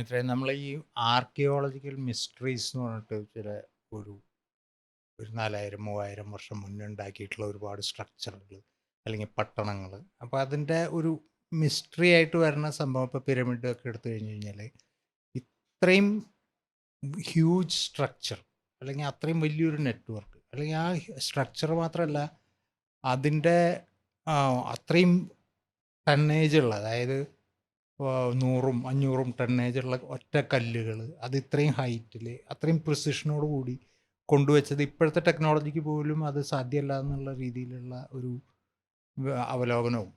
ഇത്രയും നമ്മൾ ഈ ആർക്കിയോളജിക്കൽ മിസ്റ്ററീസ് എന്ന് പറഞ്ഞിട്ട് ചില ഒരു ഒരു 4000-3000 വർഷം മുന്നേ ഉണ്ടാക്കിയിട്ടുള്ള ഒരുപാട് സ്ട്രക്ചറുകൾ അല്ലെങ്കിൽ പട്ടണങ്ങൾ. അപ്പോൾ അതിൻ്റെ ഒരു മിസ്റ്ററി ആയിട്ട് വരുന്ന സംഭവം ഇപ്പോൾ പിരമിഡ് ഒക്കെ എടുത്തു കഴിഞ്ഞ് കഴിഞ്ഞാൽ ഇത്രയും ഹ്യൂജ് സ്ട്രക്ചർ അല്ലെങ്കിൽ അത്രയും വലിയൊരു നെറ്റ്വർക്ക് അല്ലെങ്കിൽ ആ സ്ട്രക്ചർ മാത്രമല്ല അതിൻ്റെ അത്രയും ടണ്ണേജുള്ള, അതായത് 100-500 ടണ്ണേജുള്ള ഒറ്റ കല്ലുകൾ, അത് ഇത്രയും ഹൈറ്റിൽ അത്രയും പ്രിസിഷനോട് കൂടി കൊണ്ടുവച്ചത് ഇപ്പോഴത്തെ ടെക്നോളജിക്ക് പോലും അത് സാധ്യമല്ല എന്നുള്ള രീതിയിലുള്ള ഒരു അവലോകനവും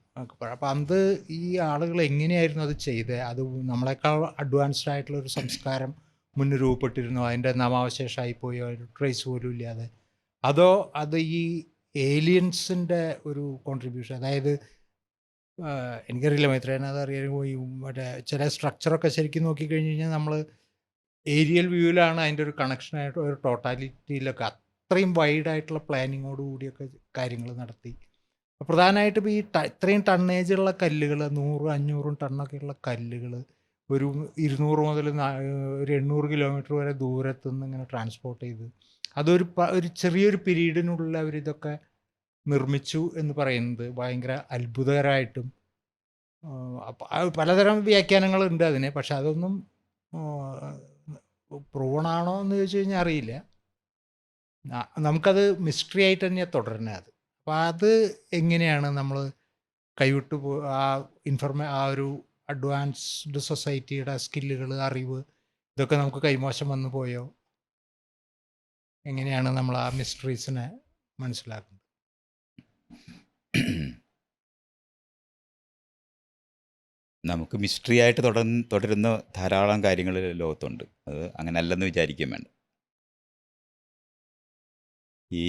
അപ്പം അത് ഈ ആളുകൾ എങ്ങനെയായിരുന്നു അത് ചെയ്തത്, അത് നമ്മളെക്കാൾ അഡ്വാൻസ്ഡ് ആയിട്ടുള്ള ഒരു സംസ്കാരം മുന്നേ രൂപപ്പെട്ടിരുന്നു, അതിൻ്റെ നാമാവശേഷമായി പോയി ഒരു ട്രേസ് പോലും ഇല്ലാതെ, അതോ അത് ഈ ഏലിയൻസിൻ്റെ ഒരു കോൺട്രിബ്യൂഷൻ, അതായത് എനിക്കറിയില്ല മൈത്രേന അതറിയാൻ പോയി മറ്റേ ചില സ്ട്രക്ചറൊക്കെ ശരിക്കും നോക്കിക്കഴിഞ്ഞ് കഴിഞ്ഞാൽ നമ്മൾ ഏരിയൽ വ്യൂവിലാണ് അതിൻ്റെ ഒരു കണക്ഷനായിട്ട് ഒരു ടോട്ടാലിറ്റിയിലൊക്കെ അത്രയും വൈഡായിട്ടുള്ള പ്ലാനിങ്ങോട് കൂടിയൊക്കെ കാര്യങ്ങൾ നടത്തി. പ്രധാനമായിട്ടും ഈ ഇത്രയും ടണ്ണേജുള്ള കല്ലുകൾ 100-500 ടണ്ണൊക്കെയുള്ള കല്ലുകൾ ഒരു 200 മുതൽ ഒരു 800 കിലോമീറ്റർ വരെ ദൂരത്തുനിന്ന് ഇങ്ങനെ ട്രാൻസ്പോർട്ട് ചെയ്ത് അതൊരു ഒരു ചെറിയൊരു പീരീഡിനുള്ളിൽ അവരിതൊക്കെ നിർമ്മിച്ചു എന്ന് പറയുന്നത് ഭയങ്കര അത്ഭുതകരമായിട്ടും പലതരം വ്യാഖ്യാനങ്ങളുണ്ട് അതിന്. പക്ഷെ അതൊന്നും പ്രൂവണാണോ എന്ന് ചോദിച്ചു കഴിഞ്ഞാൽ അറിയില്ല. നമുക്കത് മിസ്റ്ററി ആയിട്ട് തന്നെയാണ് തുടരുന്നത് അത്. അപ്പോൾ അത് എങ്ങനെയാണ് നമ്മൾ കൈവിട്ടു ആ ആ ഒരു അഡ്വാൻസ്ഡ് സൊസൈറ്റിയുടെ സ്കില്ലുകൾ, അറിവ്, ഇതൊക്കെ നമുക്ക് കൈമോശം വന്നു പോയോ? എങ്ങനെയാണ് നമ്മൾ ആ മിസ്റ്ററീസിനെ മനസ്സിലാക്കുന്നത്? നമുക്ക് മിസ്റ്ററി ആയിട്ട് തുടരുന്ന ധാരാളം കാര്യങ്ങൾ ലോകത്തുണ്ട്. അത് അങ്ങനെ അല്ലെന്ന് വിചാരിക്കുകയും വേണ്ട. ഈ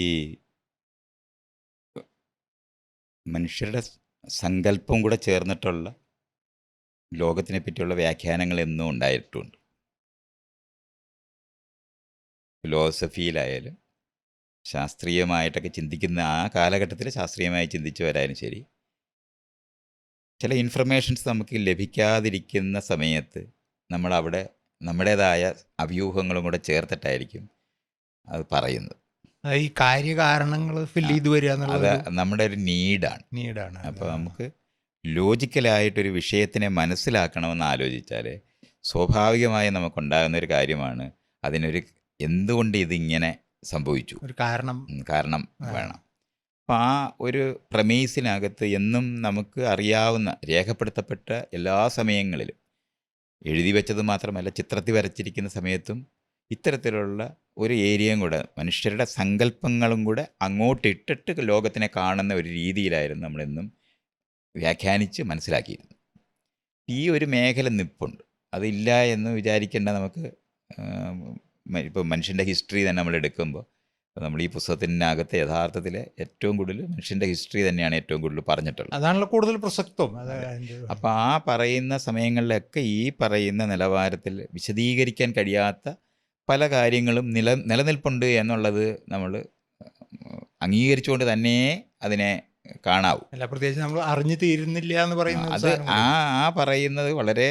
മനുഷ്യരുടെ സങ്കല്പം കൂടെ ചേർന്നിട്ടുള്ള ലോകത്തിനെ പറ്റിയുള്ള വ്യാഖ്യാനങ്ങൾ എന്നും ഉണ്ടായിട്ടുണ്ട്. ഫിലോസഫിയിലായാലും ശാസ്ത്രീയമായിട്ടൊക്കെ ചിന്തിക്കുന്ന ആ കാലഘട്ടത്തിൽ ശാസ്ത്രീയമായി ചിന്തിച്ചവരായാലും ശരി, ചില ഇൻഫർമേഷൻസ് നമുക്ക് ലഭിക്കാതിരിക്കുന്ന സമയത്ത് നമ്മളവിടെ നമ്മുടേതായ അവ്യൂഹങ്ങളും കൂടെ ചേർത്തിട്ടായിരിക്കും അത് പറയുന്നത്. ഈ കാര്യകാരണങ്ങൾ ഫില്ല് ചെയ്ത് വരിക എന്നുള്ളത് നമ്മുടെ ഒരു നീഡാണ്. അപ്പോൾ നമുക്ക് ലോജിക്കലായിട്ടൊരു വിഷയത്തിനെ മനസ്സിലാക്കണമെന്ന് ആലോചിച്ചാൽ സ്വാഭാവികമായി നമുക്കുണ്ടാകുന്ന ഒരു കാര്യമാണ് അതിനൊരു എന്തുകൊണ്ട് ഇതിങ്ങനെ സംഭവിച്ചു, ഒരു കാരണം വേണം. അപ്പം ആ ഒരു പ്രമേസിനകത്ത് എന്നും നമുക്ക് അറിയാവുന്ന രേഖപ്പെടുത്തപ്പെട്ട എല്ലാ സമയങ്ങളിലും എഴുതി വെച്ചത് മാത്രമല്ല ചിത്രത്തിൽ വരച്ചിരിക്കുന്ന സമയത്തും ഇത്തരത്തിലുള്ള ഒരു ഏരിയയും കൂടെ മനുഷ്യരുടെ സങ്കല്പങ്ങളും കൂടെ അങ്ങോട്ടിട്ടിട്ട് ലോകത്തിനെ കാണുന്ന ഒരു രീതിയിലായിരുന്നു നമ്മളെന്നും വ്യാഖ്യാനിച്ച് മനസ്സിലാക്കിയിരുന്നത്. ഈ ഒരു മേഖല നിപ്പുണ്ട്, അതില്ല എന്ന് വിചാരിക്കേണ്ട. നമുക്ക് ഇപ്പോൾ മനുഷ്യൻ്റെ ഹിസ്റ്ററി തന്നെ നമ്മൾ എടുക്കുമ്പോൾ നമ്മൾ ഈ പുസ്തകത്തിനകത്ത് യഥാർത്ഥത്തിൽ ഏറ്റവും കൂടുതൽ മനുഷ്യൻ്റെ ഹിസ്റ്ററി തന്നെയാണ് ഏറ്റവും കൂടുതൽ പറഞ്ഞിട്ടുള്ളത്. അതാണല്ലോ കൂടുതൽ പ്രസക്തം. അപ്പോൾ ആ പറയുന്ന സമയങ്ങളിലൊക്കെ ഈ പറയുന്ന നിലവാരത്തിൽ വിശദീകരിക്കാൻ കഴിയാത്ത പല കാര്യങ്ങളും നിലനിൽപ്പുണ്ട് എന്നുള്ളത് നമ്മൾ അംഗീകരിച്ചുകൊണ്ട് തന്നെ അതിനെ കാണാവൂ. പ്രത്യേകിച്ച് നമ്മൾ അറിഞ്ഞു തീരുന്നില്ല എന്ന് പറയുന്നത് അത് ആ പറയുന്നത് വളരെ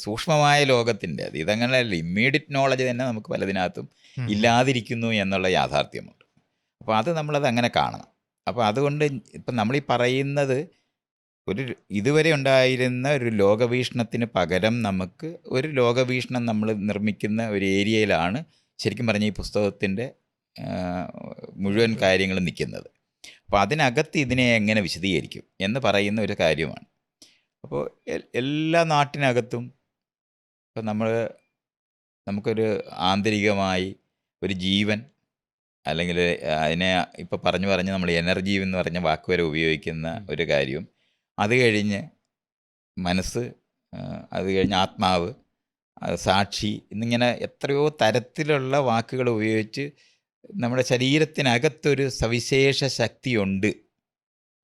സൂക്ഷ്മമായ ലോകത്തിൻ്റെ അത് ഇതങ്ങനെയല്ല. ഇമ്മീഡിയറ്റ് നോളജ് തന്നെ നമുക്ക് പലതിനകത്തും ഇല്ലാതിരിക്കുന്നു എന്നുള്ള യാഥാർത്ഥ്യമുണ്ട്. അപ്പോൾ അത് നമ്മളത് അങ്ങനെ കാണണം. അപ്പോൾ അതുകൊണ്ട് ഇപ്പം നമ്മളീ പറയുന്നത് ഒരു ഇതുവരെ ഉണ്ടായിരുന്ന ഒരു ലോകവീക്ഷണത്തിന് പകരം നമുക്ക് ഒരു ലോകവീക്ഷണം നമ്മൾ നിർമ്മിക്കുന്ന ഒരു ഏരിയയിലാണ് ശരിക്കും പറഞ്ഞ ഈ പുസ്തകത്തിൻ്റെ മുഴുവൻ കാര്യങ്ങളും നിൽക്കുന്നത്. അപ്പോൾ അതിനകത്ത് ഇതിനെ എങ്ങനെ വിശദീകരിക്കും എന്ന് പറയുന്ന ഒരു കാര്യമാണ്. അപ്പോൾ എല്ലാ നാട്ടിനകത്തും ഇപ്പം നമുക്കൊരു ആന്തരികമായി ഒരു ജീവൻ, അല്ലെങ്കിൽ അതിനെ ഇപ്പോൾ പറഞ്ഞ് നമ്മൾ എനർജി എന്ന് പറഞ്ഞ വാക്ക് വരെ ഉപയോഗിക്കുന്ന ഒരു കാര്യവും, അത് കഴിഞ്ഞ് മനസ്സ്, അത് കഴിഞ്ഞ് ആത്മാവ്, സാക്ഷി എന്നിങ്ങനെ എത്രയോ തരത്തിലുള്ള വാക്കുകൾ ഉപയോഗിച്ച് നമ്മുടെ ശരീരത്തിനകത്തൊരു സവിശേഷ ശക്തിയുണ്ട്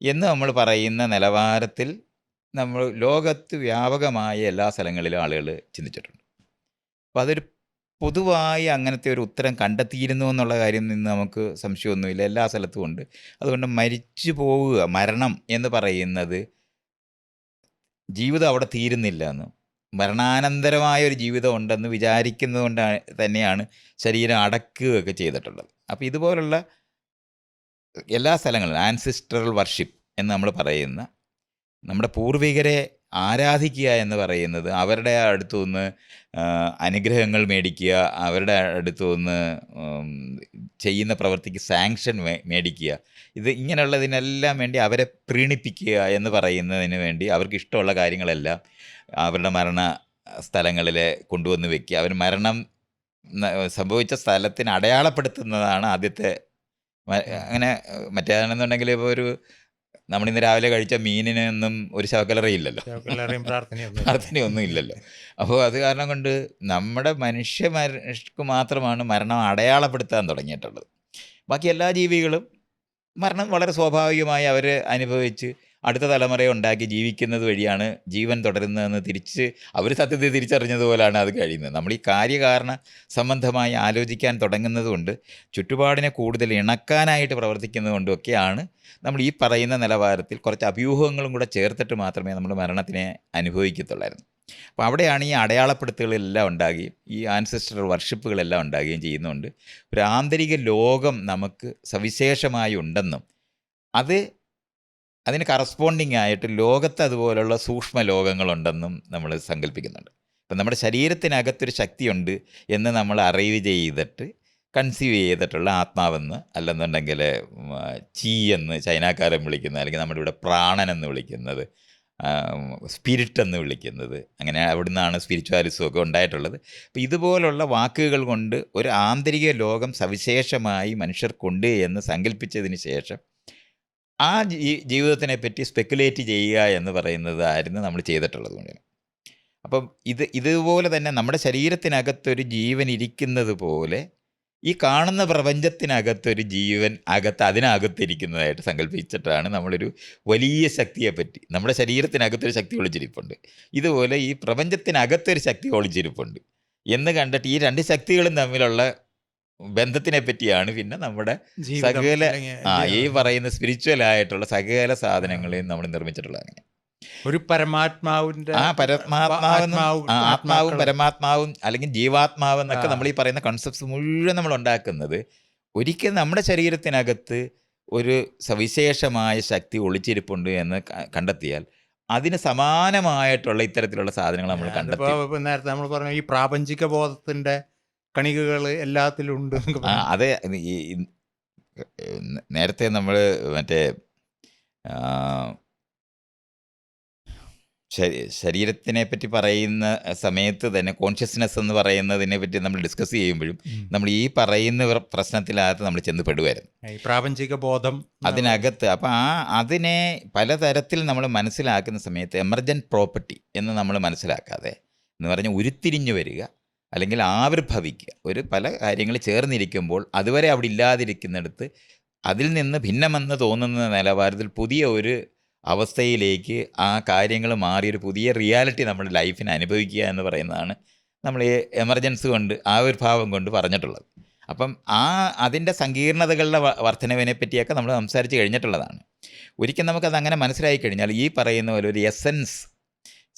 എന്ന് നമ്മൾ പറയുന്ന നിലവാരത്തിൽ നമ്മൾ ലോകത്ത് വ്യാപകമായ എല്ലാ സ്ഥലങ്ങളിലും ആളുകൾ ചിന്തിച്ചിട്ടുണ്ട്. അപ്പോൾ അതൊരു പൊതുവായി അങ്ങനത്തെ ഒരു ഉത്തരം കണ്ടെത്തിയിരുന്നു എന്നുള്ള കാര്യം നിന്ന് നമുക്ക് സംശയമൊന്നുമില്ല, എല്ലാ സ്ഥലത്തും ഉണ്ട്. അതുകൊണ്ട് മരിച്ചു പോവുക, മരണം എന്ന് പറയുന്നത് ജീവിതം അവിടെ തീരുന്നില്ല എന്നും മരണാനന്തരമായ ഒരു ജീവിതം ഉണ്ടെന്ന് വിചാരിക്കുന്നത് കൊണ്ട് തന്നെയാണ് ശരീരം അടക്കുകയൊക്കെ ചെയ്തിട്ടുള്ളത്. അപ്പോൾ ഇതുപോലുള്ള എല്ലാ സ്ഥലങ്ങളിലും ആൻസിസ്ട്രൽ വർഷിപ്പ് എന്ന് നമ്മൾ പറയുന്ന നമ്മുടെ പൂർവികരെ ആരാധിക്കുക എന്ന് പറയുന്നത് അവരുടെ അടുത്തു നിന്ന് അനുഗ്രഹങ്ങൾ മേടിക്കുക, അവരുടെ അടുത്തു നിന്ന് ചെയ്യുന്ന പ്രവൃത്തിക്ക് സാങ്ഷൻ മേടിക്കുക, ഇത് ഇങ്ങനെയുള്ളതിനെല്ലാം വേണ്ടി അവരെ പ്രീണിപ്പിക്കുക എന്ന് പറയുന്നതിന് വേണ്ടി അവർക്ക് ഇഷ്ടമുള്ള കാര്യങ്ങളെല്ലാം അവരുടെ മരണ സ്ഥലങ്ങളിൽ കൊണ്ടുവന്ന് വെക്കുക. അവർ മരണം സംഭവിച്ച സ്ഥലത്തിന് അടയാളപ്പെടുത്തുന്നതാണ് ആദ്യത്തെ. അങ്ങനെ മറ്റേതാണെന്നുണ്ടെങ്കിൽ ഇപ്പോൾ ഒരു നമ്മളിന്ന് രാവിലെ കഴിച്ച മീനിനൊന്നും ഒരു ശവക്കലറയില്ലല്ലോ, പ്രാർത്ഥനയൊന്നും ഇല്ലല്ലോ. അപ്പോൾ അത് കാരണം കൊണ്ട് നമ്മുടെ മനുഷ്യർക്ക് മാത്രമാണ് മരണം അടയാളപ്പെടുത്താൻ തുടങ്ങിയിട്ടുള്ളത്. ബാക്കി എല്ലാ ജീവികളും മരണം വളരെ സ്വാഭാവികമായി അവർ അനുഭവിച്ച് അടുത്ത തലമുറയെ ഉണ്ടാക്കി ജീവിക്കുന്നത് വഴിയാണ് ജീവൻ തുടരുന്നതെന്ന് അവർ സത്യത്തെ തിരിച്ചറിഞ്ഞതുപോലെയാണ് അത് കഴിയുന്നത്. നമ്മൾ ഈ കാര്യകാരണ സംബന്ധമായി ആലോചിക്കാൻ തുടങ്ങുന്നത് കൊണ്ട്, ചുറ്റുപാടിനെ കൂടുതൽ ഇണക്കാനായിട്ട് പ്രവർത്തിക്കുന്നത് കൊണ്ടൊക്കെയാണ് നമ്മൾ ഈ പറയുന്ന നിലവാരത്തിൽ കുറച്ച് അഭ്യൂഹങ്ങളും കൂടെ ചേർത്തിട്ട് മാത്രമേ നമ്മൾ മരണത്തിനെ അനുഭവിക്കത്തുള്ളായിരുന്നു. അപ്പോൾ അവിടെയാണ് ഈ അടയാളപ്പെടുത്തുകളെല്ലാം ഉണ്ടാകുകയും ഈ ആൻസെസ്ട്രൽ വർഷിപ്പുകളെല്ലാം ഉണ്ടാകുകയും ചെയ്യുന്നുണ്ട്. ഒരു ആന്തരിക ലോകം നമുക്ക് സവിശേഷമായി ഉണ്ടെന്നും അതിന് കറസ്പോണ്ടിങ് ആയിട്ട് ലോകത്ത് അതുപോലുള്ള സൂക്ഷ്മ ലോകങ്ങളുണ്ടെന്നും നമ്മൾ സങ്കല്പിക്കുന്നുണ്ട്. ഇപ്പം നമ്മുടെ ശരീരത്തിനകത്തൊരു ശക്തിയുണ്ട് എന്ന് നമ്മൾ അറിവ് ചെയ്തിട്ട് കൺസീവ് ചെയ്തിട്ടുള്ള ആത്മാവെന്ന്, അല്ലെന്നുണ്ടെങ്കിൽ ചീ എന്ന് ചൈനക്കാരൻ വിളിക്കുന്നത്, അല്ലെങ്കിൽ നമ്മുടെ ഇവിടെ പ്രാണൻ എന്ന് വിളിക്കുന്നത്, സ്പിരിറ്റ് എന്ന് വിളിക്കുന്നത്, അങ്ങനെ അവിടെ നിന്നാണ് സ്പിരിച്വാലിസം ഒക്കെ ഉണ്ടായിട്ടുള്ളത്. അപ്പോൾ ഇതുപോലുള്ള വാക്കുകൾ കൊണ്ട് ഒരു ആന്തരിക ലോകം സവിശേഷമായി മനുഷ്യർക്കുണ്ട് എന്ന് സങ്കല്പിച്ചതിന് ശേഷം ആ ജീവിതത്തിനെ പറ്റി സ്പെക്കുലേറ്റ് ചെയ്യുക എന്ന് പറയുന്നതായിരുന്നു നമ്മൾ ചെയ്തിട്ടുള്ളത് കൊണ്ടാണ്. അപ്പം ഇതുപോലെ തന്നെ നമ്മുടെ ശരീരത്തിനകത്തൊരു ജീവൻ ഇരിക്കുന്നത് പോലെ ഈ കാണുന്ന പ്രപഞ്ചത്തിനകത്തൊരു ജീവൻ അതിനകത്തിരിക്കുന്നതായിട്ട് സങ്കല്പിച്ചിട്ടാണ് നമ്മളൊരു വലിയ ശക്തിയെപ്പറ്റി, നമ്മുടെ ശരീരത്തിനകത്തൊരു ശക്തി ഒളിച്ചിരിപ്പുണ്ട്, ഇതുപോലെ ഈ പ്രപഞ്ചത്തിനകത്തൊരു ശക്തി ഒളിച്ചിരിപ്പുണ്ട് എന്ന് കണ്ടിട്ട് ഈ രണ്ട് ശക്തികളും തമ്മിലുള്ള ബന്ധത്തിനെ പറ്റിയാണ് പിന്നെ നമ്മുടെ സകല ഈ പറയുന്ന സ്പിരിച്വൽ ആയിട്ടുള്ള സകല സാധനങ്ങളെയും നമ്മൾ നിർമ്മിച്ചിട്ടുള്ളത്. അങ്ങനെ ഒരു പരമാത്മാവിൻ്റെ ആത്മാവും പരമാത്മാവും അല്ലെങ്കിൽ ജീവാത്മാവ് എന്നൊക്കെ നമ്മൾ ഈ പറയുന്ന കൺസെപ്റ്റ്സ് മുഴുവൻ നമ്മൾ ഉണ്ടാക്കുന്നത് ഒരിക്കൽ നമ്മുടെ ശരീരത്തിനകത്ത് ഒരു സവിശേഷമായ ശക്തി ഒളിച്ചിരിപ്പുണ്ട് എന്ന് കണ്ടെത്തിയാൽ അതിന് സമാനമായിട്ടുള്ള ഇത്തരത്തിലുള്ള സാധനങ്ങൾ നമ്മൾ കണ്ടെത്തി. നേരത്തെ നമ്മൾ പറഞ്ഞു ഈ പ്രാപഞ്ചിക ബോധത്തിന്റെ കണികകൾ എല്ലാത്തിലും ഉണ്ട്. അതെ, നേരത്തെ നമ്മൾ മറ്റേ ശരീരത്തിനെ പറ്റി പറയുന്ന സമയത്ത് തന്നെ കോൺഷ്യസ്നെസ് എന്ന് പറയുന്നതിനെ പറ്റി നമ്മൾ ഡിസ്കസ് ചെയ്യുമ്പോഴും നമ്മൾ ഈ പറയുന്ന പ്രശ്നത്തിനകത്ത് നമ്മൾ ചെന്ന് പെടുമായിരുന്നു, പ്രാപഞ്ചിക ബോധം അതിനകത്ത്. അപ്പം അതിനെ പലതരത്തിൽ നമ്മൾ മനസ്സിലാക്കുന്ന സമയത്ത് എമർജൻറ്റ് പ്രോപ്പർട്ടി എന്ന് നമ്മൾ മനസ്സിലാക്കാതെ എന്ന് പറഞ്ഞാൽ ഉരുത്തിരിഞ്ഞു വരിക അല്ലെങ്കിൽ ആവിർഭവിക്കുക, ഒരു പല കാര്യങ്ങൾ ചേർന്നിരിക്കുമ്പോൾ അതുവരെ അവിടെ ഇല്ലാതിരിക്കുന്നിടത്ത് അതിൽ നിന്ന് ഭിന്നമെന്ന് തോന്നുന്ന നിലവാരത്തിൽ പുതിയ ഒരു അവസ്ഥയിലേക്ക് ആ കാര്യങ്ങൾ മാറിയൊരു പുതിയ റിയാലിറ്റി നമ്മുടെ ലൈഫിനെ അനുഭവിക്കുക എന്ന് പറയുന്നതാണ് നമ്മൾ ഈ എമർജൻസ് കൊണ്ട് ആവിർഭാവം കൊണ്ട് പറഞ്ഞിട്ടുള്ളത്. അപ്പം അതിൻ്റെ സങ്കീർണതകളുടെ വർധനവിനെ പറ്റിയൊക്കെ നമ്മൾ സംസാരിച്ച് കഴിഞ്ഞിട്ടുള്ളതാണ്. ഒരിക്കൽ നമുക്കത് അങ്ങനെ മനസ്സിലായി കഴിഞ്ഞാൽ ഈ പറയുന്ന പോലെ ഒരു എസൻസ്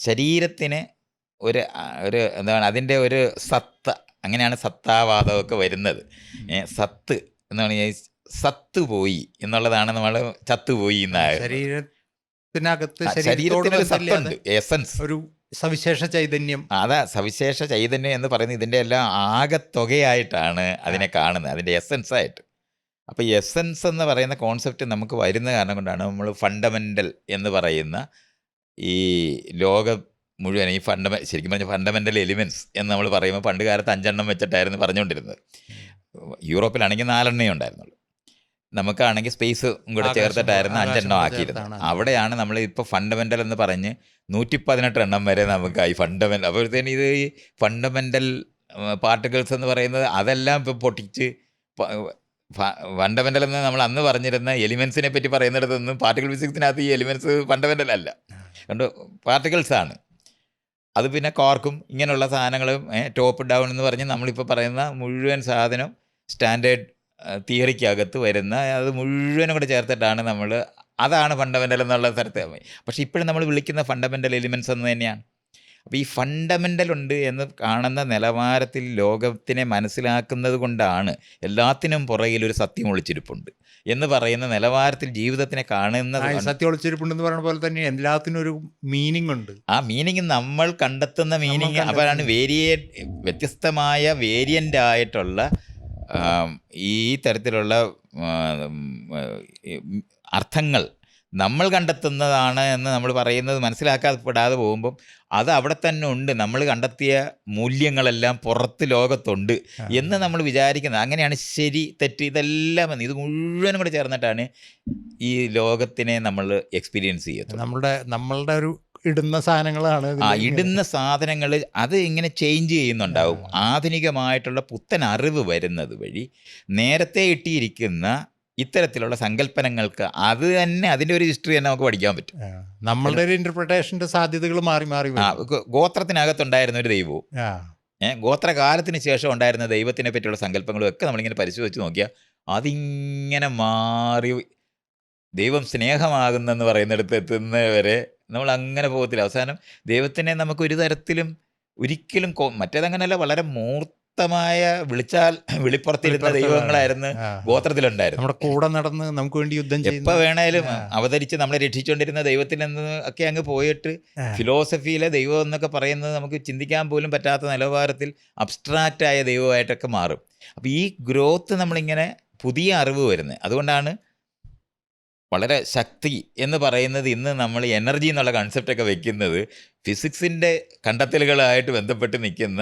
ശരീരത്തിന് ഒരു എന്താണ് അതിൻ്റെ ഒരു സത്ത, അങ്ങനെയാണ് സത്താവാദമൊക്കെ വരുന്നത്. സത്ത് എന്ന് പറഞ്ഞാൽ സത്ത് പോയി എന്നുള്ളതാണ്, നമ്മൾ ചത്തുപോയി എന്നാണ്. ശരീരത്തിനൊരു സത്തുണ്ട്, എസൻസ്, ഒരു സവിശേഷ ചൈതന്യം. അതാ സവിശേഷ ചൈതന്യം എന്ന് പറയുന്നത് ഇതിൻ്റെ എല്ലാം ആകത്തുകയായിട്ടാണ് അതിനെ കാണുന്നത്, അതിൻ്റെ എസൻസ് ആയിട്ട്. അപ്പോൾ എസൻസ് എന്ന് പറയുന്ന കോൺസെപ്റ്റ് നമുക്ക് വരുന്ന കാരണം കൊണ്ടാണ് നമ്മൾ ഫണ്ടമെൻ്റൽ എന്ന് പറയുന്ന ഈ ലോകം മുഴുവൻ ഈ ശരിക്കും പറഞ്ഞാൽ ഫണ്ടമെൻ്റൽ എലിമെൻറ്റ്സ് എന്ന് നമ്മൾ പറയുമ്പോൾ പണ്ട് കാലത്ത് 5 എണ്ണം വെച്ചിട്ടായിരുന്നു പറഞ്ഞുകൊണ്ടിരുന്നത്. യൂറോപ്പിലാണെങ്കിൽ 4 എണ്ണേ ഉണ്ടായിരുന്നുള്ളൂ, നമുക്കാണെങ്കിൽ സ്പേസും കൂടെ ചേർത്തിട്ടായിരുന്നു 5 എണ്ണം ആക്കിയിരുന്നത്. അവിടെയാണ് നമ്മൾ ഇപ്പോൾ ഫണ്ടമെൻ്റൽ എന്ന് പറഞ്ഞ് 118 എണ്ണം വരെ നമുക്കായി ഫണ്ടമെൻ്റൽ. അപ്പോഴത്തേന് ഇത് ഈ ഫണ്ടമെൻ്റൽ പാർട്ടിക്കിൾസ് എന്ന് പറയുന്നത് അതെല്ലാം ഇപ്പോൾ പൊട്ടിച്ച് ഫണ്ടമെൻ്റൽ എന്ന് നമ്മൾ അന്ന് പറഞ്ഞിരുന്ന എലിമെൻസിനെ പറ്റി പറയുന്നിടത്തൊന്നും പാർട്ടിക്കിൾ ഫിസിക്സിനകത്ത് ഈ എലിമെൻസ് ഫണ്ടമെൻ്റൽ അല്ല, കണ്ടു പാർട്ടിക്കിൾസാണ്. അത് പിന്നെ കോർക്കും ഇങ്ങനെയുള്ള സാധനങ്ങളും ടോപ്പ് ഡൗൺ എന്ന് പറഞ്ഞ് നമ്മളിപ്പോൾ പറയുന്ന മുഴുവൻ സാധനം സ്റ്റാൻഡേർഡ് തിയറിക്കകത്ത് വരുന്ന അത് മുഴുവനും കൂടെ ചേർത്തിട്ടാണ് അതാണ് ഫണ്ടമെൻ്റൽ എന്നുള്ള സ്ഥലത്ത്. പക്ഷേ ഇപ്പോഴും നമ്മൾ വിളിക്കുന്ന ഫണ്ടമെൻ്റൽ എലിമെൻറ്റ്സ് എന്ന് തന്നെയാണ്. അപ്പോൾ ഈ ഫണ്ടമെൻ്റൽ ഉണ്ട് എന്ന് കാണുന്ന നിലവാരത്തിൽ ലോകത്തിനെ മനസ്സിലാക്കുന്നത് കൊണ്ടാണ് എല്ലാത്തിനും പുറകിൽ ഒരു സത്യം ഒളിച്ചിരിപ്പുണ്ട് എന്ന് പറയുന്ന നിലവാരത്തിൽ ജീവിതത്തിനെ കാണുന്നത്. സത്യം ഒളിച്ചിരിപ്പുണ്ടെന്ന് പറയുന്ന പോലെ തന്നെ എല്ലാത്തിനും ഒരു മീനിങ് ഉണ്ട്. ആ മീനിങ് നമ്മൾ കണ്ടെത്തുന്ന മീനിങ് അപ്പോഴാണ് വ്യത്യസ്തമായ വേരിയൻ്റ് ആയിട്ടുള്ള ഈ തരത്തിലുള്ള അർത്ഥങ്ങൾ നമ്മൾ കണ്ടെത്തുന്നതാണ് എന്ന് നമ്മൾ പറയുന്നത് മനസ്സിലാക്കാപ്പെടാതെ പോകുമ്പം അത് അവിടെ തന്നെ ഉണ്ട്. നമ്മൾ കണ്ടെത്തിയ മൂല്യങ്ങളെല്ലാം പുറത്ത് ലോകത്തുണ്ട് എന്ന് നമ്മൾ വിചാരിക്കുന്നത്. അങ്ങനെയാണ് ശരി തെറ്റ് ഇതെല്ലാം ഇത് മുഴുവനും കൂടെ ചേർന്നിട്ടാണ് ഈ ലോകത്തിനെ നമ്മൾ എക്സ്പീരിയൻസ് ചെയ്യുന്നത്. നമ്മളുടെ ഒരു ഇടുന്ന സാധനങ്ങളാണ്. ഇടുന്ന സാധനങ്ങൾ അത് ഇങ്ങനെ ചേഞ്ച് ചെയ്യുന്നുണ്ടാവും. ആധുനികമായിട്ടുള്ള പുത്തൻ അറിവ് വരുന്നത് വഴി നേരത്തെ ഇട്ടിരിക്കുന്ന ഇത്തരത്തിലുള്ള സങ്കല്പനങ്ങൾക്ക് അത് തന്നെ അതിൻ്റെ ഒരു ഹിസ്റ്ററി തന്നെ നമുക്ക് പഠിക്കാൻ പറ്റും. നമ്മളുടെ ഒരു ഇന്റർപ്രിട്ടേഷൻ്റെ സാധ്യതകൾ മാറി മാറി ഗോത്രത്തിനകത്തുണ്ടായിരുന്ന ഒരു ദൈവവും ഗോത്രകാലത്തിന് ശേഷം ഉണ്ടായിരുന്ന ദൈവത്തിനെ പറ്റിയുള്ള സങ്കല്പങ്ങളും ഒക്കെ നമ്മളിങ്ങനെ പരിശോധിച്ച് നോക്കിയാൽ അതിങ്ങനെ മാറി ദൈവം സ്നേഹമാകുന്നെന്ന് പറയുന്നിടത്ത് എത്തുന്നവരെ നമ്മൾ അങ്ങനെ പോകത്തില്ല. അവസാനം ദൈവത്തിനെ നമുക്ക് ഒരു തരത്തിലും ഒരിക്കലും മറ്റേതങ്ങനെയല്ല, വളരെ മൂർത്തമായ വിളിച്ചാൽ വെളിപ്പുറത്തിരുന്ന ദൈവങ്ങളായിരുന്നു ഗോത്രത്തിലുണ്ടായിരുന്നു. നമ്മുടെ കൂടെ നടന്ന് നമുക്ക് വേണ്ടി യുദ്ധം എപ്പോൾ വേണേലും അവതരിച്ച് നമ്മളെ രക്ഷിച്ചുകൊണ്ടിരുന്ന ദൈവത്തിൽ നിന്ന് ഒക്കെ അങ്ങ് പോയിട്ട് ഫിലോസഫിയിലെ ദൈവം എന്നൊക്കെ പറയുന്നത് നമുക്ക് ചിന്തിക്കാൻ പോലും പറ്റാത്ത നിലവാരത്തിൽ അബ്സ്ട്രാക്റ്റായ ദൈവമായിട്ടൊക്കെ മാറും. അപ്പോൾ ഈ ഗ്രോത്ത് നമ്മളിങ്ങനെ പുതിയ അറിവ് വരുന്നത് അതുകൊണ്ടാണ് വളരെ ശക്തി എന്ന് പറയുന്നത് ഇന്ന് നമ്മൾ എനർജി എന്നുള്ള കൺസെപ്റ്റൊക്കെ വെക്കുന്നത് ഫിസിക്സിൻ്റെ കണ്ടെത്തലുകളായിട്ട് ബന്ധപ്പെട്ട് നിൽക്കുന്ന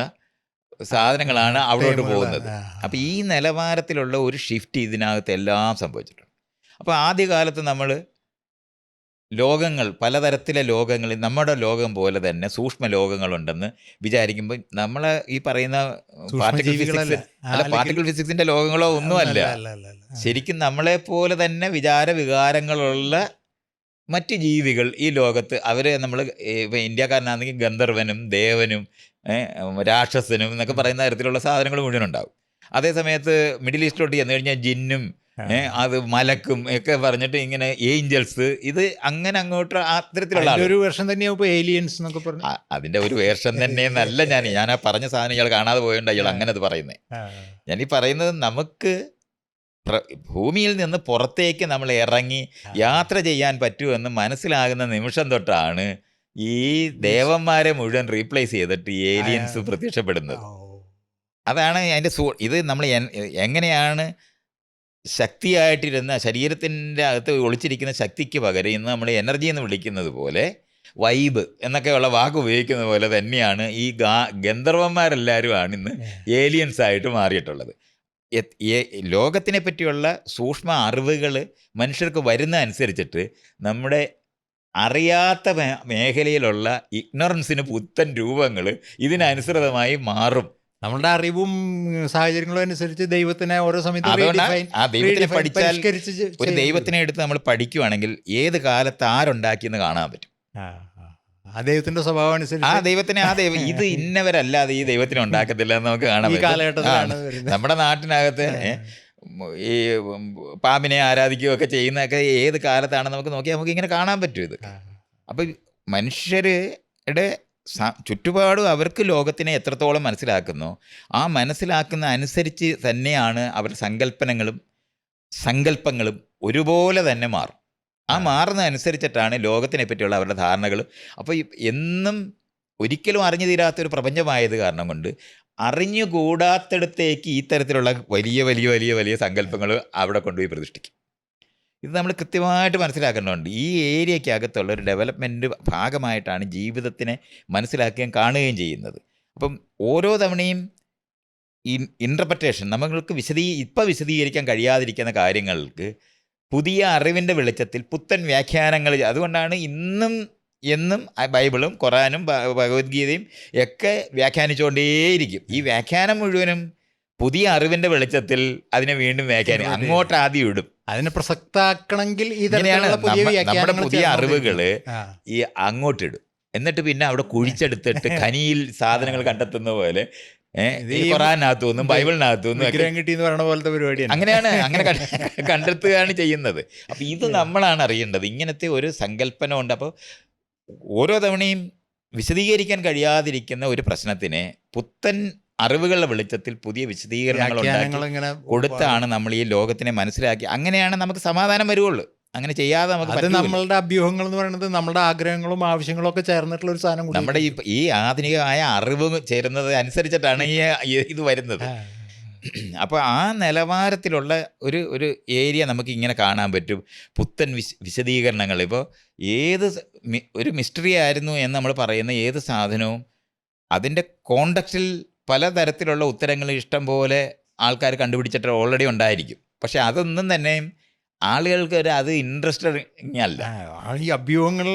സാധനങ്ങളാണ് അവിടോട്ട് പോകുന്നത്. അപ്പോൾ ഈ നിലവാരത്തിലുള്ള ഒരു ഷിഫ്റ്റ് ഇതിനകത്ത് എല്ലാം സംഭവിച്ചിട്ടുണ്ട്. അപ്പോൾ ആദ്യകാലത്ത് നമ്മൾ ലോകങ്ങൾ, പലതരത്തിലെ ലോകങ്ങൾ, നമ്മുടെ ലോകം പോലെ തന്നെ സൂക്ഷ്മ ലോകങ്ങളുണ്ടെന്ന് വിചാരിക്കുമ്പോൾ നമ്മൾ ഈ പറയുന്ന പാർട്ടിക്കിൾ ഫിസിക്സിൻ്റെ ലോകങ്ങളോ ഒന്നുമല്ല. ശരിക്കും നമ്മളെപ്പോലെ തന്നെ വികാരങ്ങളുള്ള മറ്റ് ജീവികൾ ഈ ലോകത്ത് നമ്മൾ ഇപ്പം ഇന്ത്യക്കാരനാണെങ്കിൽ ഗന്ധർവനും ദേവനും രാക്ഷസനും എന്നൊക്കെ പറയുന്ന തരത്തിലുള്ള സാധനങ്ങൾ മുഴുവൻ ഉണ്ടാവും. അതേസമയത്ത് മിഡിൽ ഈസ്റ്റിലോട്ട് ചെന്ന് കഴിഞ്ഞാൽ ജിന്നും അത് മലക്കും ഒക്കെ പറഞ്ഞിട്ട് ഇങ്ങനെ ഏഞ്ചൽസ്, ഇത് അങ്ങനെ അങ്ങോട്ട് അത്തരത്തിലുള്ള ഒരു വേർഷൻ തന്നെയാവും ഏലിയൻസ് എന്നൊക്കെ പറഞ്ഞു. അതിന്റെ ഒരു വേർഷൻ തന്നെ എന്നല്ല ഞാൻ ആ പറഞ്ഞ സാധനം ഇയാൾ കാണാതെ പോയോണ്ട് അയാൾ അങ്ങനെ അത് പറയുന്നത്. ഞാനീ പറയുന്നത് നമുക്ക് ഭൂമിയിൽ നിന്ന് പുറത്തേക്ക് നമ്മൾ ഇറങ്ങി യാത്ര ചെയ്യാൻ പറ്റുമെന്ന് മനസ്സിലാകുന്ന നിമിഷം തൊട്ടാണ് ഈ ദേവന്മാരെ മുഴുവൻ റീപ്ലേസ് ചെയ്തിട്ട് ഏലിയൻസ് പ്രത്യക്ഷപ്പെടുന്നത്. അതാണ് അതിൻ്റെ ഇത് നമ്മൾ എങ്ങനെയാണ് ശക്തിയായിട്ടിരുന്ന ശരീരത്തിൻ്റെ അകത്ത് ഒളിച്ചിരിക്കുന്ന ശക്തിക്ക് പകരം ഇന്ന് നമ്മൾ എനർജി എന്ന് വിളിക്കുന്നത് പോലെ വൈബ് എന്നൊക്കെയുള്ള വാക്ക് ഉപയോഗിക്കുന്ന പോലെ തന്നെയാണ് ഈ ഗന്ധർവന്മാരെല്ലാവരുമാണ് ഇന്ന് ഏലിയൻസ് ആയിട്ട് മാറിയിട്ടുള്ളത്. ലോകത്തിനെ പറ്റിയുള്ള സൂക്ഷ്മ അറിവുകൾ മനുഷ്യർക്ക് വരുന്ന അനുസരിച്ചിട്ട് നമ്മുടെ അറിയാത്ത മേഖലയിലുള്ള ഇഗ്നോറൻസിന് പുത്തൻ രൂപങ്ങൾ ഇതിനനുസൃതമായി മാറും. നമ്മളുടെ അറിവും സാഹചര്യങ്ങളും അനുസരിച്ച് ദൈവത്തിനെ ഓരോ സമയത്ത് ആ ദൈവത്തിനെ പഠിച്ചാൽ ഒരു ദൈവത്തിനെ എടുത്ത് നമ്മൾ പഠിക്കുവാണെങ്കിൽ ഏത് കാലത്ത് ആരുണ്ടാക്കിയെന്ന് കാണാൻ പറ്റും. ആ ദൈവത്തിന്റെ സ്വഭാവം അനുസരിച്ച് ആ ദൈവത്തിനെ ഇത് ഇന്നവരല്ലാതെ ഈ ദൈവത്തിനെ ഉണ്ടാക്കത്തില്ല എന്ന് നമുക്ക് കാണാൻ പറ്റും. നമ്മുടെ നാട്ടിനകത്ത് ഈ പാമ്പിനെ ആരാധിക്കുകയൊക്കെ ചെയ്യുന്നതൊക്കെ ഏത് കാലത്താണെന്ന് നമുക്ക് നോക്കിയാൽ നമുക്ക് ഇങ്ങനെ കാണാൻ പറ്റും. ഇത് അപ്പം മനുഷ്യരുടെ ചുറ്റുപാടും അവർക്ക് ലോകത്തിനെ എത്രത്തോളം മനസ്സിലാക്കുന്നോ ആ മനസ്സിലാക്കുന്ന അനുസരിച്ച് തന്നെയാണ് അവരുടെ സങ്കല്പങ്ങളും ഒരുപോലെ തന്നെ മാറും. ആ മാറുന്ന അനുസരിച്ചിട്ടാണ് ലോകത്തിനെ പറ്റിയുള്ള അവരുടെ ധാരണകൾ. അപ്പോൾ എന്നും ഒരിക്കലും അറിഞ്ഞു തീരാത്തൊരു പ്രപഞ്ചമായത് കാരണം കൊണ്ട് അറിഞ്ഞുകൂടാത്തിടത്തേക്ക് ഈ തരത്തിലുള്ള വലിയ വലിയ വലിയ വലിയ സങ്കല്പങ്ങൾ അവിടെ കൊണ്ടുപോയി പ്രതിഷ്ഠിക്കും. ഇത് നമ്മൾ കൃത്യമായിട്ട് മനസ്സിലാക്കേണ്ടതുണ്ട്. ഈ ഏരിയയ്ക്കകത്തുള്ള ഒരു ഡെവലപ്മെൻറ്റ് ഭാഗമായിട്ടാണ് ജീവിതത്തിനെ മനസ്സിലാക്കുകയും കാണുകയും ചെയ്യുന്നത്. അപ്പം ഓരോ തവണയും ഈ ഇൻ്റർപ്രറ്റേഷൻ നമ്മൾക്ക് വിശദീകരിക്കാൻ കഴിയാതിരിക്കുന്ന കാര്യങ്ങൾക്ക് പുതിയ അറിവിൻ്റെ വെളിച്ചത്തിൽ പുത്തൻ വ്യാഖ്യാനങ്ങൾ. അതുകൊണ്ടാണ് എന്നും ബൈബിളും ഖുറാനും ഭഗവത്ഗീതയും ഒക്കെ വ്യാഖ്യാനിച്ചുകൊണ്ടേയിരിക്കും. ഈ വ്യാഖ്യാനം മുഴുവനും പുതിയ അറിവിൻ്റെ വെളിച്ചത്തിൽ അതിനെ വീണ്ടും വ്യാഖ്യാനം അങ്ങോട്ട് ആദ്യം ഇടും. അതിനെ പ്രസക്താക്കണമെങ്കിൽ നമ്മുടെ പുതിയ അറിവുകൾ ഈ അങ്ങോട്ടിടും. എന്നിട്ട് പിന്നെ അവിടെ കുഴിച്ചെടുത്തിട്ട് ഖനിയിൽ സാധനങ്ങൾ കണ്ടെത്തുന്ന പോലെ ഖുറാനകത്തുനിന്നും ബൈബിളിനകത്തുനിന്നും കിട്ടിയെന്ന് പറയുന്ന പോലത്തെ പരിപാടിയാണ്. അങ്ങനെ കണ്ടെത്തുകയാണ് ചെയ്യുന്നത്. അപ്പം ഇത് നമ്മളാണ് അറിയേണ്ടത്. ഇങ്ങനത്തെ ഒരു സങ്കല്പന ഉണ്ട്. അപ്പോൾ ഓരോ തവണയും വിശദീകരിക്കാൻ കഴിയാതിരിക്കുന്ന ഒരു പ്രശ്നത്തിനെ പുത്തൻ അറിവുകളുടെ വെളിച്ചത്തിൽ പുതിയ വിശദീകരണങ്ങൾ വ്യാഖ്യാനങ്ങൾ ഉണ്ടാക്കി ഇങ്ങനെ കൊടുത്താണ് നമ്മൾ ഈ ലോകത്തിനെ മനസ്സിലാക്കി. അങ്ങനെയാണ് നമുക്ക് സമാധാനം വരുവുള്ളൂ. അങ്ങനെ ചെയ്യാതെ നമുക്ക് അത് പറ്റൂല. നമ്മളുടെ അഭ്യൂഹങ്ങൾ എന്ന് പറയുന്നത് നമ്മുടെ ആഗ്രഹങ്ങളും ആവശ്യങ്ങളും ഒക്കെ ചേർന്നിട്ടുള്ള ഒരു സാധനം കൂടി. നമ്മുടെ ഈ ആധുനികമായ അറിവ് ചേരുന്നത് അനുസരിച്ചിട്ടാണ് ഇത് വരുന്നത്. അപ്പോൾ ആ നിലവാരത്തിലുള്ള ഒരു ഏരിയ നമുക്ക് ഇങ്ങനെ കാണാൻ പറ്റും. പുത്തൻ വിശദീകരണങ്ങൾ. ഇപ്പോൾ ഒരു മിസ്റ്ററി ആയിരുന്നു എന്ന് നമ്മൾ പറയുന്ന ഏത് സാധനവും അതിൻ്റെ കോണ്ടക്സ്റ്റിൽ പലതരത്തിലുള്ള ഉത്തരങ്ങൾ ഇഷ്ടം പോലെ ആൾക്കാർ കണ്ടുപിടിച്ചിട്ട് ഓൾറെഡി ഉണ്ടായിരിക്കും. പക്ഷെ അതൊന്നും തന്നെ ആളുകൾക്ക് അത് ഇൻട്രസ്റ്റഡ് അല്ല. ഈ അഭ്യൂഹങ്ങൾ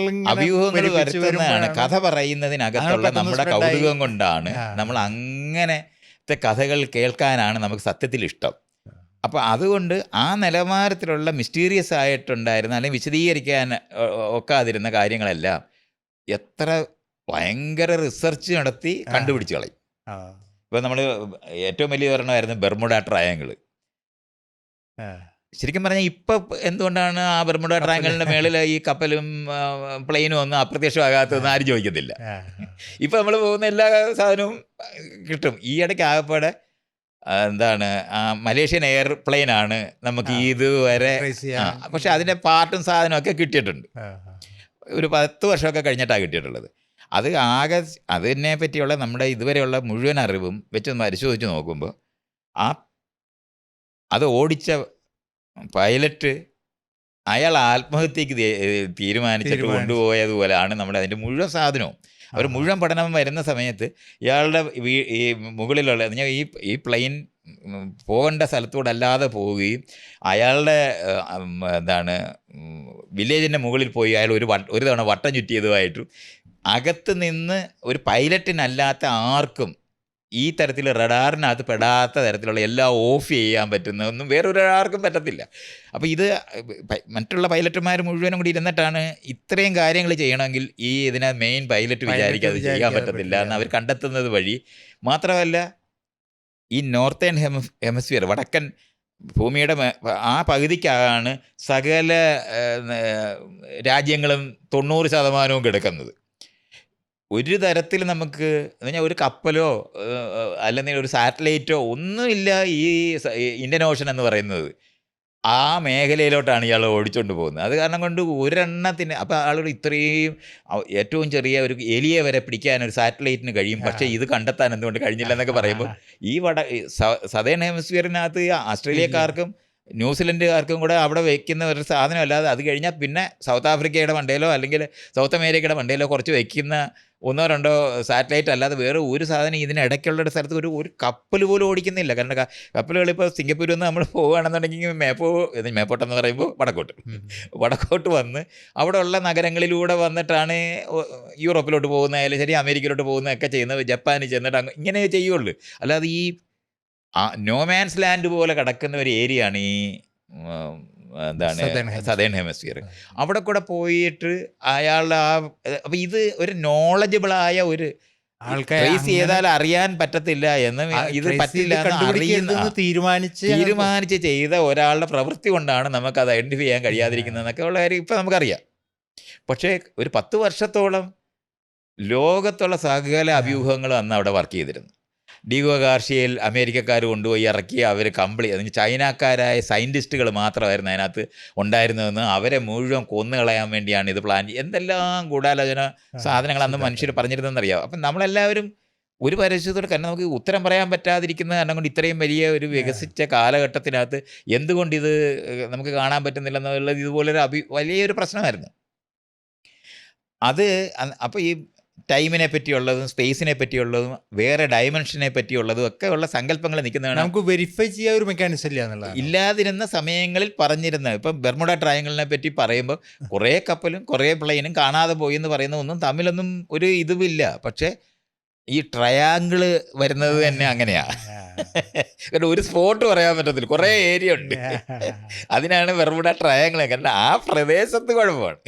വരുത്തുന്നതാണ്. കഥ പറയുന്നതിനകത്തുള്ള നമ്മുടെ കൗതുകം കൊണ്ടാണ് നമ്മൾ അങ്ങനത്തെ കഥകൾ കേൾക്കാനാണ് നമുക്ക് സത്യത്തിൽ ഇഷ്ടം. അപ്പോൾ അതുകൊണ്ട് ആ നിലവാരത്തിലുള്ള മിസ്റ്റീരിയസ് ആയിട്ടുണ്ടായിരുന്ന അല്ലെങ്കിൽ വിശദീകരിക്കാൻ ഒക്കാതിരുന്ന കാര്യങ്ങളെല്ലാം എത്ര ഭയങ്കര റിസർച്ച് നടത്തി കണ്ടുപിടിച്ച് കളയും. ഇപ്പോൾ നമ്മൾ ഏറ്റവും വലിയ ഉദാഹരണമായിരുന്നു ബെർമുഡ ട്രയാങ്കിൾ. ശരിക്കും പറഞ്ഞാൽ ഇപ്പം എന്തുകൊണ്ടാണ് ആ ബെർമുഡ ട്രയാങ്കിളിൻ്റെ മേളിൽ ഈ കപ്പലും പ്ലെയിനും ഒന്നും അപ്രത്യക്ഷമാകാത്തതെന്ന് ആരും ചോദിക്കത്തില്ല. ഇപ്പം നമ്മൾ പോകുന്ന എല്ലാ സാധനവും കിട്ടും. ഈ ഇടയ്ക്ക് ആകപ്പാടെ മലേഷ്യൻ എയർപ്ലെയിനാണ് നമുക്ക് ഇതുവരെ, പക്ഷെ അതിൻ്റെ പാർട്ടും സാധനവും ഒക്കെ കിട്ടിയിട്ടുണ്ട്. ഒരു 10 വർഷമൊക്കെ കഴിഞ്ഞിട്ടാണ് കിട്ടിയിട്ടുള്ളത്. അതിനെ പറ്റിയുള്ള നമ്മുടെ ഇതുവരെയുള്ള മുഴുവൻ അറിവും വെച്ച് പരിശോധിച്ച് നോക്കുമ്പോൾ അത് ഓടിച്ച പൈലറ്റ് അയാൾ ആത്മഹത്യക്ക് തീരുമാനിച്ചിട്ട് കൊണ്ടുപോയതുപോലെയാണ് നമ്മുടെ അതിൻ്റെ മുഴുവൻ സാധനവും. അവർ മുഴുവൻ പഠനം വരുന്ന സമയത്ത് ഇയാളുടെ ഈ മുകളിലുള്ള ഈ പ്ലെയിൻ പോകേണ്ട സ്ഥലത്തൂടെ അല്ലാതെ പോവുകയും അയാളുടെ വില്ലേജിൻ്റെ മുകളിൽ പോയി അയാൾ ഒരു തവണ വട്ടം ചുറ്റിയതുമായിട്ടും അകത്ത് നിന്ന് ഒരു പൈലറ്റിനല്ലാത്ത ആർക്കും ഈ തരത്തിൽ റഡാറിനകത്ത് പെടാത്ത തരത്തിലുള്ള എല്ലാം ഓഫ് ചെയ്യാൻ പറ്റുന്നതൊന്നും വേറൊരാൾക്കും പറ്റത്തില്ല. അപ്പോൾ ഇത് മറ്റുള്ള പൈലറ്റുമാർ മുഴുവനും കൂടി ഇരുന്നിട്ടാണ് ഇത്രയും കാര്യങ്ങൾ ചെയ്യണമെങ്കിൽ ഇതിനെ മെയിൻ പൈലറ്റ് വിചാരിക്കാതെ ചെയ്യാൻ പറ്റത്തില്ല എന്ന് അവർ കണ്ടെത്തുന്നത് വഴി. മാത്രമല്ല ഈ നോർത്തേൺ ഹെമിസ്ഫിയർ വടക്കൻ ഭൂമിയുടെ ആ പകുതിക്കാണ് സകല രാജ്യങ്ങളും 90% കിടക്കുന്നത്. ഒരു തരത്തിൽ നമുക്ക് ഒരു കപ്പലോ അല്ലെങ്കിൽ ഒരു സാറ്റലൈറ്റോ ഒന്നുമില്ല ഈ ഇന്ത്യൻ ഓഷൻ എന്ന് പറയുന്നത്. ആ മേഖലയിലോട്ടാണ് ഇയാൾ ഓടിച്ചുകൊണ്ട് പോകുന്നത്. അത് കാരണം കൊണ്ട് ഒരെണ്ണത്തിന് അപ്പോൾ ആളുകൾ ഇത്രയും ഏറ്റവും ചെറിയ ഒരു എലിയെ വരെ പിടിക്കാൻ ഒരു സാറ്റലൈറ്റിന് കഴിയും. പക്ഷേ ഇത് കണ്ടെത്താൻ എന്തുകൊണ്ട് കഴിഞ്ഞില്ല എന്നൊക്കെ പറയുമ്പോൾ ഈ സദേൺ ഹെമിസ്ഫിയറിനകത്ത് ആസ്ട്രേലിയക്കാർക്കും ന്യൂസിലൻഡുകാർക്കും കൂടെ അവിടെ വയ്ക്കുന്ന ഒരു സാധനം അല്ലാതെ അത് കഴിഞ്ഞാൽ പിന്നെ സൗത്ത് ആഫ്രിക്കയുടെ മണ്ടയിലോ അല്ലെങ്കിൽ സൗത്ത് അമേരിക്കയുടെ മണ്ടയിലോ കുറച്ച് വയ്ക്കുന്ന 1-2 സാറ്റലൈറ്റ് അല്ലാതെ വേറെ ഒരു സാധനം ഇതിനിടയ്ക്കുള്ള ഒരു സ്ഥലത്ത് ഒരു കപ്പൽ പോലും ഓടിക്കുന്നില്ല. കാരണം കപ്പലുകൾ ഇപ്പോൾ സിംഗപ്പൂരിൽ നിന്ന് നമ്മൾ പോവുകയാണെന്നുണ്ടെങ്കിൽ മേപ്പോട്ടെന്ന് പറയുമ്പോൾ വടക്കോട്ട് വന്ന് അവിടെ ഉള്ള നഗരങ്ങളിലൂടെ വന്നിട്ടാണ് യൂറോപ്പിലോട്ട് പോകുന്നതായാലും ശരി അമേരിക്കയിലോട്ട് പോകുന്നതൊക്കെ ചെയ്യുന്നത്. ജപ്പാനിൽ ചെന്നിട്ട് ഇങ്ങനെ ചെയ്യുള്ളൂ. അല്ലാതെ ഈ നോമാൻസ് ലാൻഡ് പോലെ കിടക്കുന്ന ഒരു ഏരിയയാണ് ഈ സദേൺ ഹെമിസ്ഫിയർ. അവിടെ കൂടെ പോയിട്ട് അയാളുടെ അപ്പം ഇത് ഒരു നോളജബിളായ ഒരു ട്രേസ് ചെയ്താൽ അറിയാൻ പറ്റത്തില്ല എന്ന് ഇത് പറ്റില്ല എന്ന് തീരുമാനിച്ച് ചെയ്ത ഒരാളുടെ പ്രവൃത്തി കൊണ്ടാണ് നമുക്ക് അത് ഐഡൻറ്റിഫൈ ചെയ്യാൻ കഴിയാതിരിക്കുന്നതെന്നൊക്കെ ഉള്ള കാര്യം ഇപ്പം നമുക്കറിയാം. പക്ഷേ ഒരു 10 വർഷത്തോളം ലോകത്തുള്ള സകല അഭ്യൂഹങ്ങളും അന്ന് അവിടെ വർക്ക് ചെയ്തിരുന്നു. ഡീഗോ ഗാർഷ്യയിൽ അമേരിക്കക്കാർ കൊണ്ടുപോയി ഇറക്കി അവർ ചൈനക്കാരായ സയൻറ്റിസ്റ്റുകൾ മാത്രമായിരുന്നു അതിനകത്ത് ഉണ്ടായിരുന്നതെന്ന് അവരെ മുഴുവൻ കൊന്നുകളയാൻ വേണ്ടിയാണ് ഇത് പ്ലാൻ എന്തെല്ലാം ഗൂഢാലോചന സാധനങ്ങൾ അന്ന് മനുഷ്യർ പറഞ്ഞിരുന്നതെന്നറിയാം. അപ്പം നമ്മളെല്ലാവരും ഒരു പരിശോധന കാരണം നമുക്ക് ഉത്തരം പറയാൻ പറ്റാതിരിക്കുന്ന കാരണം കൊണ്ട് ഇത്രയും വലിയ ഒരു വികസിച്ച കാലഘട്ടത്തിനകത്ത് എന്തുകൊണ്ട് ഇത് നമുക്ക് കാണാൻ പറ്റുന്നില്ലെന്നുള്ളത് ഇതുപോലൊരു വലിയൊരു പ്രശ്നമായിരുന്നു. അപ്പോൾ ഈ ടൈമിനെ പറ്റിയുള്ളതും സ്പേസിനെ പറ്റിയുള്ളതും വേറെ ഡയമെൻഷനെ പറ്റിയുള്ളതും ഒക്കെ ഉള്ള സങ്കല്പങ്ങൾ നിൽക്കുന്നതാണ്. നമുക്ക് വെരിഫൈ ചെയ്യാൻ ഒരു മെക്കാനിസം ഇല്ലാതിരുന്ന സമയങ്ങളിൽ പറഞ്ഞിരുന്ന ഇപ്പം ബെർമുഡ ട്രയാങ്കിളിനെ പറ്റി പറയുമ്പോൾ കുറേ കപ്പലും കുറേ പ്ലെയിനും കാണാതെ പോയി എന്ന് പറയുന്ന ഒന്നും തമ്മിലൊന്നും ഒരു ഇതുമില്ല. പക്ഷേ ഈ ട്രയാങ്കിള് വരുന്നത് തന്നെ അങ്ങനെയാണ്. കാരണം ഒരു സ്പോട്ട് പറയാൻ പറ്റത്തില്ല, കുറേ ഏരിയ ഉണ്ട്. അതിനാണ് ബെർമുഡ ട്രയാങ്കിൾ. കാരണം ആ പ്രദേശത്ത് കുഴപ്പമാണ്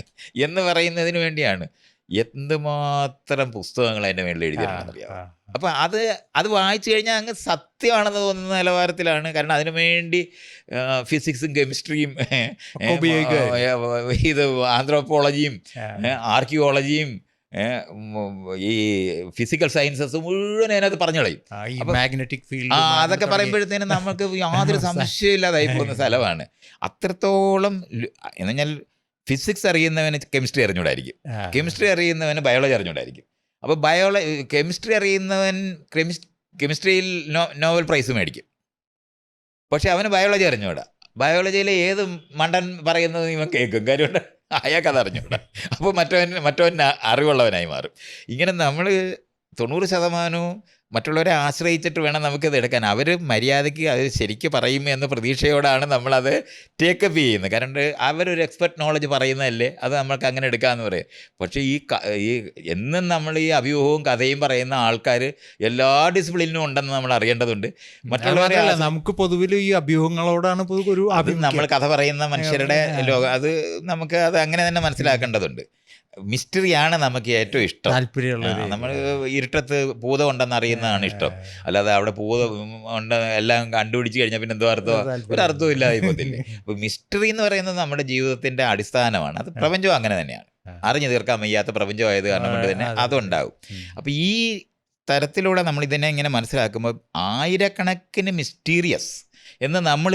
എന്ന് പറയുന്നതിന് വേണ്ടിയാണ് എന്തുമാത്രം പുസ്തകങ്ങൾ അതിൻ്റെ മേളിൽ എഴുതിയിട്ടുണ്ടെന്നറിയാം. അപ്പം അത് വായിച്ചു കഴിഞ്ഞാൽ അങ്ങ് സത്യമാണെന്ന് തോന്നുന്ന നിലവാരത്തിലാണ്. കാരണം അതിനു വേണ്ടി ഫിസിക്സും കെമിസ്ട്രിയും ഇത് ആന്ത്രോപോളജിയും ആർക്കിയോളജിയും ഈ ഫിസിക്കൽ സയൻസസ് മുഴുവൻ അതിനകത്ത് പറഞ്ഞു കളയും. ഈ മാഗ്നറ്റിക് ഫീൽഡ് അതൊക്കെ പറയുമ്പോഴത്തേനും നമുക്ക് യാതൊരു സംശയമില്ലാതായി പോകുന്ന സ്ഥലമാണ്. അത്രത്തോളം എന്ന് പറഞ്ഞാൽ ഫിസിക്സ് അറിയുന്നവന് കെമിസ്ട്രി അറിഞ്ഞൂടായിരിക്കും, കെമിസ്ട്രി അറിയുന്നവന് ബയോളജി അറിഞ്ഞൂടായിരിക്കും. അപ്പോൾ കെമിസ്ട്രി അറിയുന്നവൻ കെമിസ്ട്രിയിൽ നോബൽ പ്രൈസ് മേടിക്കും, പക്ഷെ അവന് ബയോളജി അറിഞ്ഞൂടാ. ബയോളജിയിലെ ഏത് മണ്ടൻ പറയുന്നത് ഇവൻ കേൾക്കും, കാര്യമുണ്ട് അയാൾക്കത് അറിഞ്ഞൂടാ. അപ്പോൾ മറ്റവൻ അറിവുള്ളവനായി മാറും. ഇങ്ങനെ നമ്മൾ 90% മറ്റുള്ളവരെ ആശ്രയിച്ചിട്ട് വേണം നമുക്കിത് എടുക്കാൻ. അവർ മര്യാദയ്ക്ക് അത് ശരിക്കും പറയും എന്ന പ്രതീക്ഷയോടാണ് നമ്മളത് ടേക്കപ്പ് ചെയ്യുന്നത്. കാരണം അവരൊരു എക്സ്പെർട്ട് നോളജ് പറയുന്നതല്ലേ, അത് നമ്മൾക്ക് അങ്ങനെ എടുക്കാമെന്ന് പറയും. പക്ഷേ ഈ എന്നും നമ്മൾ ഈ അഭ്യൂഹവും കഥയും പറയുന്ന ആൾക്കാർ എല്ലാ ഡിസിപ്ലിനും ഉണ്ടെന്ന് നമ്മൾ അറിയേണ്ടതുണ്ട്. മറ്റുള്ളവരെ നമുക്ക് പൊതുവിൽ ഈ അഭ്യൂഹങ്ങളോടാണ് ഒരു നമ്മൾ കഥ പറയുന്ന മനുഷ്യരുടെ ലോകം, അത് നമുക്ക് അത് അങ്ങനെ തന്നെ മനസ്സിലാക്കേണ്ടതുണ്ട്. മിസ്റ്ററിയാണ് നമുക്ക് ഏറ്റവും ഇഷ്ടം. നമ്മൾ ഇരുട്ടത്ത് ഭൂതം ഉണ്ടെന്ന് അറിയുന്നതാണ് ഇഷ്ടം, അല്ലാതെ അവിടെ ഭൂതം ഉണ്ട് എല്ലാം കണ്ടുപിടിച്ച് കഴിഞ്ഞാൽ പിന്നെ എന്തോ ഒരർത്ഥവും ഇല്ലാതെ പോകത്തില്ലേ. അപ്പോൾ മിസ്റ്ററി എന്ന് പറയുന്നത് നമ്മുടെ ജീവിതത്തിൻ്റെ അടിസ്ഥാനമാണ്. അത് പ്രപഞ്ചം അങ്ങനെ തന്നെയാണ്, അറിഞ്ഞു തീർക്കാൻ വയ്യാത്ത പ്രപഞ്ചമായത് കാരണം കൊണ്ട് തന്നെ അതുണ്ടാവും. അപ്പോൾ ഈ തരത്തിലൂടെ നമ്മൾ ഇതിനെ ഇങ്ങനെ മനസ്സിലാക്കുമ്പോൾ ആയിരക്കണക്കിന് മിസ്റ്റീരിയസ് എന്ന് നമ്മൾ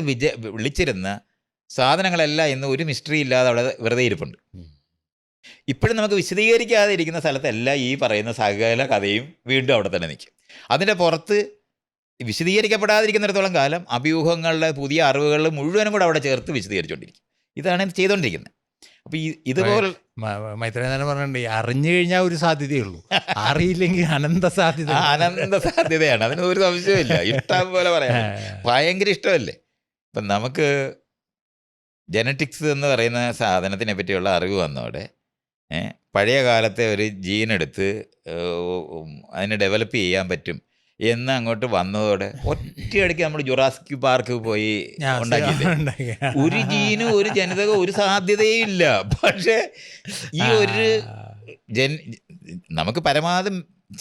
വിളിച്ചിരുന്ന സാധനങ്ങളെല്ലാം ഇന്ന് ഒരു മിസ്റ്ററി ഇല്ലാതെ അവിടെ വെറുതെ ഇരിപ്പുണ്ട്. ഇപ്പോഴും നമുക്ക് വിശദീകരിക്കാതെ ഇരിക്കുന്ന സ്ഥലത്തെല്ലാം ഈ പറയുന്ന സകല കഥയും വീണ്ടും അവിടെ തന്നെ നിൽക്കും. അതിൻ്റെ പുറത്ത് വിശദീകരിക്കപ്പെടാതിരിക്കുന്നിടത്തോളം കാലം അഭ്യൂഹങ്ങളുടെ പുതിയ അറിവുകൾ മുഴുവനും കൂടെ അവിടെ ചേർത്ത് വിശദീകരിച്ചുകൊണ്ടിരിക്കും. ഇതാണ് ചെയ്തുകൊണ്ടിരിക്കുന്നത്. അപ്പോൾ ഇതുപോലെ മൈത്രേയൻ തന്നെ പറഞ്ഞിട്ടുണ്ട്, അറിഞ്ഞു കഴിഞ്ഞാൽ ഒരു സാധ്യതയുള്ളൂ, അറിയില്ലെങ്കിൽ അനന്ത സാധ്യതയാണ്. അതിന് ഒരു സംശയമില്ല. ഇഷ്ടം പോലെ പറയാം, ഭയങ്കര ഇഷ്ടമല്ലേ. ഇപ്പം നമുക്ക് ജനറ്റിക്സ് എന്ന് പറയുന്ന സാധനത്തിനെ പറ്റിയുള്ള അറിവ് വന്നതോടെ പഴയ കാലത്തെ ഒരു ജീനെടുത്ത് അതിനെ ഡെവലപ്പ് ചെയ്യാൻ പറ്റും എന്ന് അങ്ങോട്ട് വന്നതോടെ ഒറ്റയടിക്ക് നമ്മൾ ജുറാസിക് പാർക്ക് പോയി ഉണ്ടാക്കിയില്ലേ. ഒരു ജീനും ഒരു ജനിതക ഒരു സാധ്യതയും ഇല്ല. പക്ഷേ ഈ ഒരു നമുക്ക് പരമാവധി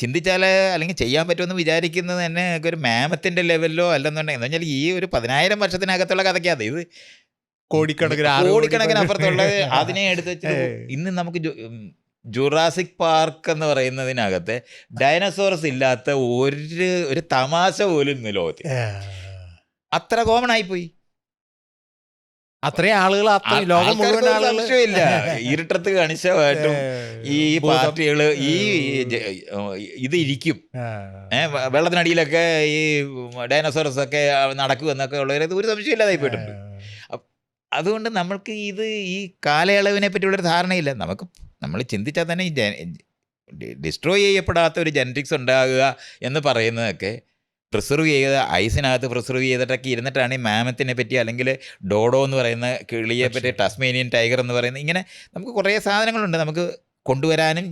ചിന്തിച്ചാൽ അല്ലെങ്കിൽ ചെയ്യാൻ പറ്റുമെന്ന് വിചാരിക്കുന്നത് തന്നെ ഒരു മാമത്തിൻ്റെ ലെവലിലോ അല്ലെന്നുണ്ടെങ്കിൽ, എന്ന് പറഞ്ഞാൽ ഈ ഒരു 10,000 വർഷത്തിനകത്തുള്ള കഥയ്ക്കകത്ത് ഇത് കോടിക്കണക്കിന് അപ്പുറത്തുള്ള അതിനെ എടുത്ത് വെച്ചിട്ട് ഇന്ന് നമുക്ക് ജുറാസിക് പാർക്ക് എന്ന് പറയുന്നതിനകത്ത് ഡൈനസോറസ് ഇല്ലാത്ത ഒരു തമാശ പോലും ഇന്ന് ലോകത്തിൽ അത്ര കോമൺ ആയിപ്പോയി. അത്രയും ആളുകൾ ലോകം മുഴുവൻ സംശയമില്ല. ഇരുട്ടത്ത് കണിശമായിട്ടും ഈ പാർട്ടികൾ ഇത് ഇരിക്കും, വെള്ളത്തിനടിയിലൊക്കെ ഈ ഡൈനോസോറസ് ഒക്കെ നടക്കുമെന്നൊക്കെ ഉള്ളവരത് ഒരു സംശയമില്ലാതായി പോയിട്ടുണ്ട്. അതുകൊണ്ട് നമ്മൾക്ക് ഈ കാലയളവിനെ പറ്റിയുള്ളൊരു ധാരണയില്ല. നമ്മൾ ചിന്തിച്ചാൽ തന്നെ ഈ ഡിസ്ട്രോയ് ചെയ്യപ്പെടാത്ത ഒരു ജനറ്റിക്സ് ഉണ്ടാകുക എന്ന് പറയുന്നതൊക്കെ പ്രിസർവ് ചെയ്ത ഐസിനകത്ത് പ്രിസർവ് ചെയ്തിട്ടൊക്കെ ഇരുന്നിട്ടാണ് ഈ മാമത്തിനെ പറ്റി അല്ലെങ്കിൽ ഡോഡോ എന്ന് പറയുന്ന കിളിയെ പറ്റി, ടസ്മേനിയൻ ടൈഗർ എന്ന് പറയുന്ന, ഇങ്ങനെ നമുക്ക് കുറേ സാധനങ്ങളുണ്ട് നമുക്ക് കൊണ്ടുവരാനും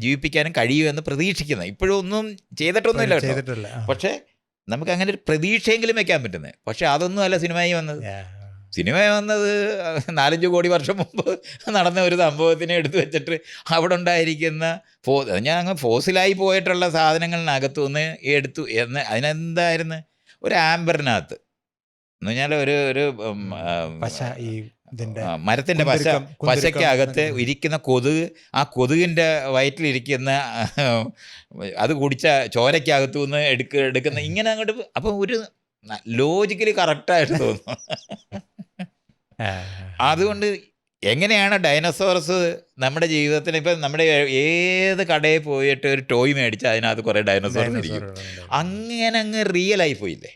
ജീവിപ്പിക്കാനും കഴിയുമെന്ന് പ്രതീക്ഷിക്കുന്നത്. ഇപ്പോഴും ഒന്നും ചെയ്തിട്ടൊന്നുമില്ല കേട്ടോ, പക്ഷേ നമുക്ക് അങ്ങനെ ഒരു പ്രതീക്ഷയെങ്കിലും വെക്കാൻ പറ്റുന്നത്. പക്ഷേ അതൊന്നും അല്ല സിനിമയിൽ വന്നത്. സിനിമ വന്നത് 4-5 കോടി വർഷം മുമ്പ് നടന്ന ഒരു സംഭവത്തിനെ എടുത്തു വെച്ചിട്ട് അവിടെ ഉണ്ടായിരിക്കുന്ന അങ്ങ് ഫോസിലായി പോയിട്ടുള്ള സാധനങ്ങളിനകത്തു നിന്ന് എടുത്തു എന്ന് അതിനെന്തായിരുന്നു ഒരു ആംബറിനകത്ത് എന്ന് പറഞ്ഞാൽ ഒരു മരത്തിൻ്റെ പശയ്ക്കകത്ത് ഇരിക്കുന്ന കൊതുക്, ആ കൊതുകിൻ്റെ വയറ്റിലിരിക്കുന്ന അത് കുടിച്ച ചോരയ്ക്കകത്തു നിന്ന് എടുക്കുന്ന ഇങ്ങനെ അങ്ങോട്ട്. അപ്പം ഒരു ലോജിക്കലി കറക്റ്റായിട്ട് തോന്നുന്നു. അതുകൊണ്ട് എങ്ങനെയാണ് ഡൈനോസോറസ് നമ്മുടെ ജീവിതത്തിൽ, ഇപ്പം നമ്മുടെ ഏത് കടയിൽ പോയിട്ട് ഒരു ടോയ് മേടിച്ചാൽ അതിനകത്ത് കുറേ ഡൈനോസോറസ് ഇരിക്കും, അങ്ങനെ അങ്ങ് റിയലായി പോയില്ലേ.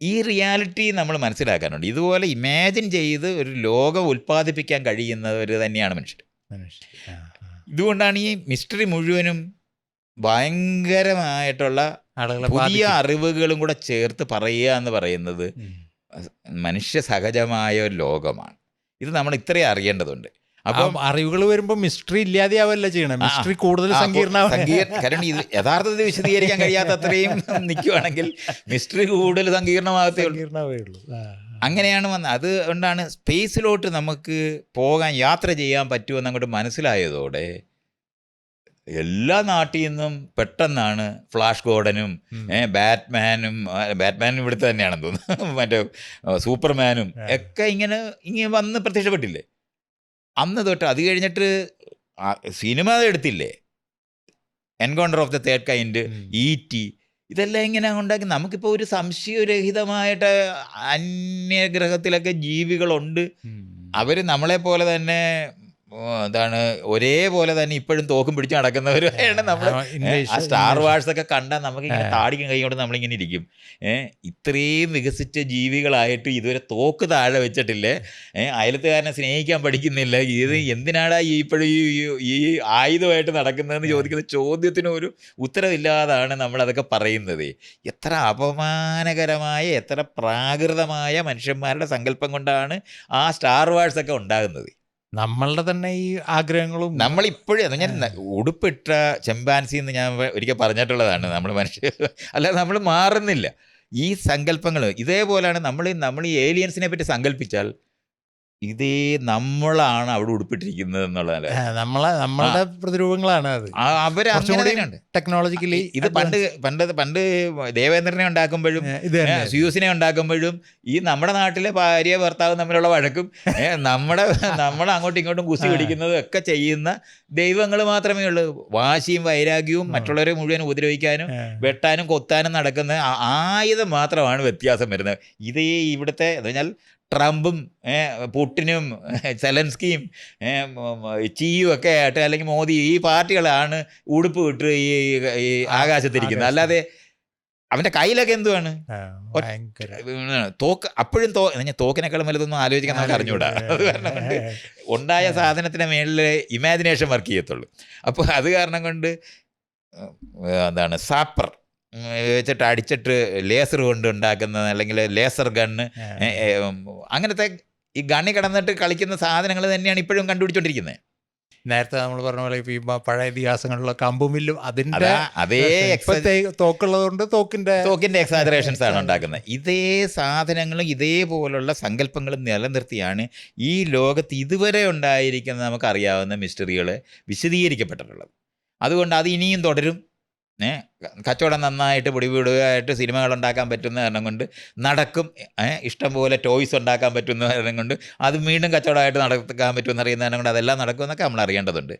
ഈ റിയാലിറ്റി നമ്മൾ മനസ്സിലാക്കാനുണ്ട്. ഇതുപോലെ ഇമാജിൻ ചെയ്ത് ഒരു ലോകം ഉൽപ്പാദിപ്പിക്കാൻ കഴിയുന്നവർ തന്നെയാണ് മനുഷ്യർ. ഇതുകൊണ്ടാണ് ഈ മിസ്റ്ററി മുഴുവനും ഭയങ്കരമായിട്ടുള്ള പുതിയ അറിവുകളും കൂടെ ചേർത്ത് പറയുക എന്ന് പറയുന്നത് മനുഷ്യ സഹജമായ ഒരു ലോകമാണ്. ഇത് നമ്മൾ ഇത്രയും അറിയേണ്ടതുണ്ട്. അപ്പം അറിവുകൾ വരുമ്പോൾ മിസ്റ്ററി ഇല്ലാതെയാവല്ല ചെയ്യണം, മിസ്റ്ററി കൂടുതൽ കാരണം ഇത് യഥാർത്ഥത്തിൽ വിശദീകരിക്കാൻ കഴിയാത്ത അത്രയും നിൽക്കുവാണെങ്കിൽ മിസ്റ്ററി കൂടുതൽ സങ്കീർണമാകത്തേ ഉള്ളൂ. അങ്ങനെയാണ് വന്നത്. അതുകൊണ്ടാണ് സ്പേസിലോട്ട് നമുക്ക് പോകാൻ, യാത്ര ചെയ്യാൻ പറ്റുമെന്ന് അങ്ങോട്ട് മനസ്സിലായതോടെ എല്ലാ നാട്ടിൽ നിന്നും പെട്ടെന്നാണ് ഫ്ലാഷ് ഗോർഡനും ബാറ്റ്മാനും ഇവിടുത്തെ തന്നെയാണെന്ന് തോന്നുന്നു, മറ്റേ സൂപ്പർമാനും ഒക്കെ ഇങ്ങനെ വന്ന് പ്രത്യക്ഷപ്പെട്ടില്ലേ അന്ന് തൊട്ട്. അത് കഴിഞ്ഞിട്ട് സിനിമ എടുത്തില്ലേ, encounter of the third kind, E.T., ഇതെല്ലാം ഇങ്ങനെ ഉണ്ടാക്കി നമുക്കിപ്പോൾ ഒരു സംശയരഹിതമായിട്ട് അന്യഗ്രഹത്തിലൊക്കെ ജീവികളുണ്ട്. അവർ നമ്മളെപ്പോലെ തന്നെ എന്താണ് ഒരേപോലെ തന്നെ ഇപ്പോഴും തോക്കും പിടിച്ച് നടക്കുന്നവരാണ് നമ്മൾ. ആ സ്റ്റാർ വാഴ്സ് ഒക്കെ കണ്ടാൽ നമുക്കിങ്ങനെ താടിക്കും കൈ കൊണ്ട് നമ്മളിങ്ങനെ ഇരിക്കും. ഇത്രയും വികസിച്ച ജീവികളായിട്ട് ഇതുവരെ തോക്ക് താഴെ വെച്ചിട്ടില്ലേ, അയലത്തുകാരനെ സ്നേഹിക്കാൻ പഠിക്കുന്നില്ല, ഇത് എന്തിനാണ് ഇപ്പോഴും ഈ ആയുധമായിട്ട് നടക്കുന്നതെന്ന് ചോദിക്കുന്ന ചോദ്യത്തിന് ഒരു ഉത്തരവില്ലാതാണ് നമ്മളതൊക്കെ പറയുന്നത്. എത്ര അപമാനകരമായ, എത്ര പ്രാകൃതമായ മനുഷ്യന്മാരുടെ സങ്കല്പം കൊണ്ടാണ് ആ സ്റ്റാർ വാഴ്സ് ഒക്കെ ഉണ്ടാകുന്നത്. നമ്മളുടെ തന്നെ ഈ ആഗ്രഹങ്ങളും നമ്മളിപ്പോഴും ഞാൻ ഉടുപ്പിട്ട ചെമ്പാൻസി എന്ന് ഞാൻ ഒരിക്കൽ പറഞ്ഞിട്ടുള്ളതാണ്. നമ്മൾ അല്ലാതെ നമ്മൾ മാറുന്നില്ല. ഈ സങ്കല്പങ്ങൾ ഇതേപോലെയാണ്. നമ്മൾ ഈ ഏലിയൻസിനെ പറ്റി സങ്കല്പിച്ചാൽ ഇതേ നമ്മളാണ് അവിടെ ഉടുപ്പിട്ടിരിക്കുന്നത് എന്നുള്ളതല്ല, നമ്മളുടെ പ്രതിരൂപങ്ങളാണ് അത്. അവരങ്ങനെ ടെക്നോളജിക്കലി ഇത് പണ്ട് ദേവേന്ദ്രനെ ഉണ്ടാക്കുമ്പോഴും സ്യൂസിനെ ഉണ്ടാക്കുമ്പോഴും ഈ നമ്മുടെ നാട്ടിലെ ഭാര്യ ഭർത്താവ് തമ്മിലുള്ള വഴക്കും നമ്മൾ അങ്ങോട്ടും ഇങ്ങോട്ടും കുസി പിടിക്കുന്നതും ഒക്കെ ചെയ്യുന്ന ദൈവങ്ങൾ മാത്രമേ ഉള്ളൂ. വാശിയും വൈരാഗ്യവും മറ്റുള്ളവരെ മുഴുവൻ ഉപദ്രവിക്കാനും വെട്ടാനും കൊത്താനും നടക്കുന്ന ആയുധം മാത്രമാണ് വ്യത്യാസം വരുന്നത്. ഇതേ ഇവിടുത്തെ എന്ന് പറഞ്ഞാൽ ട്രംപും പുടിനും സെലൻസ്കിയും ചിയും ഒക്കെ ആയിട്ട്, അല്ലെങ്കിൽ മോദി, ഈ പാർട്ടികളാണ് ഉടുപ്പ് വിട്ട് ഈ ആകാശത്തിരിക്കുന്നത്. അല്ലാതെ അവൻ്റെ കയ്യിലൊക്കെ എന്തുവാണ് തോക്ക്. അപ്പോഴും തോക്കിനേക്കാളും വലുതൊന്നും ആലോചിക്കാൻ നമുക്ക് അറിഞ്ഞുകൂടാ. അത് കാരണം കൊണ്ട് ഉണ്ടായ സാധനത്തിന് മേളിൽ ഇമാജിനേഷൻ വർക്ക് ചെയ്യത്തുള്ളൂ. അപ്പോൾ അത് കാരണം കൊണ്ട് എന്താണ് സാപ്പർ വെച്ചിട്ട് അടിച്ചിട്ട് ലേസർ കൊണ്ട് ഉണ്ടാക്കുന്ന, അല്ലെങ്കിൽ ലേസർ ഗണ്ണ്, അങ്ങനത്തെ ഈ ഗണ്ണി കിടന്നിട്ട് കളിക്കുന്ന സാധനങ്ങൾ തന്നെയാണ് ഇപ്പോഴും കണ്ടുപിടിച്ചോണ്ടിരിക്കുന്നത്. നേരത്തെ നമ്മൾ പറഞ്ഞ പോലെ ഈ പഴയ ഇതിഹാസങ്ങളിലുള്ള കമ്പുമില്ലും അതിൻ്റെ അതേ തോക്കുള്ളതുകൊണ്ട് തോക്കിൻ്റെ എക്സാജറേഷൻസ് ആണ് ഉണ്ടാക്കുന്നത്. ഇതേ സാധനങ്ങളും ഇതേപോലുള്ള സങ്കല്പങ്ങളും നിലനിർത്തിയാണ് ഈ ലോകത്ത് ഇതുവരെ ഉണ്ടായിരിക്കുന്ന നമുക്കറിയാവുന്ന മിസ്റ്ററികൾ വിശദീകരിക്കപ്പെട്ടിട്ടുള്ളത്. അതുകൊണ്ട് അത് ഇനിയും തുടരും. കച്ചവടം നന്നായിട്ട് പിടിപിടുകയായിട്ട് സിനിമകൾ ഉണ്ടാക്കാൻ പറ്റുന്ന കാരണം കൊണ്ട് നടക്കും. ഇഷ്ടംപോലെ ടോയ്സ് ഉണ്ടാക്കാൻ പറ്റുന്ന കാരണം കൊണ്ട് അത് വീണ്ടും കച്ചവടമായിട്ട് നടക്കാൻ പറ്റുമെന്ന് അറിയുന്ന കാരണം കൊണ്ട് അതെല്ലാം നടക്കുമെന്നൊക്കെ നമ്മൾ അറിയേണ്ടതുണ്ട്.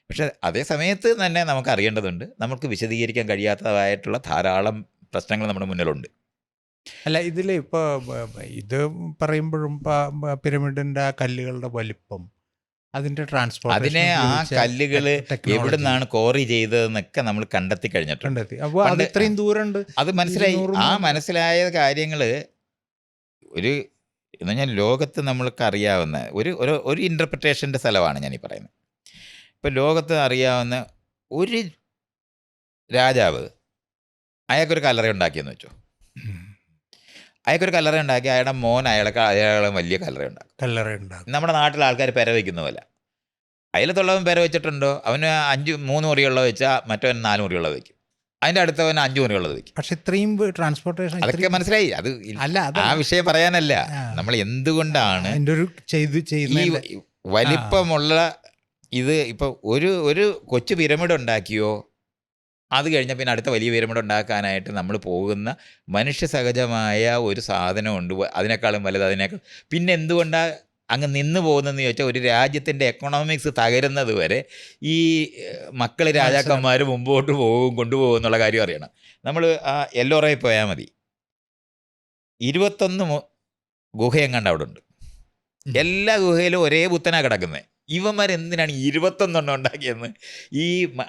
പക്ഷേ അതേ സമയത്ത് തന്നെ നമുക്ക് അറിയേണ്ടതുണ്ട്, നമുക്ക് വിശദീകരിക്കാൻ കഴിയാത്തതായിട്ടുള്ള ധാരാളം പ്രശ്നങ്ങൾ നമ്മുടെ മുന്നിലുണ്ട്. അല്ല, ഇതിൽ ഇപ്പോൾ ഇത് പറയുമ്പോഴും പിരമിഡിൻ്റെ ആ കല്ലുകളുടെ വലിപ്പം, അതിന്റെ ട്രാൻസ്പോർട്ട്, അതിനെ ആ കല്ലുകൾ എവിടെ നിന്നാണ് കോറി ചെയ്തതെന്നൊക്കെ നമ്മൾ കണ്ടെത്തി കഴിഞ്ഞിട്ടുണ്ട്. അപ്പോൾ അത് ഇത്രയും ദൂരമുണ്ട്, അത് മനസ്സിലായി. മനസ്സിലായ കാര്യങ്ങൾ ഒരു എന്ന് പറഞ്ഞാൽ ലോകത്ത് നമ്മൾക്ക് അറിയാവുന്ന ഒരു ഇൻ്റർപ്രിട്ടേഷൻ്റെ സ്ഥലമാണ് ഞാനീ പറയുന്നത്. ഇപ്പം ലോകത്ത് അറിയാവുന്ന ഒരു രാജാവ് അയാൾക്കൊരു കല്ലറ ഉണ്ടാക്കിയെന്ന് വെച്ചോ. അയാൾക്കൊരു കല്ലറ ഉണ്ടാക്കി, അയാളുടെ മോൻ അയാളെ വലിയ കല്ലറ ഉണ്ടാക്കും. നമ്മുടെ നാട്ടിലെ ആൾക്കാർ പെര വയ്ക്കുന്ന പോലെ. അയലത്തുള്ളവൻ പെര വെച്ചിട്ടുണ്ടോ, അവന് 3 മുറിയുള്ളത് വെച്ചാൽ മറ്റവൻ 4 മുറിയുള്ളത് വയ്ക്കും, അതിൻ്റെ അടുത്തവൻ 5 മുറിയുള്ളത് വയ്ക്കും. പക്ഷെ ഇത്രയും ട്രാൻസ്പോർട്ടേഷൻ അതൊക്കെ മനസ്സിലായി. അത് ആ വിഷയം പറയാനല്ല, നമ്മൾ എന്തുകൊണ്ടാണ് ഈ വലിപ്പമുള്ള ഇത് ഇപ്പോൾ ഒരു കൊച്ചു പിരമിഡ് ഉണ്ടാക്കിയോ, അത് കഴിഞ്ഞാൽ പിന്നെ അടുത്ത വലിയ പിരമിഡ് ഉണ്ടാക്കാനായിട്ട് നമ്മൾ പോകുന്ന മനുഷ്യ സഹജമായ ഒരു സാധനമുണ്ട്, അതിനേക്കാളും വലുത്, അതിനേക്കാൾ. പിന്നെ എന്തുകൊണ്ടാണ് അങ്ങ് നിന്ന് പോകുന്നതെന്ന് ചോദിച്ചാൽ, ഒരു രാജ്യത്തിൻ്റെ എക്കണോമിക്സ് തകരുന്നത് വരെ ഈ മക്കൾ രാജാക്കന്മാർ മുമ്പോട്ട് കൊണ്ടുപോകും എന്നുള്ള കാര്യം അറിയണം. നമ്മൾ ആ എല്ലോറയിൽ പോയാൽ മതി, 21 ഗുഹയെങ്ങാണ്ട് അവിടെ ഉണ്ട്. എല്ലാ ഗുഹയിലും ഒരേ ബുത്തനാണ് കിടക്കുന്നത്. ഇവന്മാരെന്തിനാണ് 21 ഉണ്ടാക്കിയെന്ന് ഈ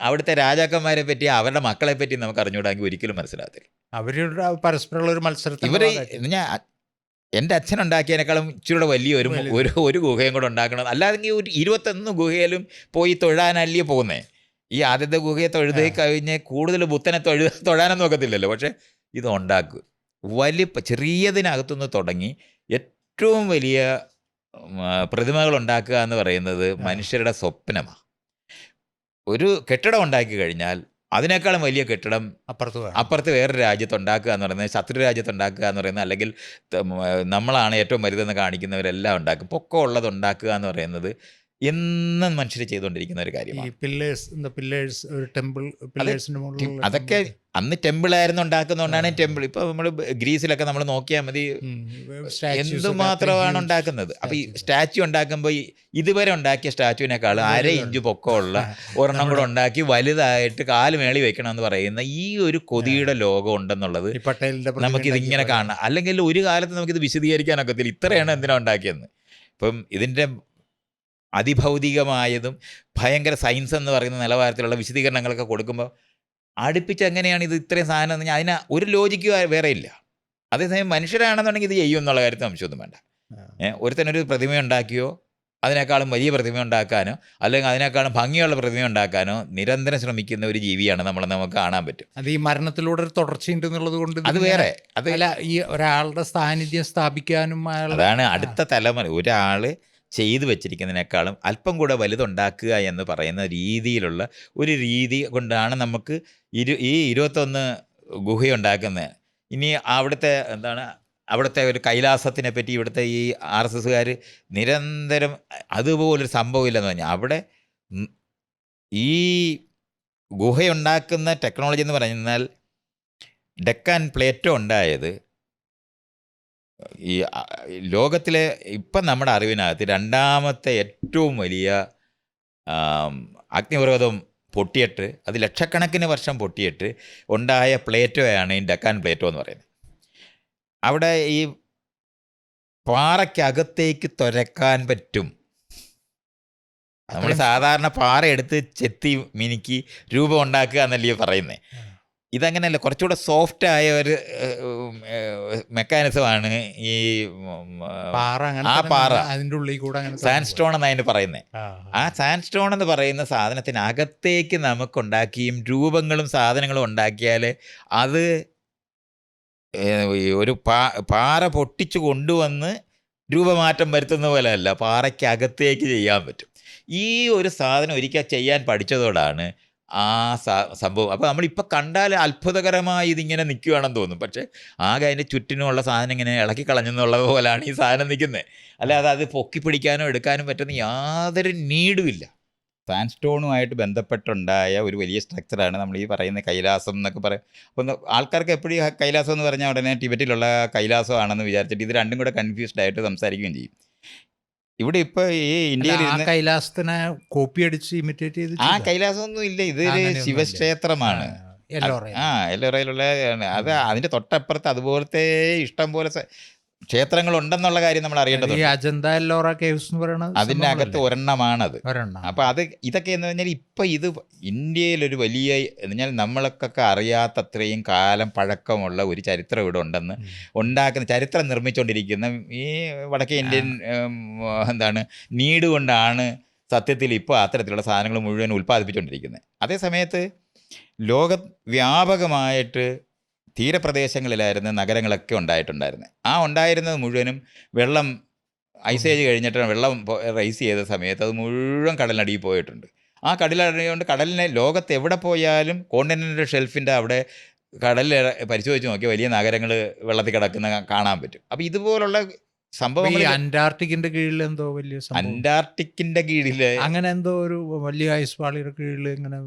അവിടുത്തെ രാജാക്കന്മാരെ പറ്റി, അവരുടെ മക്കളെ പറ്റി നമുക്ക് അറിഞ്ഞുകൂടാമെങ്കിൽ ഒരിക്കലും മനസ്സിലാകത്തില്ല. അവരുടെ പരസ്പരമുള്ള ഒരു മത്സരത്തിൽ ഇവർ എൻ്റെ അച്ഛൻ ഉണ്ടാക്കിയതിനേക്കാളും ഇച്ചിരി വലിയ ഒരു ഗുഹയും കൂടെ ഉണ്ടാക്കണം. അല്ലാതെങ്കിൽ ഒരു 21 ഗുഹയിലും പോയി തൊഴാനല്ലേ പോകുന്നേ. ഈ ആദ്യത്തെ ഗുഹയെ തൊഴുതേ കഴിഞ്ഞ് കൂടുതൽ ബുദ്ധനെ തൊഴാനൊന്നും നോക്കത്തില്ലല്ലോ. പക്ഷേ ഇത് ഉണ്ടാക്കുക ചെറിയതിനകത്തുനിന്ന് തുടങ്ങി ഏറ്റവും വലിയ പ്രതിമകൾ ഉണ്ടാക്കുക എന്ന് പറയുന്നത് മനുഷ്യരുടെ സ്വപ്നമാണ്. ഒരു കെട്ടിടം ഉണ്ടാക്കി കഴിഞ്ഞാൽ അതിനേക്കാളും വലിയ കെട്ടിടം അപ്പുറത്ത് വേറൊരു രാജ്യത്ത് ഉണ്ടാക്കുക എന്ന് പറയുന്നത്, ശത്രു രാജ്യത്ത് ഉണ്ടാക്കുക എന്ന് പറയുന്നത്, അല്ലെങ്കിൽ നമ്മളാണ് ഏറ്റവും വലുതെന്ന് കാണിക്കുന്നവരെല്ലാം ഉണ്ടാക്കും. പൊക്കം ഉള്ളത് ഉണ്ടാക്കുക എന്ന് പറയുന്നത് എന്നും മനുഷ്യർ ചെയ്തുകൊണ്ടിരിക്കുന്ന ഒരു ഈ കാര്യമാണ്. പില്ലേഴ്സ് ഒരു ടെമ്പിൾ പില്ലേഴ്സിന്റെ മുകളിലുള്ള അതൊക്കെ അന്ന് ടെമ്പിളായിരുന്നു ഉണ്ടാക്കുന്നതുകൊണ്ടാണ് ടെമ്പിൾ. ഇപ്പോൾ നമ്മൾ ഗ്രീസിലൊക്കെ നമ്മൾ നോക്കിയാൽ മതി, എന്തുമാത്രമാണ് ഉണ്ടാക്കുന്നത്. അപ്പോൾ ഈ സ്റ്റാച്യു ഉണ്ടാക്കുമ്പോൾ ഇതുവരെ ഉണ്ടാക്കിയ സ്റ്റാച്യുവിനേക്കാൾ 1/2 ഇഞ്ച് പൊക്കമുള്ള ഒരെണ്ണം കൂടെ ഉണ്ടാക്കി വലുതായിട്ട് കാല് മേളി വെക്കണമെന്ന് പറയുന്ന ഈ ഒരു കൊതിയുടെ ലോകം ഉണ്ടെന്നുള്ളത് നമുക്കിതിങ്ങനെ കാണാം. അല്ലെങ്കിൽ ഒരു കാലത്ത് നമുക്കിത് വിശദീകരിക്കാനൊക്കത്തില്ല, ഇത്രയാണ് എന്തിനാ ഉണ്ടാക്കിയെന്ന്. ഇപ്പം ഇതിൻ്റെ അതിഭൗതികമായതും ഭയങ്കര സയൻസ് എന്ന് പറയുന്ന നിലവാരത്തിലുള്ള വിശദീകരണങ്ങളൊക്കെ കൊടുക്കുമ്പോൾ അടുപ്പിച്ച് എങ്ങനെയാണ് ഇത് ഇത്രയും സാധനം എന്ന് പറഞ്ഞാൽ അതിന് ഒരു ലോജിക്ക് വേറെ ഇല്ല. അതേസമയം മനുഷ്യരാണെന്നുണ്ടെങ്കിൽ ഇത് ചെയ്യും എന്നുള്ള കാര്യത്തിൽ സംശയമൊന്നും വേണ്ട. ഒരുത്തനൊരു പ്രതിമ ഉണ്ടാക്കിയോ അതിനേക്കാളും വലിയ പ്രതിമ ഉണ്ടാക്കാനോ അല്ലെങ്കിൽ അതിനേക്കാളും ഭംഗിയുള്ള പ്രതിമ ഉണ്ടാക്കാനോ നിരന്തരം ശ്രമിക്കുന്ന ഒരു ജീവിയാണ് നമുക്ക് കാണാൻ പറ്റും. അത് ഈ മരണത്തിലൂടെ ഒരു തുടർച്ചയുണ്ടെന്നുള്ളത് കൊണ്ട് അത് വേറെ, അതല്ല ഈ ഒരാളുടെ സാന്നിധ്യം സ്ഥാപിക്കാനും അതാണ് അടുത്ത തലമുറ ഒരാൾ ചെയ്തു വെച്ചിരിക്കുന്നതിനേക്കാളും അല്പം കൂടെ വലുതുണ്ടാക്കുക എന്ന് പറയുന്ന രീതിയിലുള്ള ഒരു രീതി കൊണ്ടാണ് നമുക്ക് ഈ 21 ഗുഹയുണ്ടാക്കുന്നത്. ഇനി അവിടുത്തെ അവിടുത്തെ ഒരു കൈലാസത്തിനെ പറ്റി ഇവിടുത്തെ ഈ RSSകാർ നിരന്തരം അതുപോലൊരു സംഭവം ഇല്ലെന്ന് പറഞ്ഞാൽ അവിടെ ഈ ഗുഹയുണ്ടാക്കുന്ന ടെക്നോളജി എന്ന് പറഞ്ഞാൽ ഡെക്കാൻ പ്ലേറ്റോ ഉണ്ടായത് ഈ ലോകത്തിലെ ഇപ്പം നമ്മുടെ അറിവിനകത്ത് 2ാമത്തെ ഏറ്റവും വലിയ അഗ്നിപർവ്വതം പൊട്ടിയിട്ട് അത് ലക്ഷക്കണക്കിന് വർഷം പൊട്ടിയിട്ട് ഉണ്ടായ പ്ലേറ്റോയാണ് ഈ ഡെക്കാൻ പ്ലേറ്റോ എന്ന് പറയുന്നത്. അവിടെ ഈ പാറയ്ക്കകത്തേക്ക് തുരക്കാൻ പറ്റും. നമ്മൾ സാധാരണ പാറ എടുത്ത് ചെത്തി മിനുക്കി രൂപം ഉണ്ടാക്കുക എന്നല്ലേ പറയുന്നത്. ഇതങ്ങനെയല്ല, കുറച്ചുകൂടെ സോഫ്റ്റ് ആയ ഒരു മെക്കാനിസമാണ് ഈ ആ പാറ. അതിൻ്റെ ഉള്ളിൽ കൂടെ സാൻഡ്സ്റ്റോൺ എന്ന് അതിന് പറയുന്നത്. ആ സാൻഡ്സ്റ്റോൺ എന്ന് പറയുന്ന സാധനത്തിനകത്തേക്ക് നമുക്കുണ്ടാക്കിയും രൂപങ്ങളും സാധനങ്ങളും ഉണ്ടാക്കിയാൽ അത് ഒരു പാറ പൊട്ടിച്ചു കൊണ്ടുവന്ന് രൂപമാറ്റം വരുത്തുന്ന പോലെ അല്ല, പാറയ്ക്കകത്തേക്ക് ചെയ്യാൻ പറ്റും. ഈ ഒരു സാധനം ഒരിക്കൽ ചെയ്യാൻ പഠിച്ചതോടാണ് ആ സംഭവം. അപ്പോൾ നമ്മളിപ്പോൾ കണ്ടാൽ അത്ഭുതകരമായി ഇതിങ്ങനെ നിൽക്കുകയാണെന്ന് തോന്നും. പക്ഷേ ആകെ അതിൻ്റെ ചുറ്റിനുമുള്ള സാധനം ഇങ്ങനെ ഇളക്കി കളഞ്ഞെന്നുള്ളത് പോലെയാണ് ഈ സാധനം നിൽക്കുന്നത്. അല്ലാതെ അത് പൊക്കി പിടിക്കാനോ എടുക്കാനും പറ്റുന്ന യാതൊരു നീഡും ഇല്ല. സാൻഡ്സ്റ്റോണുമായിട്ട് ബന്ധപ്പെട്ടുണ്ടായ ഒരു വലിയ സ്ട്രക്ചറാണ് നമ്മൾ ഈ പറയുന്ന കൈലാസം എന്നൊക്കെ പറയും. അപ്പം ആൾക്കാർക്ക് എപ്പോഴും കൈലാസം എന്ന് പറഞ്ഞാൽ ഉടനെ ടിബറ്റിലുള്ള കൈലാസമാണെന്ന് വിചാരിച്ചിട്ട് ഇത് രണ്ടും കൂടെ കൺഫ്യൂസ്ഡ് ആയിട്ട് സംസാരിക്കുകയും ചെയ്യും. ഇവിടെ ഇപ്പൊ ഈ ഇന്ത്യയിൽ കൈലാസത്തിനെ കോപ്പി അടിച്ച് ഇമിറ്റേറ്റ് ചെയ്ത് ആ കൈലാസം ഒന്നും ഇല്ല, ഇതൊരു ശിവക്ഷേത്രമാണ്. എല്ലോറയിലുള്ള അത് അതിന്റെ തൊട്ടപ്പുറത്ത് അതുപോലത്തെ ഇഷ്ടം പോലെ ക്ഷേത്രങ്ങളുണ്ടെന്നുള്ള കാര്യം നമ്മൾ അറിയേണ്ടതുണ്ട്. അജന്ത എല്ലോറ കേവ്സ് എന്ന് പറയുന്നത് അതിൻ്റെ അകത്ത് ഒരെണ്ണമാണത്. അപ്പോൾ അത് ഇതൊക്കെ എന്ന് പറഞ്ഞാൽ ഇപ്പം ഇത് ഇന്ത്യയിലൊരു വലിയ എന്ന് പറഞ്ഞാൽ നമ്മളൊക്കെ അറിയാത്തത്രയും കാലം പഴക്കമുള്ള ഒരു ചരിത്രം ഇവിടെ ഉണ്ടെന്ന് ഉണ്ടാക്കുന്ന ചരിത്രം നിർമ്മിച്ചുകൊണ്ടിരിക്കുന്ന ഈ വടക്കേ ഇന്ത്യൻ നീഡ് കൊണ്ടാണ് സത്യത്തിൽ ഇപ്പോൾ അത്തരത്തിലുള്ള സാധനങ്ങൾ മുഴുവൻ ഉൽപ്പാദിപ്പിച്ചുകൊണ്ടിരിക്കുന്നത്. അതേ സമയത്ത് ലോകവ്യാപകമായിട്ട് തീരപ്രദേശങ്ങളിലായിരുന്നു നഗരങ്ങളൊക്കെ ഉണ്ടായിരുന്നത്. ആ ഉണ്ടായിരുന്നത് മുഴുവനും വെള്ളം ഐസേജ് കഴിഞ്ഞിട്ട് വെള്ളം റൈസ് ചെയ്ത സമയത്ത് അത് മുഴുവൻ കടലിനടിയിൽ പോയിട്ടുണ്ട്. ആ കടലടിയുകൊണ്ട് കടലിനെ ലോകത്ത് എവിടെ പോയാലും കോണ്ടിനെൻ്റൽ ഷെൽഫിൻ്റെ അവിടെ കടലിൽ പരിശോധിച്ച് നോക്കിയാൽ വലിയ നഗരങ്ങൾ വെള്ളത്തിൽ കിടക്കുന്ന കാണാൻ പറ്റും. അപ്പോൾ ഇതുപോലുള്ള സംഭവങ്ങൾ അന്റാർട്ടിക്കിന്റെ കീഴിൽ എന്തോ വലിയ അന്റാർട്ടിക്കിന്റെ കീഴിൽ അങ്ങനെ എന്തോ ഒരു വലിയ ഐസ് പാളിയുടെ കീഴിൽ ഇങ്ങനെ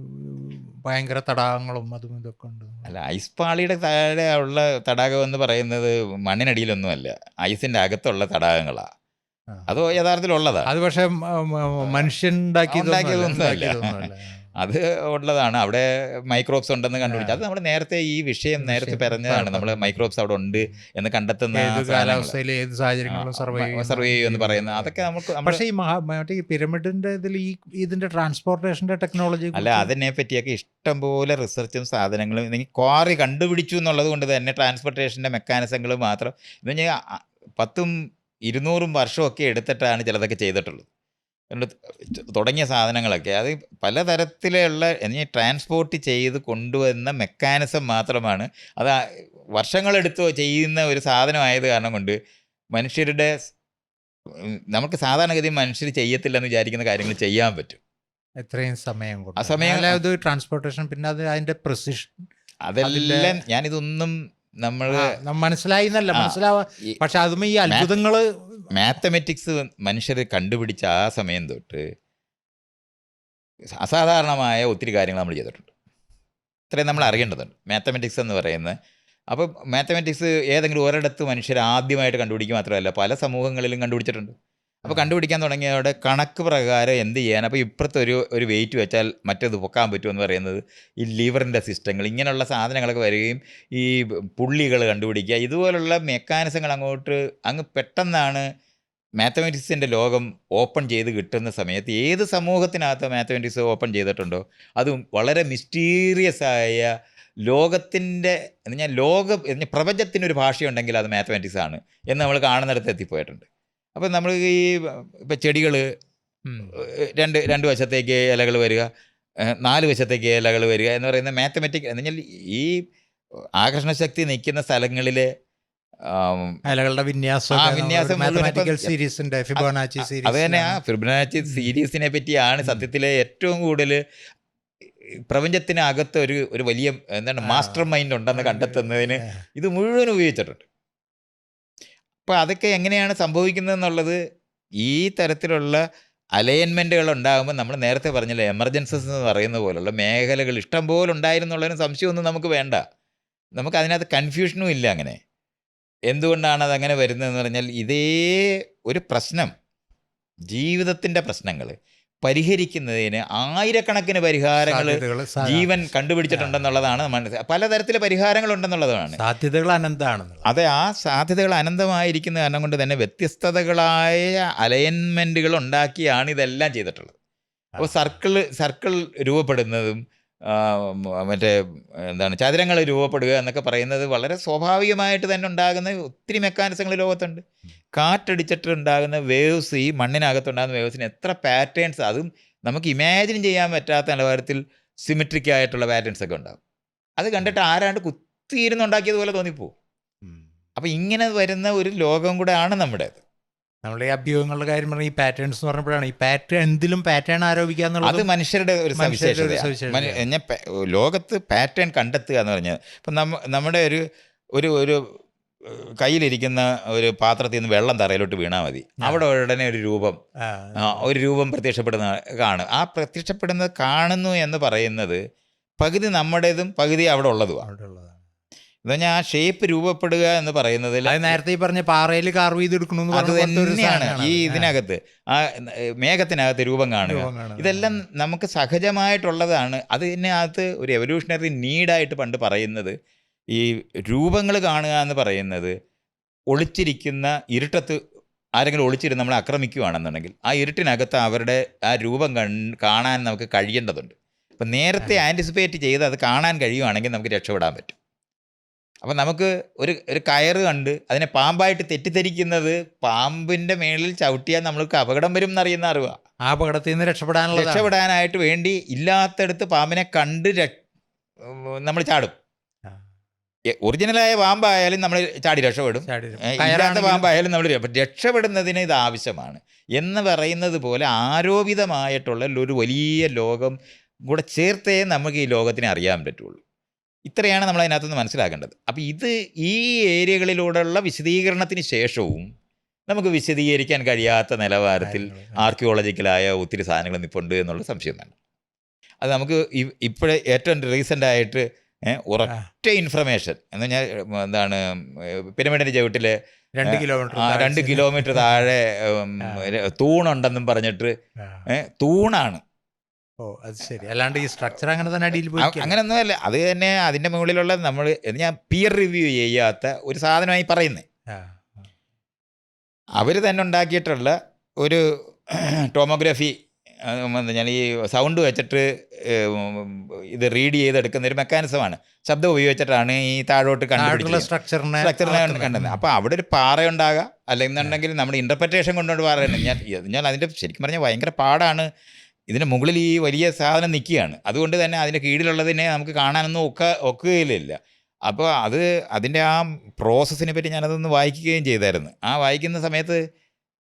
ഭയങ്കര തടാകങ്ങളും അതും ഇതൊക്കെ ഉണ്ട്. അല്ല, ഐസ് പാളിയുടെ താഴെ ഉള്ള തടാകം എന്ന് പറയുന്നത് മണ്ണിനടിയിലൊന്നുമല്ല, ഐസിന്റെ അകത്തുള്ള തടാകങ്ങളാ. അത് യഥാർത്ഥത്തിലുള്ളതാണ്. അത് പക്ഷെ മനുഷ്യൻ ഉണ്ടാക്കിയതൊന്നുമല്ല, അത് ഉള്ളതാണ്. അവിടെ മൈക്രോബ്സ് ഉണ്ടെന്ന് കണ്ടുപിടിച്ചു. അത് നമ്മൾ നേരത്തെ ഈ വിഷയം നേരത്തെ പറഞ്ഞതാണ്. നമ്മൾ മൈക്രോബ്സ് അവിടെ ഉണ്ട് എന്ന് കണ്ടെത്തുന്ന കാലാവസ്ഥയിൽ ഏത് സാഹചര്യങ്ങളിലും സർവേ ചെയ്യുമെന്ന് പറയുന്നത് അതൊക്കെ നമുക്ക്. പക്ഷേ ഈ പിരമിഡിന്റെ ഇതിൽ ഇതിന്റെ ട്രാൻസ്പോർട്ടേഷന്റെ ടെക്നോളജി അല്ല, അതിനെ പറ്റിയൊക്കെ ഇഷ്ടംപോലെ റിസർച്ചും സാധനങ്ങളും ക്വാറി കണ്ടുപിടിച്ചു എന്നുള്ളത് കൊണ്ട് തന്നെ ട്രാൻസ്പോർട്ടേഷൻ്റെ മെക്കാനിസങ്ങൾ മാത്രം എന്ന് പറഞ്ഞാൽ 100-200 വർഷമൊക്കെ എടുത്തിട്ടാണ് ചിലതൊക്കെ ചെയ്തിട്ടുള്ളത്. തുടങ്ങിയ സാധനങ്ങളൊക്കെ അത് പലതരത്തിലുള്ള ട്രാൻസ്പോർട്ട് ചെയ്ത് കൊണ്ടുവന്ന മെക്കാനിസം മാത്രമാണ്. അത് വർഷങ്ങളെടുത്ത് ചെയ്യുന്ന ഒരു സാധനമായത് കാരണം കൊണ്ട് മനുഷ്യരുടെ നമുക്ക് സാധാരണഗതി മനുഷ്യർ ചെയ്യത്തില്ലെന്ന് വിചാരിക്കുന്ന കാര്യങ്ങൾ ചെയ്യാൻ പറ്റും. എത്രയും സമയം കൊണ്ട്. ആ സമയം ട്രാൻസ്പോർട്ടേഷൻ, പിന്നെ അത് അതിന്റെ പ്രിസിഷൻ, അതെല്ലാം ഞാനിതൊന്നും നമ്മൾ മനസ്സിലായി എന്നല്ല മനസ്സിലാവാ. പക്ഷെ അതും ഈ അത്ഭുതങ്ങള് മാത്തമെറ്റിക്സ് മനുഷ്യർ കണ്ടുപിടിച്ച ആ സമയം തൊട്ട് അസാധാരണമായ ഒത്തിരി കാര്യങ്ങൾ നമ്മൾ ചെയ്തിട്ടുണ്ട്. ഇത്രയും നമ്മൾ അറിയേണ്ടതുണ്ട് മാത്തമെറ്റിക്സ് എന്ന് പറയുന്നത്. അപ്പോൾ മാത്തമെറ്റിക്സ് ഏതെങ്കിലും ഒരിടത്ത് മനുഷ്യർ ആദ്യമായിട്ട് കണ്ടുപിടിക്കുക മാത്രമല്ല, പല സമൂഹങ്ങളിലും കണ്ടുപിടിച്ചിട്ടുണ്ട്. അപ്പോൾ കണ്ടുപിടിക്കാൻ തുടങ്ങിയതോടെ കണക്ക് പ്രകാരം എന്ത് ചെയ്യാൻ, അപ്പോൾ ഇപ്പുറത്തെ ഒരു വെയിറ്റ് വെച്ചാൽ മറ്റേത് പൊക്കാൻ പറ്റുമെന്ന് പറയുന്നത് ഈ ലിവറിൻ്റെ സിസ്റ്റങ്ങൾ, ഇങ്ങനെയുള്ള സാധനങ്ങളൊക്കെ വരികയും ഈ പുള്ളികൾ കണ്ടുപിടിക്കുക, ഇതുപോലുള്ള മെക്കാനിസങ്ങൾ അങ്ങ് പെട്ടെന്നാണ് മാത്തമെറ്റിക്സിൻ്റെ ലോകം ഓപ്പൺ ചെയ്ത് കിട്ടുന്ന സമയത്ത്. ഏത് സമൂഹത്തിനകത്ത് മാത്തമെറ്റിക്സ് ഓപ്പൺ ചെയ്തിട്ടുണ്ടോ അതും വളരെ മിസ്റ്റീരിയസ് ആയ ലോകത്തിൻ്റെ എന്ന് പറഞ്ഞാൽ പ്രപഞ്ചത്തിനൊരു ഭാഷയുണ്ടെങ്കിൽ അത് മാത്തമാറ്റിക്സ് ആണ് എന്ന് നമ്മൾ കാണുന്നിടത്ത് എത്തിപ്പോയിട്ടുണ്ട്. അപ്പോൾ നമ്മൾ ഈ ഇപ്പം ചെടികൾ രണ്ട് വശത്തേക്ക് ഇലകൾ വരിക, 4 വശത്തേക്ക് ഇലകൾ വരിക എന്ന് പറയുന്ന മാത്തമാറ്റിക് എന്ന് പറഞ്ഞാൽ ഈ ആകർഷണശക്തി നിൽക്കുന്ന സ്ഥലങ്ങളിലെ ഇലകളുടെ വിന്യാസം മാത്തമാറ്റിക്കൽ സീരീസിന്റെ ഫിബൊനാച്ചി സീരീസ്. അത് തന്നെ ആ ഫിബൊനാച്ചി സീരീസിനെ പറ്റിയാണ് സത്യത്തിലെ ഏറ്റവും കൂടുതൽ പ്രപഞ്ചത്തിനകത്ത് ഒരു വലിയ മാസ്റ്റർ മൈൻഡ് ഉണ്ടെന്ന് കണ്ടെത്തുന്നതിന് ഇത് മുഴുവൻ ഉപയോഗിച്ചിട്ടുണ്ട്. അപ്പോൾ അതൊക്കെ എങ്ങനെയാണ് സംഭവിക്കുന്നതെന്നുള്ളത് ഈ തരത്തിലുള്ള അലൈൻമെൻറ്റുകൾ ഉണ്ടാകുമ്പോൾ നമ്മൾ നേരത്തെ പറഞ്ഞില്ല, എമർജൻസസ് എന്ന് പറയുന്ന പോലുള്ള മേഖലകൾ ഇഷ്ടം പോലെ ഉണ്ടായിരുന്നുള്ളതിന് സംശയമൊന്നും നമുക്ക് വേണ്ട. നമുക്ക് അതിനകത്ത് കൺഫ്യൂഷനും ഇല്ല. അങ്ങനെ എന്തുകൊണ്ടാണ് അതങ്ങനെ വരുന്നതെന്ന് പറഞ്ഞാൽ ഇതേ ഒരു പ്രശ്നം, ജീവിതത്തിൻ്റെ പ്രശ്നങ്ങൾ പരിഹരിക്കുന്നതിന് ആയിരക്കണക്കിന് പരിഹാരങ്ങൾ ജീവൻ കണ്ടുപിടിച്ചിട്ടുണ്ടെന്നുള്ളതാണ് പലതരത്തിലെ പരിഹാരങ്ങളുണ്ടെന്നുള്ളതാണ്. സാധ്യതകൾ അനന്തമാണ്. അതെ, ആ സാധ്യതകൾ അനന്തമായിരിക്കുന്ന കാരണം കൊണ്ട് തന്നെ വ്യത്യസ്തതകളായ അലൈൻമെൻറ്റുകൾ ഉണ്ടാക്കിയാണ് ഇതെല്ലാം ചെയ്തിട്ടുള്ളത്. അപ്പോൾ സർക്കിൾ രൂപപ്പെടുന്നതും ചതുരങ്ങൾ രൂപപ്പെടുക എന്നൊക്കെ പറയുന്നത് വളരെ സ്വാഭാവികമായിട്ട് തന്നെ ഉണ്ടാകുന്ന ഒത്തിരി മെക്കാനിസങ്ങൾ ലോകത്തുണ്ട്. കാറ്റടിച്ചിട്ടുണ്ടാകുന്ന വേവ്സ്, ഈ മണ്ണിനകത്തുണ്ടാകുന്ന വേവ്സിന് എത്ര പാറ്റേൺസ്, അതും നമുക്ക് ഇമാജിൻ ചെയ്യാൻ പറ്റാത്ത നിലവാരത്തിൽ സിമെട്രിക് ആയിട്ടുള്ള പാറ്റേൺസ് ഒക്കെ ഉണ്ടാകും. അത് കണ്ടിട്ട് ആരാണ്ട് കുത്തിയിരുന്നുണ്ടാക്കിയതുപോലെ തോന്നിപ്പോവും. അപ്പോൾ ഇങ്ങനെ വരുന്ന ഒരു ലോകം കൂടെ ആണ് നമ്മുടേത്. നമ്മുടെ ഈ അഭ്യൂഹങ്ങളുടെ കാര്യം പറഞ്ഞാൽ ഈ പാറ്റേൺസ് എന്ന് പറഞ്ഞപ്പോഴാണ് ഈ പാറ്റേൺ എന്തിലും പാറ്റേൺ ആരോപിക്കുക എന്നുള്ളത് അത് മനുഷ്യരുടെ ഒരു സവിശേഷത. ലോകത്ത് പാറ്റേൺ കണ്ടെത്തുക എന്ന് പറഞ്ഞാൽ ഇപ്പം നമ്മുടെ ഒരു കയ്യിലിരിക്കുന്ന ഒരു പാത്രത്തിൽ നിന്ന് വെള്ളം തറയിലോട്ട് വീണാൽ മതി, അവിടെ ഉടനെ ഒരു രൂപം പ്രത്യക്ഷപ്പെടുന്ന കാണും. ആ പ്രത്യക്ഷപ്പെടുന്നത് കാണുന്നു എന്ന് പറയുന്നത് പകുതി നമ്മുടേതും പകുതി അവിടെ ഉള്ളതുമാണ്. എന്ന് പറഞ്ഞാൽ ആ ഷേപ്പ് രൂപപ്പെടുക എന്ന് പറയുന്നതിൽ നേരത്തെ ഈ പറഞ്ഞ പാറയിൽ കാർവ് ചെയ്തെടുക്കണമെന്ന് അത് തന്നെയാണ് ഈ ഇതിനകത്ത് ആ മേഘത്തിനകത്ത് രൂപം കാണുക. ഇതെല്ലാം നമുക്ക് സഹജമായിട്ടുള്ളതാണ്. അതിനകത്ത് ഒരു എവല്യൂഷണറി നീഡായിട്ട് പണ്ട് പറയുന്നത് ഈ രൂപങ്ങൾ കാണുക എന്ന് പറയുന്നത് ഒളിച്ചിരിക്കുന്ന ഇരുട്ടത്ത് ആരെങ്കിലും ഒളിച്ചിരുന്ന് നമ്മളെ ആക്രമിക്കുകയാണെന്നുണ്ടെങ്കിൽ ആ ഇരുട്ടിനകത്ത് അവരുടെ ആ രൂപം കാണാൻ നമുക്ക് കഴിയേണ്ടതുണ്ട്. അപ്പം നേരത്തെ ആൻറ്റിസിപ്പേറ്റ് ചെയ്ത് അത് കാണാൻ കഴിയുവാണെങ്കിൽ നമുക്ക് രക്ഷപ്പെടാൻ പറ്റും. അപ്പം നമുക്ക് ഒരു കയറ് കണ്ട് അതിനെ പാമ്പായിട്ട് തെറ്റിദ്ധരിക്കുന്നത് പാമ്പിൻ്റെ മേളിൽ ചവിട്ടിയാൽ നമ്മൾക്ക് അപകടം വരും എന്നറിയുന്ന അറിവാണ്. ആ അപകടത്തിൽ നിന്ന് രക്ഷപ്പെടാനായിട്ട് വേണ്ടി ഇല്ലാത്തടത്ത് പാമ്പിനെ കണ്ട് നമ്മൾ ചാടും. ഒറിജിനലായ പാമ്പായാലും നമ്മൾ ചാടി രക്ഷപ്പെടും, ഇല്ലാത്ത പാമ്പായാലും നമ്മൾ രക്ഷപ്പെടുന്നതിന് ഇത് ആവശ്യമാണ് എന്ന് പറയുന്നത് പോലെ ആരോപിതമായിട്ടുള്ള ഒരു വലിയ ലോകം കൂടെ ചേർത്തേ നമുക്ക് ഈ ലോകത്തിനെ അറിയാൻ പറ്റുള്ളൂ. ഇത്രയാണ് നമ്മൾ അതിനകത്തുനിന്ന് മനസ്സിലാക്കേണ്ടത്. അപ്പോൾ ഇത് ഈ ഏരിയകളിലൂടെയുള്ള വിശദീകരണത്തിന് ശേഷവും നമുക്ക് വിശദീകരിക്കാൻ കഴിയാത്ത നിലവാരത്തിൽ ആർക്കിയോളജിക്കലായ ഒത്തിരി സാധനങ്ങൾ നിൽപ്പുണ്ട് എന്നുള്ള സംശയം വേണ്ട. അത് നമുക്ക് ഇപ്പോഴേ ഏറ്റവും റീസെൻ്റായിട്ട് ഒരൊറ്റ ഇൻഫർമേഷൻ എന്ന് പറഞ്ഞാൽ പിരമിഡിൻ്റെ ചവിട്ടിൽ 2 കിലോമീറ്റർ താഴെ തൂണുണ്ടെന്നും പറഞ്ഞിട്ട് തൂണാണ്. അത് ശരി. അല്ലാണ്ട് ഈ സ്ട്രക്ചർ അങ്ങനെ തന്നെ അങ്ങനെയൊന്നും അല്ല. അത് തന്നെ അതിൻ്റെ മുകളിലുള്ള നമ്മൾ ഞാൻ പിയർ റിവ്യൂ ചെയ്യാത്ത ഒരു സാധനമായി പറയുന്നത്. അവർ തന്നെ ഉണ്ടാക്കിയിട്ടുള്ള ഒരു ടോമോഗ്രഫി ഞാൻ ഈ സൗണ്ട് വെച്ചിട്ട് ഇത് റീഡ് ചെയ്തെടുക്കുന്ന ഒരു മെക്കാനിസമാണ്. ശബ്ദം ഉപയോഗിച്ചിട്ടാണ് ഈ താഴോട്ട് കണ്ടുപിടിക്കുന്നത് സ്ട്രക്ചറിനെ കണ്ടത്. അപ്പോൾ അവിടെ ഒരു പാറയുണ്ടാകാം, അല്ലെന്നുണ്ടെങ്കിൽ നമ്മുടെ ഇൻ്റർപ്രിറ്റേഷൻ കൊണ്ടുകൊണ്ട് പറയുന്നത്. ഞാൻ അതിൻ്റെ ശരിക്കും പറഞ്ഞാൽ ഭയങ്കര പാടാണ്. ഇതിന് മുകളിൽ ഈ വലിയ സാധനം നിൽക്കുകയാണ്, അതുകൊണ്ട് തന്നെ അതിൻ്റെ കീഴിലുള്ളതിനെ നമുക്ക് കാണാനൊന്നും ഒക്കുകയില്ല. അപ്പോൾ അതിൻ്റെ ആ പ്രോസസ്സിനെ പറ്റി ഞാനതൊന്ന് വായിക്കുകയും ചെയ്തായിരുന്നു. ആ വായിക്കുന്ന സമയത്ത്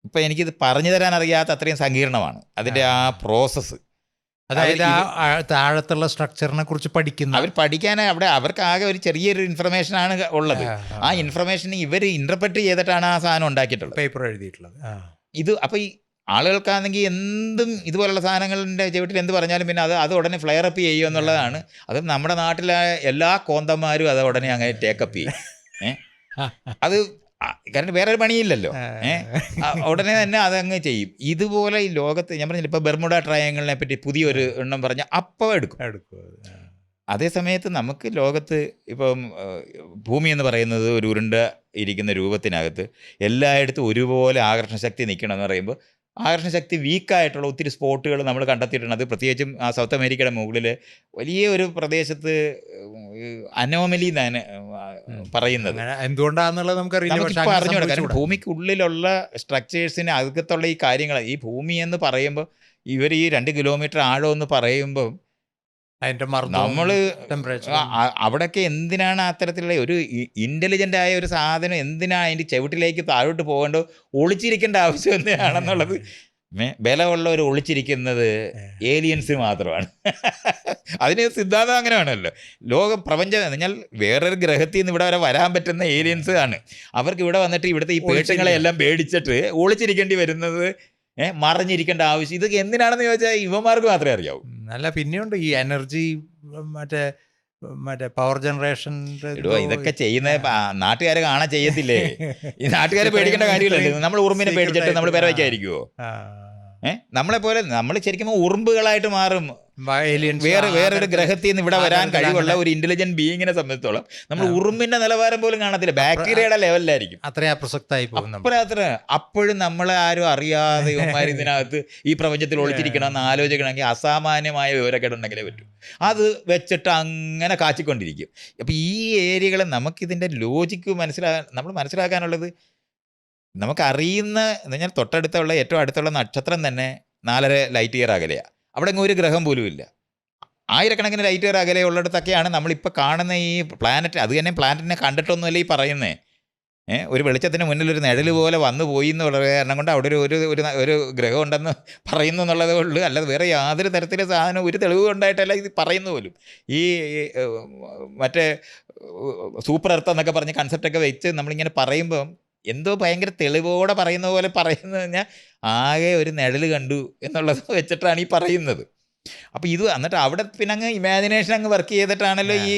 ഇപ്പം എനിക്കിത് പറഞ്ഞു തരാൻ അറിയാത്ത അത്രയും സങ്കീർണമാണ് അതിൻ്റെ ആ പ്രോസസ്സ്. അതായത് താഴത്തുള്ള സ്ട്രക്ചറിനെ കുറിച്ച് അവർ പഠിക്കാൻ അവർക്ക് ആകെ ഒരു ചെറിയൊരു ഇൻഫർമേഷനാണ് ഉള്ളത്. ആ ഇൻഫർമേഷൻ ഇവർ ഇൻ്റർപ്രറ്റ് ചെയ്തിട്ടാണ് ആ സാധനം ഉണ്ടാക്കിയിട്ടുള്ളത്, പേപ്പർ എഴുതിയിട്ടുള്ളത്. ഇത് അപ്പോൾ ഈ ആളുകൾക്കാണെങ്കിൽ എന്തും ഇതുപോലുള്ള സാധനങ്ങളുടെ ചുവട്ടിൽ എന്ത് പറഞ്ഞാലും പിന്നെ അത് ഉടനെ ഫ്ലെയർ അപ്പ് ചെയ്യുക എന്നുള്ളതാണ്. അത് നമ്മുടെ നാട്ടിലെ എല്ലാ കോന്തന്മാരും അത് ഉടനെ അങ്ങനെ ടേക്കപ്പ് ചെയ്യും. അത് കാരണം വേറെ ഒരു പണിയില്ലല്ലോ. ഉടനെ തന്നെ അതങ്ങ് ചെയ്യും. ഇതുപോലെ ഈ ലോകത്ത് ഞാൻ പറഞ്ഞില്ല, ഇപ്പോൾ ബെർമുഡ ട്രയാങ്കിളിനെ പറ്റി പുതിയൊരു എണ്ണം പറഞ്ഞാൽ അപ്പോൾ എടുക്കും. അതേ സമയത്ത് നമുക്ക് ലോകത്ത് ഇപ്പം ഭൂമി എന്ന് പറയുന്നത് ഒരു ഉരുണ്ട ഇരിക്കുന്ന രൂപത്തിനകത്ത് എല്ലായിടത്തും ഒരുപോലെ ആകർഷണശക്തി നിൽക്കണം എന്ന് പറയുമ്പോൾ ആകർഷണശക്തി വീക്കായിട്ടുള്ള ഒത്തിരി സ്പോട്ടുകൾ നമ്മൾ കണ്ടെത്തിയിട്ടുണ്ട്. അത് പ്രത്യേകിച്ചും ആ സൗത്ത് അമേരിക്കയുടെ മുകളിൽ വലിയ ഒരു പ്രദേശത്ത് അനോമലി എന്നാണ് പറയുന്നത്. എന്തുകൊണ്ടാണെന്നുള്ളത് നമുക്കിപ്പോൾ അറിഞ്ഞൂടാ. കാരണം ഭൂമിക്കുള്ളിലുള്ള സ്ട്രക്ചേഴ്സിന് അകത്തുള്ള ഈ കാര്യങ്ങൾ, ഈ ഭൂമി എന്ന് പറയുമ്പോൾ ഇവർ ഈ 2 കിലോമീറ്റർ ആഴം എന്ന് പറയുമ്പോൾ നമ്മൾ അവിടെയൊക്കെ എന്തിനാണ് അത്തരത്തിലുള്ള ഒരു ഇൻ്റലിജൻ്റ് ആയ ഒരു സാധനം എന്തിനാണ് അതിൻ്റെ ചവിട്ടിലേക്ക് താഴോട്ട് പോകേണ്ടോ, ഒളിച്ചിരിക്കേണ്ട ആവശ്യം എന്തിനാണെന്നുള്ളത്. ബലമുള്ള ഒരു ഒളിച്ചിരിക്കുന്നത് ഏലിയൻസ് മാത്രമാണ്. അതിന് സിദ്ധാന്തം അങ്ങനെയാണല്ലോ. പ്രപഞ്ചം എന്ന് പറഞ്ഞാൽ വേറൊരു ഗ്രഹത്തിൽ നിന്ന് ഇവിടെ വരെ വരാൻ പറ്റുന്ന ഏലിയൻസ് ആണ്. അവർക്ക് ഇവിടെ വന്നിട്ട് ഇവിടുത്തെ ഈ പേട്ടങ്ങളെല്ലാം പേടിച്ചിട്ട് ഒളിച്ചിരിക്കേണ്ടി വരുന്നത്, മറിഞ്ഞിരിക്കേണ്ട ആവശ്യം ഇതൊക്കെ എന്തിനാണെന്ന് ചോദിച്ചാൽ ഇവന്മാർക്ക് മാത്രമേ അറിയാവൂ. അല്ല, പിന്നെയുണ്ട് ഈ എനർജി, മറ്റേ പവർ ജനറേഷൻ. ഇതൊക്കെ ചെയ്യുന്ന നാട്ടുകാരെ കാണാൻ ചെയ്യത്തില്ലേ? ഈ നാട്ടുകാരെ പേടിക്കേണ്ട കാര്യമില്ലല്ലോ. നമ്മൾ ഉറുമ്പിനെ പേടിച്ചിട്ട് നമ്മൾ പേര വയ്ക്കാതിരിക്കുവോ? നമ്മളെപ്പോലെ നമ്മൾ ശരിക്കും ഉറുമ്പുകളായിട്ട് മാറും. വേറൊരു ഗ്രഹത്തിൽ നിന്ന് ഇവിടെ വരാൻ കഴിവുള്ള ഒരു ഇന്റലിജന്റ് ബീയിങ്ങിനെ സംബന്ധിച്ചോളം നമ്മൾ ഉറുമ്പിന്റെ നിലവാരം പോലും കാണത്തില്ല, ബാക്ടീരിയയുടെ ലെവലിലായിരിക്കും. അത്രയും അപ്രസക്തമായി പോകും. അപ്പോഴും നമ്മളെ ആരും അറിയാതെ ഇതിനകത്ത് ഈ പ്രപഞ്ചത്തിൽ ഒളിച്ചിരിക്കണമെന്ന് ആലോചിക്കണമെങ്കിൽ അസാമാന്യമായ വിവരക്കേട് ഉണ്ടെങ്കിലേ പറ്റൂ. അത് വെച്ചിട്ട് അങ്ങനെ കാച്ചിക്കൊണ്ടിരിക്കും. അപ്പം ഈ ഏരിയകൾ നമുക്കിതിൻ്റെ ലോജിക്ക് നമ്മൾ മനസ്സിലാക്കാനുള്ളത്, നമുക്കറിയുന്ന എന്ന് പറഞ്ഞാൽ തൊട്ടടുത്തുള്ള ഏറ്റവും അടുത്തുള്ള നക്ഷത്രം തന്നെ 4.5 ലൈറ്റ് ഇയർ അകലെയാണ്. അവിടെ ഒരു ഗ്രഹം പോലും ഇല്ല. ആയിരക്കണക്കിന് ലൈറ്റ് ഇയർ അകലെ ഉള്ളിടത്തൊക്കെയാണ് നമ്മളിപ്പോൾ കാണുന്ന ഈ പ്ലാനറ്റ്. അത് തന്നെ പ്ലാനറ്റിനെ കണ്ടിട്ടൊന്നുമല്ല ഈ പറയുന്നത്. ഒരു വെളിച്ചത്തിന് മുന്നിൽ ഒരു നിഴൽ പോലെ വന്നു പോയി എന്നുള്ള കാരണം കൊണ്ട് അവിടെ ഒരു ഗ്രഹം ഉണ്ടെന്ന് പറയുന്നു എന്നുള്ളതേ ഉള്ളൂ. അല്ലാതെ വേറെ യാതൊരു തരത്തിലെ സാധനം ഒരു തെളിവ് ഉണ്ടായിട്ടല്ല ഇത് പറയുന്ന പോലും. ഈ മറ്റേ സൂപ്പർ എർത്ത് എന്നൊക്കെ പറഞ്ഞ് കൺസെപ്റ്റൊക്കെ വെച്ച് നമ്മളിങ്ങനെ പറയുമ്പം എന്തോ ഭയങ്കര തെളിവോടെ പറയുന്ന പോലെ പറയുന്നത് കഴിഞ്ഞാൽ ആകെ ഒരു നിഴൽ കണ്ടു എന്നുള്ളത് വെച്ചിട്ടാണ് ഈ പറയുന്നത്. അപ്പോൾ ഇത് എന്നിട്ട് അവിടെ പിന്നെ അങ്ങ് ഇമാജിനേഷൻ അങ്ങ് വർക്ക് ചെയ്തിട്ടാണല്ലോ ഈ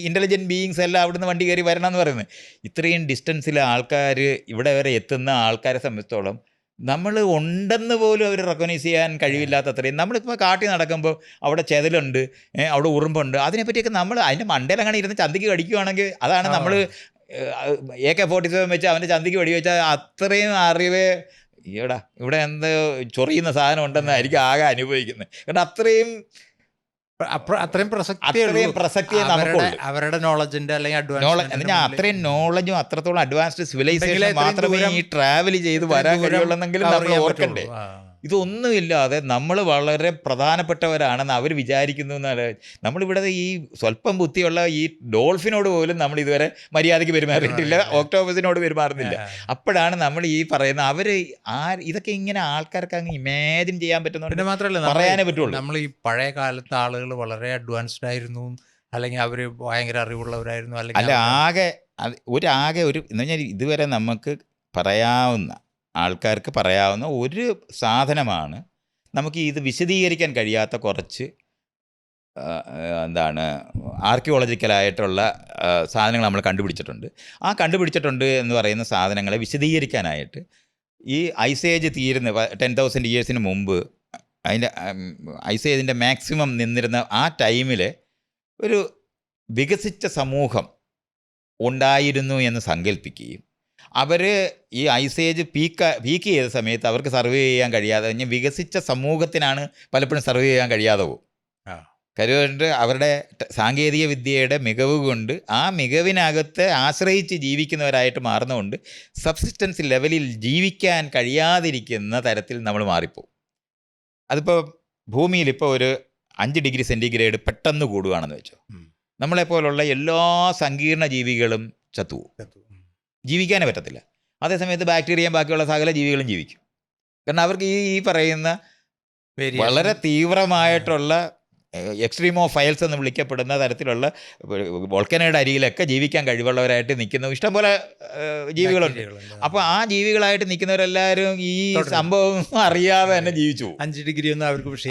ഇൻ്റലിജൻറ്റ് ബീയിങ്സ് എല്ലാം അവിടുന്ന് വണ്ടി കയറി വരണം എന്ന് പറയുന്നത്. ഇത്രയും ഡിസ്റ്റൻസിൽ ആൾക്കാർ ഇവിടെ വരെ എത്തുന്ന ആൾക്കാരെ സംബന്ധിച്ചോളം നമ്മൾ ഉണ്ടെന്ന് പോലും അവർ റെക്കഗ്നൈസ് ചെയ്യാൻ കഴിവില്ലാത്തത്രയും. നമ്മളിപ്പോൾ കാട്ടി നടക്കുമ്പോൾ അവിടെ ചെതലുണ്ട്, അവിടെ ഉറുമ്പുണ്ട്, അതിനെപ്പറ്റിയൊക്കെ നമ്മൾ അതിൻ്റെ മണ്ടയിലങ്ങനെ ഇരുന്ന് ചന്തിക്ക് കടിക്കുകയാണെങ്കിൽ അതാണ് നമ്മൾ AK-47 വെച്ച് അവൻ്റെ ചന്തിക്ക് വെടി വെച്ചാൽ അത്രയും അറിവ് ഇവിടെ എന്ത് ചൊറിയുന്ന സാധനം ഉണ്ടെന്നായിരിക്കും ആകെ അനുഭവിക്കുന്നത്. കാരണം അത്രയും പ്രസക്തിയെ നമുക്കുള്ളൂ. അവരുടെ നോളജിന്റെ അല്ലെങ്കിൽ അത്രയും നോളജും അത്രത്തോളം അഡ്വാൻസ്ഡ് സിവിലൈസേഷൻ മാത്രമേ ഈ ട്രാവൽ ചെയ്ത് വരാൻ കഴിയുള്ളെന്നെങ്കിലും നമ്മൾ ഓർക്കണ്ടേ. ഇതൊന്നുമില്ലാതെ നമ്മൾ വളരെ പ്രധാനപ്പെട്ടവരാണെന്ന് അവർ വിചാരിക്കുന്നു എന്നാണ്. നമ്മളിവിടെ ഈ സ്വല്പം ബുദ്ധിയുള്ള ഈ ഡോൾഫിനോട് പോലും നമ്മൾ ഇതുവരെ മര്യാദയ്ക്ക് പെരുമാറിയിട്ടില്ല, ഒക്ടോപസിനോട് പെരുമാറുന്നില്ല. അപ്പോഴാണ് നമ്മൾ ഈ പറയുന്ന അവർ ഇതൊക്കെ ഇങ്ങനെ ആൾക്കാർക്ക് അങ്ങ് ഇമാജിൻ ചെയ്യാൻ പറ്റുന്നുണ്ട്. പിന്നെ മാത്രമല്ല പറയാനേ പറ്റുള്ളൂ. നമ്മൾ ഈ പഴയ കാലത്തെ ആളുകൾ വളരെ അഡ്വാൻസ്ഡ് ആയിരുന്നു, അല്ലെങ്കിൽ അവർ ഭയങ്കര അറിവുള്ളവരായിരുന്നു, അല്ലെങ്കിൽ ആകെ എന്ന് പറഞ്ഞാൽ ഇതുവരെ നമുക്ക് ആൾക്കാർക്ക് പറയാവുന്ന ഒരു സാധനമാണ് നമുക്ക് ഇത് വിശദീകരിക്കാൻ കഴിയാത്ത കുറച്ച് ആർക്കിയോളജിക്കലായിട്ടുള്ള സാധനങ്ങൾ നമ്മൾ കണ്ടുപിടിച്ചിട്ടുണ്ട്. ആ കണ്ടുപിടിച്ചിട്ടുണ്ട് എന്ന് പറയുന്ന സാധനങ്ങളെ വിശദീകരിക്കാനായിട്ട് ഈ ഐസ് ഏജ് തീരുന്ന 10,000 ഇയേഴ്സിന് മുമ്പ് അതിൻ്റെ ഐസ് ഏജിൻ്റെ മാക്സിമം നിന്നിരുന്ന ആ ടൈമിൽ ഒരു വികസിച്ച സമൂഹം ഉണ്ടായിരുന്നു എന്ന് സങ്കല്പിക്കുകയും അവർ ഈ ഐസ് ഏജ് പീക്ക് ചെയ്ത സമയത്ത് അവർക്ക് സർവേ ചെയ്യാൻ കഴിയാതെ കഴിഞ്ഞ് വികസിച്ച സമൂഹത്തിനാണ് പലപ്പോഴും സർവേ ചെയ്യാൻ കഴിയാതെ പോകും. കരുതുകൊണ്ട് അവരുടെ സാങ്കേതിക വിദ്യയുടെ മികവ് കൊണ്ട് ആ മികവിനകത്ത് ആശ്രയിച്ച് ജീവിക്കുന്നവരായിട്ട് മാറുന്നതുകൊണ്ട് സബ്സിസ്റ്റൻസ് ലെവലിൽ ജീവിക്കാൻ കഴിയാതിരിക്കുന്ന തരത്തിൽ നമ്മൾ മാറിപ്പോവും. അതിപ്പോൾ ഭൂമിയിൽ ഇപ്പോൾ ഒരു 5 ഡിഗ്രി സെൻറ്റിഗ്രേഡ് പെട്ടെന്ന് കൂടുകയാണെന്ന് വെച്ചോ, നമ്മളെപ്പോലുള്ള എല്ലാ സങ്കീർണ ജീവികളും ചത്തുപോകും, ജീവിക്കാനേ പറ്റത്തില്ല. അതേസമയത്ത് ബാക്ടീരിയയും ബാക്കിയുള്ള സകല ജീവികളും ജീവിക്കും. കാരണം അവർക്ക് ഈ പറയുന്ന വളരെ തീവ്രമായിട്ടുള്ള എക്സ്ട്രീം ഓഫ് ഫയൽസ് എന്ന് വിളിക്കപ്പെടുന്ന തരത്തിലുള്ള വോൾക്കനോയുടെ അരികിലൊക്കെ ജീവിക്കാൻ കഴിവുള്ളവരായിട്ട് നിൽക്കുന്ന ഇഷ്ടംപോലെ ജീവികളുണ്ട്. അപ്പോൾ ആ ജീവികളായിട്ട് നിൽക്കുന്നവരെല്ലാവരും ഈ സംഭവം അറിയാതെ തന്നെ ജീവിച്ചു പോകും. 5 ഡിഗ്രി ഒന്നും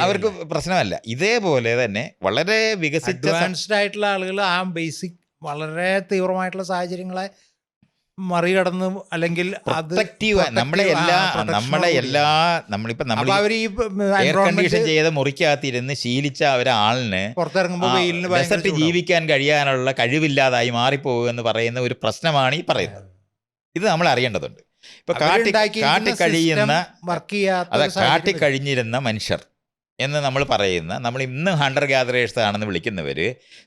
അവർക്ക് പ്രശ്നമല്ല. ഇതേപോലെ തന്നെ വളരെ വികസിച്ച അഡ്വാൻസ്ഡ് ആയിട്ടുള്ള ആളുകൾ ആ ബേസിക് വളരെ തീവ്രമായിട്ടുള്ള സാഹചര്യങ്ങളെ മറികടന്ന് അല്ലെങ്കിൽ നമ്മളെ നമ്മളിപ്പോ നമ്മൾ എയർ കണ്ടീഷൻ ചെയ്ത മുറിക്കകത്തിരുന്ന് ശീലിച്ച ഒരാളിന് പുറത്തിറങ്ങുമ്പോൾ ഡെസർട്ട് ജീവിക്കാൻ കഴിയാനുള്ള കഴിവില്ലാതായി മാറിപ്പോകുക എന്ന് പറയുന്ന ഒരു പ്രശ്നമാണ് ഈ പറയുന്നത്. ഇത് നമ്മൾ അറിയേണ്ടതുണ്ട്. ഇപ്പൊ കാട്ടിക്കഴിഞ്ഞിരുന്ന മനുഷ്യർ എന്ന് നമ്മൾ പറയുന്ന, നമ്മൾ ഇന്ന് ഹണ്ടർ ഗ്യാദറേഴ്സ് ആണെന്ന് വിളിക്കുന്നവർ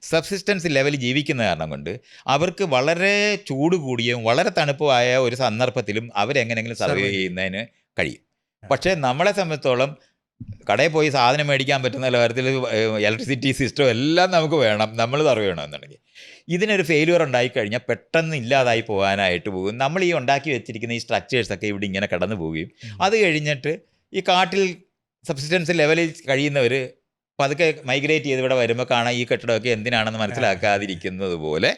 സബ്സിസ്റ്റൻസ് ലെവലിൽ ജീവിക്കുന്ന കാരണം കൊണ്ട് അവർക്ക് വളരെ ചൂട് കൂടിയും വളരെ തണുപ്പുമായ ഒരു സന്ദർഭത്തിലും അവരെങ്ങനെങ്കിലും സർവൈവ് ചെയ്യുന്നതിന് കഴിയും. പക്ഷേ നമ്മളെ സംബന്ധിച്ചോളം കടയിൽ പോയി സാധനം മേടിക്കാൻ പറ്റുന്ന കാര്യത്തിൽ ഇലക്ട്രിസിറ്റി സിസ്റ്റം എല്ലാം നമുക്ക് വേണം, നമ്മൾ സർവൈവ് ചെയ്യണമെന്നുണ്ടെങ്കിൽ. ഇതിനൊരു ഫെയിലിയർ ഉണ്ടായിക്കഴിഞ്ഞാൽ പെട്ടെന്ന് ഇല്ലാതായി പോകാനായിട്ട് പോകും. നമ്മൾ ഈ ഉണ്ടാക്കി വെച്ചിരിക്കുന്ന ഈ സ്ട്രക്ചേഴ്സൊക്കെ ഇവിടെ ഇങ്ങനെ കടന്നു പോവുകയും അത് കഴിഞ്ഞിട്ട് ഈ കാട്ടിൽ സബ്സിസ്റ്റൻസ് ലെവലിൽ കഴിയുന്നവർ പതുക്കെ മൈഗ്രേറ്റ് ചെയ്ത് ഇവിടെ വരുമ്പോൾ കാണാൻ ഈ കെട്ടിടമൊക്കെ എന്തിനാണെന്ന് മനസ്സിലാക്കാതിരിക്കുന്നത് പോലെ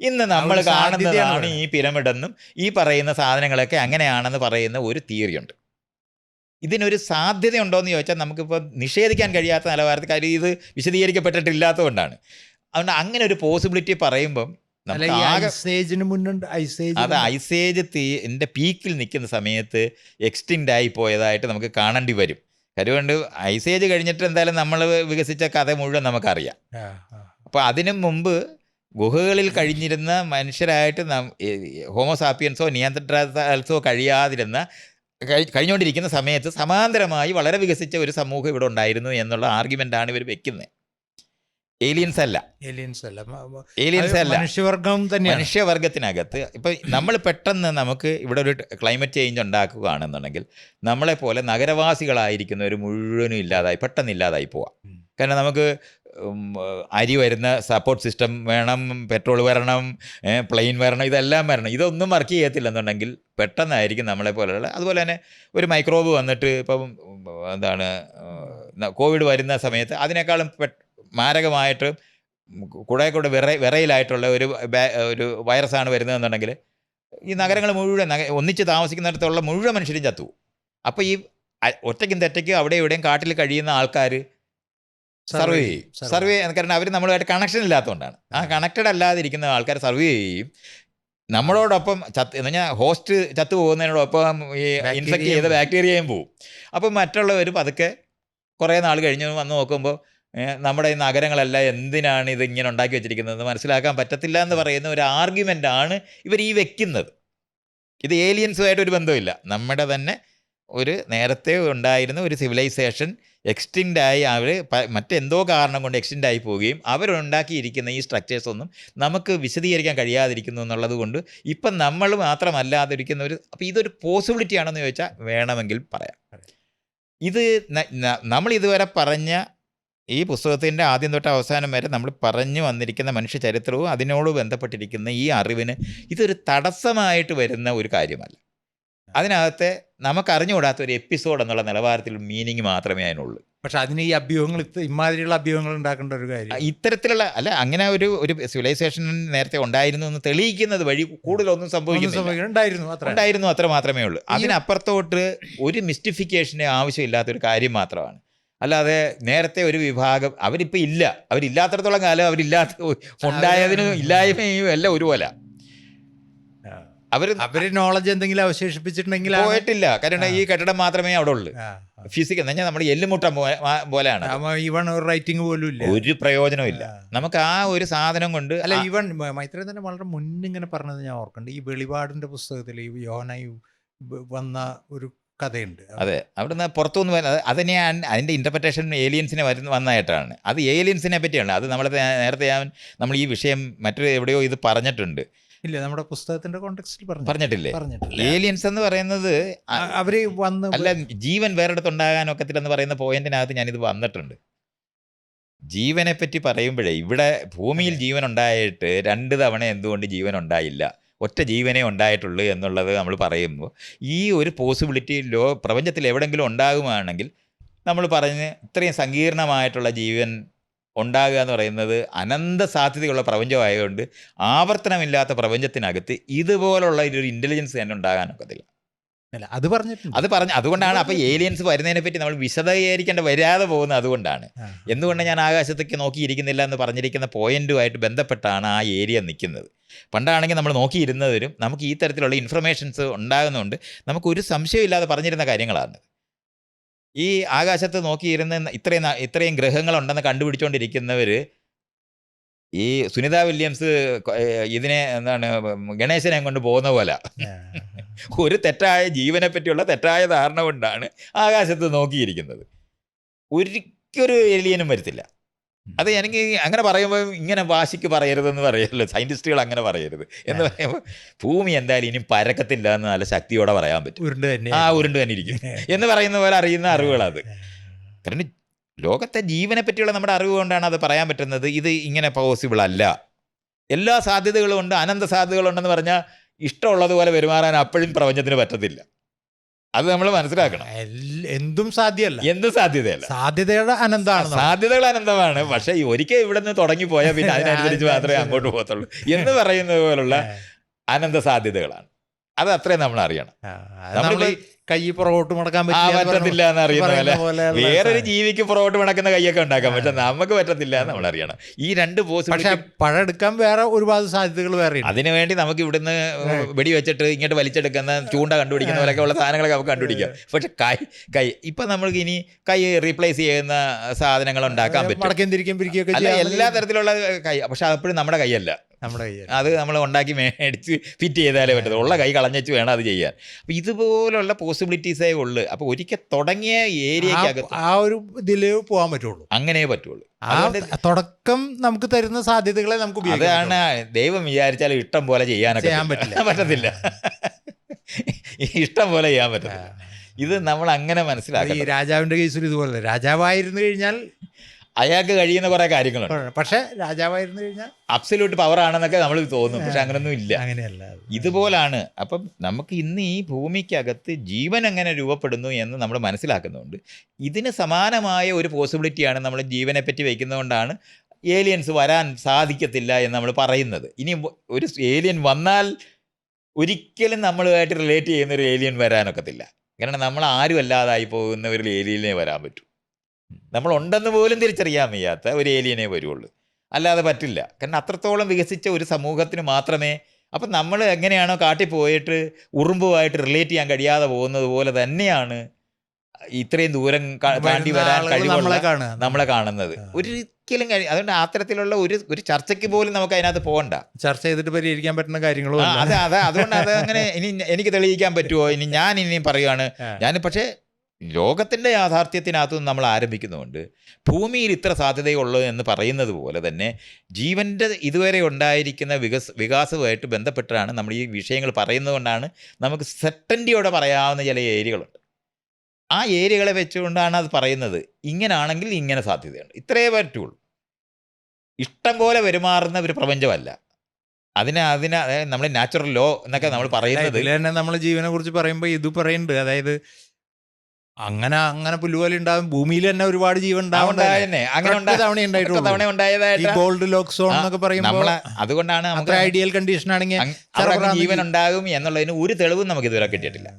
ഇന്ന് നമ്മൾ കാണുന്നതാണ് ഈ പിരമിഡെന്നും ഈ പറയുന്ന സാധനങ്ങളൊക്കെ അങ്ങനെയാണെന്ന് പറയുന്ന ഒരു തിയറിയുണ്ട്. ഇതിനൊരു സാധ്യതയുണ്ടോയെന്ന് ചോദിച്ചാൽ നമുക്കിപ്പോൾ നിഷേധിക്കാൻ കഴിയാത്ത നിലവാരത്തിൽ കാര്യം ഇത് വിശദീകരിക്കപ്പെട്ടിട്ടില്ലാത്തതുകൊണ്ടാണ്. അതുകൊണ്ട് അങ്ങനെ ഒരു പോസിബിലിറ്റി പറയുമ്പം അത് ഐസേജ് പീക്കിൽ നിൽക്കുന്ന സമയത്ത് എക്സ്റ്റിൻറ്റ് ആയി പോയതായിട്ട് നമുക്ക് കാണേണ്ടി വരും. അതുകൊണ്ട് ഐസേജ് കഴിഞ്ഞിട്ട് എന്തായാലും നമ്മൾ വികസിച്ച കഥ മുഴുവൻ നമുക്കറിയാം. അപ്പോൾ അതിനു മുമ്പ് ഗുഹകളിൽ കഴിഞ്ഞിരുന്ന മനുഷ്യരായിട്ട് ഹോമോസാപ്പിയൻസോ നിയാൻഡർതാൽസോ കഴിഞ്ഞുകൊണ്ടിരിക്കുന്ന സമയത്ത് സമാന്തരമായി വളരെ വികസിച്ച ഒരു സമൂഹം ഇവിടെ ഉണ്ടായിരുന്നു എന്നുള്ള ആർഗ്യുമെൻ്റാണ് ഇവർ വെക്കുന്നത്. ഏലിയൻസ് അല്ല, മനുഷ്യവർഗം തന്നെ. മനുഷ്യവർഗത്തിനകത്ത് ഇപ്പം നമ്മൾ പെട്ടെന്ന് നമുക്ക് ഇവിടെ ഒരു ക്ലൈമറ്റ് ചേഞ്ച് ഉണ്ടാക്കുകയാണെന്നുണ്ടെങ്കിൽ നമ്മളെപ്പോലെ നഗരവാസികളായിരിക്കുന്നവർ മുഴുവനും പെട്ടെന്ന് ഇല്ലാതായി പോവാം. കാരണം നമുക്ക് അരി വരുന്ന സപ്പോർട്ട് സിസ്റ്റം വേണം, പെട്രോൾ വരണം, പ്ലെയിൻ വരണം, ഇതെല്ലാം വരണം. ഇതൊന്നും വർക്ക് ചെയ്യത്തില്ലെന്നുണ്ടെങ്കിൽ പെട്ടെന്നായിരിക്കും നമ്മളെപ്പോലെയുള്ള. അതുപോലെ തന്നെ ഒരു മൈക്രോബ് വന്നിട്ട് ഇപ്പം എന്താണ് കോവിഡ് വരുന്ന സമയത്ത് അതിനേക്കാളും മാരകമായിട്ട് കൂടെ വിറയിലായിട്ടുള്ള ഒരു വൈറസാണ് വരുന്നതെന്നുണ്ടെങ്കിൽ ഈ നഗരങ്ങൾ മുഴുവൻ ഒന്നിച്ച് താമസിക്കുന്നിടത്തുള്ള മുഴുവൻ മനുഷ്യരും ചത്തു. അപ്പോൾ ഈ ഒറ്റയ്ക്കും തെറ്റയ്ക്കും അവിടെ ഇവിടെയും കാട്ടിൽ കഴിയുന്ന ആൾക്കാർ സർവൈവ് ചെയ്യും. കാരണം അവർ നമ്മളുമായിട്ട് കണക്ഷൻ ഇല്ലാത്തതുകൊണ്ടാണ്. ആ കണക്റ്റഡ് അല്ലാതിരിക്കുന്ന ആൾക്കാർ സർവൈവ് ചെയ്യും. നമ്മളോടൊപ്പം എന്ന് പറഞ്ഞാൽ ഹോസ്റ്റ് ചത്തു പോകുന്നതിനോടൊപ്പം ഈ ഇൻഫെക്റ്റ് ചെയ്ത ബാക്ടീരിയയും പോവും. അപ്പം മറ്റുള്ളവർ പതുക്കെ കുറേ നാൾ കഴിഞ്ഞ് വന്ന് നോക്കുമ്പോൾ നമ്മുടെ ഈ നഗരങ്ങളെല്ലാം എന്തിനാണ് ഇത് ഇങ്ങനെ ഉണ്ടാക്കി വെച്ചിരിക്കുന്നതെന്ന് മനസ്സിലാക്കാൻ പറ്റത്തില്ല എന്ന് പറയുന്ന ഒരു ആർഗ്യുമെൻ്റാണ് ഇവർ ഈ വെക്കുന്നത്. ഇത് ഏലിയൻസുമായിട്ടൊരു ബന്ധമില്ല. നമ്മുടെ തന്നെ ഒരു നേരത്തെ ഉണ്ടായിരുന്ന ഒരു സിവിലൈസേഷൻ എക്സ്റ്റിൻറ്റായി അവർ മറ്റെന്തോ കാരണം കൊണ്ട് എക്സ്റ്റിൻറ്റായി പോവുകയും അവരുണ്ടാക്കിയിരിക്കുന്ന ഈ സ്ട്രക്ചേഴ്സ് ഒന്നും നമുക്ക് വിശദീകരിക്കാൻ കഴിയാതിരിക്കുന്നു എന്നുള്ളത് കൊണ്ട് ഇപ്പം നമ്മൾ മാത്രമല്ലാതിരിക്കുന്ന അപ്പോൾ ഇതൊരു പോസിബിലിറ്റി ആണെന്ന് ചോദിച്ചാൽ വേണമെങ്കിൽ പറയാം. ഇത് നമ്മൾ ഇതുവരെ പറഞ്ഞ ഈ പുസ്തകത്തിൻ്റെ ആദ്യം തൊട്ട് അവസാനം വരെ നമ്മൾ പറഞ്ഞു വന്നിരിക്കുന്ന മനുഷ്യ ചരിത്രവും അതിനോട് ബന്ധപ്പെട്ടിരിക്കുന്ന ഈ അറിവിന് ഇതൊരു തടസ്സമായിട്ട് വരുന്ന ഒരു കാര്യമല്ല. അതിനകത്തെ നമുക്കറിഞ്ഞുകൂടാത്ത ഒരു എപ്പിസോഡ് എന്നുള്ള നിലവാരത്തിൽ മീനിങ് മാത്രമേ അതിനുള്ളൂ. പക്ഷെ അതിന് ഈ അഭ്യൂഹങ്ങൾ ഇമാതിരിയുള്ള അഭ്യൂഹങ്ങൾ ഉണ്ടാക്കേണ്ട ഒരു കാര്യം ഇത്തരത്തിലുള്ള അല്ല, അങ്ങനെ ഒരു സിവിലൈസേഷൻ നേരത്തെ ഉണ്ടായിരുന്നു എന്ന് തെളിയിക്കുന്നത് വഴി കൂടുതലൊന്നും ഉണ്ടായിരുന്നു അത്ര മാത്രമേ ഉള്ളൂ. അതിനപ്പുറത്തോട്ട് ഒരു മിസ്റ്റിഫിക്കേഷന് ആവശ്യമില്ലാത്തൊരു കാര്യം മാത്രമാണ്. അല്ലാതെ നേരത്തെ ഒരു വിഭാഗം അവരില്ലാത്തടത്തോളം കാലം ഉണ്ടായതിനും ഇല്ലായ്മയും എല്ലാം ഒരുപോലെ. അവര് നോളജ് എന്തെങ്കിലും അവശേഷിപ്പിച്ചിട്ടുണ്ടെങ്കിൽ പോയിട്ടില്ല. കാരണം ഈ കെട്ടിടം മാത്രമേ അവിടെ ഉള്ളൂ. ഫിസിക്കൽ എന്ന് പറഞ്ഞാൽ നമ്മുടെ എല്ലുമുട്ട പോലെയാണ്. ഈവൺ ഒരു റൈറ്റിംഗ് പോലും ഇല്ല, ഒരു പ്രയോജനവും ഇല്ല. നമുക്ക് ആ ഒരു സാധനം കൊണ്ട് അല്ല. ഈവൺ മൈത്രേയൻ തന്നെ വളരെ മുന്നിങ്ങനെ പറഞ്ഞത് ഞാൻ ഓർക്കുന്നുണ്ട്. ഈ വെളിപാടിന്റെ പുസ്തകത്തിൽ ഈ യോഹന്നായി വന്ന ഒരു കഥയുണ്ട്. അതെ, അവിടുന്ന് പുറത്തുനിന്ന് അതിനെയാണ് അതിൻ്റെ ഇൻ്റർപ്രിറ്റേഷൻ ഏലിയൻസിനെ വന്നതായിട്ടാണ്. അത് ഏലിയൻസിനെ പറ്റിയാണ്. അത് നേരത്തെ നമ്മൾ ഈ വിഷയം മറ്റൊരു എവിടെയോ ഇത് പറഞ്ഞിട്ടുണ്ട്. ഇല്ല, നമ്മുടെ പുസ്തകത്തിന്റെ കോണ്ടെക്സ്റ്റിൽ പറഞ്ഞിട്ടില്ലേ? ഏലിയൻസ് എന്ന് പറയുന്നത് അവര് വന്ന് അല്ല, ജീവൻ വേറെടുത്തുണ്ടാകാൻ ഒക്കത്തില്ലെന്ന് പറയുന്ന പോയിന്റിനകത്ത് ഞാനിത് വന്നിട്ടുണ്ട്. ജീവനെ പറ്റി പറയുമ്പോഴേ ഇവിടെ ഭൂമിയിൽ ജീവൻ ഉണ്ടായിട്ട് 2 തവണ എന്തുകൊണ്ട് ജീവൻ ഉണ്ടായില്ല, ഒറ്റ ജീവനേ ഉണ്ടായിട്ടുള്ളൂ എന്നുള്ളത് നമ്മൾ പറയുമ്പോൾ ഈ ഒരു പോസിബിലിറ്റി പ്രപഞ്ചത്തിൽ എവിടെയെങ്കിലും ഉണ്ടാകുകയാണെങ്കിൽ നമ്മൾ പറഞ്ഞ് ഇത്രയും സങ്കീർണമായിട്ടുള്ള ജീവൻ ഉണ്ടാകുക എന്ന് പറയുന്നത് അനന്ത സാധ്യതയുള്ള പ്രപഞ്ചമായതുകൊണ്ട് ആവർത്തനമില്ലാത്ത പ്രപഞ്ചത്തിനകത്ത് ഇതുപോലുള്ള ഒരു ഇൻ്റലിജൻസ് തന്നെ ഉണ്ടാകാനൊക്കത്തില്ല. അല്ല അത് പറഞ്ഞിട്ടുണ്ട്. അതുകൊണ്ടാണ് അപ്പോൾ ഏലിയൻസ് വരുന്നതിനെ പറ്റി നമ്മൾ വിശദീകരിക്കേണ്ട വരാതെ പോകുന്നത്. അതുകൊണ്ടാണ് എന്തുകൊണ്ട് ഞാൻ ആകാശത്തേക്ക് നോക്കിയിരിക്കുന്നില്ല എന്ന് പറഞ്ഞിരിക്കുന്ന പോയിന്റുമായിട്ട് ബന്ധപ്പെട്ടാണ് ആ ഏരിയ നിൽക്കുന്നത്. പണ്ടാണെങ്കിൽ നമ്മൾ നോക്കിയിരുന്നവരും നമുക്ക് ഈ തരത്തിലുള്ള ഇൻഫർമേഷൻസ് ഉണ്ടാകുന്നതുകൊണ്ട് നമുക്കൊരു സംശയമില്ലാതെ പറഞ്ഞിരുന്ന കാര്യങ്ങളാണ്. ഈ ആകാശത്ത് നോക്കിയിരുന്ന ഇത്രയും ഗ്രഹങ്ങളുണ്ടെന്ന് കണ്ടുപിടിച്ചുകൊണ്ടിരിക്കുന്നവർ ഈ സുനിത വില്യംസ് ഇതിനെ എന്താണ് ഗണേശനെ കൊണ്ട് പോകുന്ന പോലെ ഒരു തെറ്റായ ജീവനെ പറ്റിയുള്ള തെറ്റായ ധാരണ കൊണ്ടാണ് ആകാശത്ത് നോക്കിയിരിക്കുന്നത്. ഒരിക്കലും ഏലിയനും വരത്തില്ല. അത് എനിക്ക് അങ്ങനെ പറയുമ്പോൾ ഇങ്ങനെ വാശിക്ക് പറയരുതെന്ന് പറയല്ലോ, സയൻറ്റിസ്റ്റുകൾ അങ്ങനെ പറയരുത് എന്ന് പറയുമ്പോൾ ഭൂമി എന്തായാലും ഇനി പരക്കത്തില്ല എന്ന് നല്ല ശക്തിയോടെ പറയാൻ പറ്റും. ഉരുണ്ട് തന്നെ ഇരിക്കും എന്ന് പറയുന്ന പോലെ അറിയുന്ന അറിവുകളത്. കാരണം ലോകത്തെ ജീവനെ പറ്റിയുള്ള നമ്മുടെ അറിവ് കൊണ്ടാണ് അത് പറയാൻ പറ്റുന്നത്. ഇത് ഇങ്ങനെ പോസിബിൾ അല്ല, എല്ലാ സാധ്യതകളും ഉണ്ട്, അനന്ത സാധ്യതകളുണ്ടെന്ന് പറഞ്ഞാൽ ഇഷ്ടമുള്ളതുപോലെ പെരുമാറാൻ അപ്പോഴും പ്രപഞ്ചത്തിന് പറ്റത്തില്ല. അത് നമ്മൾ മനസ്സിലാക്കണം. എന്തും സാധ്യമല്ല, എന്തും സാധ്യതയല്ല. സാധ്യതകൾ അനന്തമാണ്. പക്ഷെ ഒരിക്കൽ ഇവിടെ നിന്ന് തുടങ്ങി പോയാൽ പിന്നെ അതിനനുസരിച്ച് മാത്രമേ അങ്ങോട്ട് പോകത്തുള്ളൂ എന്ന് പറയുന്നത് പോലുള്ള അനന്ത സാധ്യതകളാണ്. അത് അത്രയും നമ്മൾ അറിയണം. നമ്മൾ കൈ പുറകോട്ട് മടക്കാൻ പറ്റത്തില്ല എന്ന് അറിയുന്ന പോലെ വേറൊരു ജീവിക്ക് പുറകോട്ട് മടക്കുന്ന കൈയൊക്കെ ഉണ്ടാക്കാൻ പറ്റും, നമുക്ക് പറ്റത്തില്ല എന്ന് നമ്മൾ അറിയണം. ഈ രണ്ട് പോസിബിലിറ്റി പഴം എടുക്കാൻ വേറെ ഒരുപാട് സാധ്യതകൾ വേറെ. അതിനുവേണ്ടി നമുക്ക് ഇവിടുന്ന് വെടി വെച്ചിട്ട് ഇങ്ങോട്ട് വലിച്ചെടുക്കുന്ന ചൂണ്ട കണ്ടുപിടിക്കുന്ന പോലെയൊക്കെ ഉള്ള സാധനങ്ങളൊക്കെ നമുക്ക് കണ്ടുപിടിക്കാം. പക്ഷെ കൈ ഇപ്പം നമ്മൾക്ക് ഇനി കൈ റീപ്ലേസ് ചെയ്യുന്ന സാധനങ്ങൾ ഉണ്ടാക്കാൻ പറ്റും. അല്ല, എല്ലാ തരത്തിലുള്ള കൈ. പക്ഷെ അപ്പോഴും നമ്മുടെ കൈയല്ല, അത് നമ്മൾ ഉണ്ടാക്കി മേടിച്ച് ഫിറ്റ് ചെയ്താലേ പറ്റത്തുള്ളൂ. ഉള്ള കൈ കളഞ്ഞു വേണം അത് ചെയ്യാൻ. അപ്പം ഇതുപോലുള്ള പോസിബിലിറ്റീസേ ഉള്ളു. അപ്പോൾ ഒരിക്കൽ തുടങ്ങിയ ഏരിയക്കകത്ത് ആ ഒരു ഇതിലേ പോകാൻ പറ്റുള്ളൂ, അങ്ങനെ പറ്റുള്ളൂ. തുടക്കം നമുക്ക് തരുന്ന സാധ്യതകളെ നമുക്ക് അതാണ്. ദൈവം വിചാരിച്ചാൽ ഇഷ്ടം പോലെ ചെയ്യാനൊക്കെ പറ്റത്തില്ല. ഇഷ്ടം പോലെ ചെയ്യാൻ പറ്റത്തില്ല. ഇത് നമ്മൾ അങ്ങനെ മനസ്സിലാക്കി. രാജാവിന്റെ കേസിൽ ഇതുപോലെ രാജാവായിരുന്നു കഴിഞ്ഞാൽ അയാൾക്ക് കഴിയുന്ന കുറെ കാര്യങ്ങളുണ്ട്. പക്ഷെ രാജാവായിരുന്നു കഴിഞ്ഞാൽ അബ്സല്യൂട്ട് പവർ ആണെന്നൊക്കെ നമ്മൾ തോന്നും. പക്ഷെ അങ്ങനൊന്നും ഇല്ല, അങ്ങനെയല്ല. ഇതുപോലാണ്. അപ്പം നമുക്ക് ഇന്ന് ഈ ഭൂമിക്കകത്ത് ജീവൻ എങ്ങനെ രൂപപ്പെടുന്നു എന്ന് നമ്മൾ മനസ്സിലാക്കുന്നുണ്ട്. ഇതിന് സമാനമായ ഒരു പോസിബിലിറ്റിയാണ് നമ്മൾ ജീവനെ പറ്റി വയ്ക്കുന്നതുകൊണ്ടാണ് ഏലിയൻസ് വരാൻ സാധിക്കത്തില്ല എന്ന് നമ്മൾ പറയുന്നത്. ഇനി ഒരു ഏലിയൻ വന്നാൽ ഒരിക്കലും നമ്മളുമായിട്ട് റിലേറ്റ് ചെയ്യുന്ന ഒരു ഏലിയൻ വരാനൊക്കത്തില്ല. കാരണം നമ്മൾ ആരും അല്ലാതായി പോകുന്ന ഒരു ഏലിയനെ വരാൻ പറ്റും. നമ്മളുണ്ടെന്ന് പോലും തിരിച്ചറിയാൻ വയ്യാത്ത ഒരു ഏലിയനെ വരുള്ളൂ, അല്ലാതെ പറ്റില്ല. കാരണം അത്രത്തോളം വികസിച്ച ഒരു സമൂഹത്തിന് മാത്രമേ. അപ്പം നമ്മൾ എങ്ങനെയാണോ കാട്ടിൽ പോയിട്ട് ഉറുമ്പുമായിട്ട് റിലേറ്റ് ചെയ്യാൻ കഴിയാതെ പോകുന്നത് പോലെ തന്നെയാണ് ഇത്രയും ദൂരം താണ്ടി വരാൻ കഴിവുള്ള നമ്മളെ കാണുന്നത്. ഒരിക്കലും അതുകൊണ്ട് അത്തരത്തിലുള്ള ഒരു ചർച്ചയ്ക്ക് പോലും നമുക്ക് അതിനകത്ത് പോകണ്ട. ചർച്ച ചെയ്തിട്ട് പരിഹരിക്കാൻ പറ്റുന്ന കാര്യങ്ങളോ അതുകൊണ്ട് അത് അങ്ങനെ ഇനി എനിക്ക് തെളിയിക്കാൻ പറ്റുമോ? ഇനി പറയുകയാണ് ഞാൻ. പക്ഷേ ലോകത്തിൻ്റെ യാഥാർത്ഥ്യത്തിനകത്തുനിന്ന് നമ്മൾ ആരംഭിക്കുന്നുണ്ട്. ഭൂമിയിൽ ഇത്ര സാധ്യതയുള്ളൂ എന്ന് പറയുന്നത് പോലെ തന്നെ ജീവൻ്റെ ഇതുവരെ ഉണ്ടായിരിക്കുന്ന വികാസവുമായിട്ട് ബന്ധപ്പെട്ടാണ് നമ്മൾ ഈ വിഷയങ്ങൾ പറയുന്നത്. കൊണ്ടാണ് നമുക്ക് സെർട്ടൻറ്റിയോടെ പറയാവുന്ന ചില ഏരിയകളുണ്ട്. ആ ഏരിയകളെ വെച്ചുകൊണ്ടാണ് അത് പറയുന്നത്. ഇങ്ങനാണെങ്കിൽ ഇങ്ങനെ സാധ്യതയുണ്ട്, ഇത്രയേ പറ്റുള്ളൂ. ഇഷ്ടം പോലെ പെരുമാറുന്ന ഒരു പ്രപഞ്ചമല്ല. അതിനെ നമ്മൾ നാച്ചുറൽ ലോ എന്നൊക്കെ നമ്മൾ പറയുന്നത്. നമ്മൾ ജീവനെ കുറിച്ച് പറയുമ്പോൾ ഇത് പറയുന്നുണ്ട്. അതായത് അങ്ങനെ പുല്ലുപോലെ ഉണ്ടാവും. ഭൂമിയിൽ തന്നെ ഒരുപാട് ജീവൻ ഗോൾഡ് ലോക്ക് സോൺ എന്നൊക്കെ പറയുമ്പോൾ അതുകൊണ്ടാണ് നമുക്ക് ഐഡിയൽ കണ്ടീഷൻ ആണെങ്കിൽ ജീവൻ ഉണ്ടാകും എന്നുള്ളതിന് ഒരു തെളിവും നമുക്ക് ഇതുവരെ കിട്ടിയിട്ടില്ല.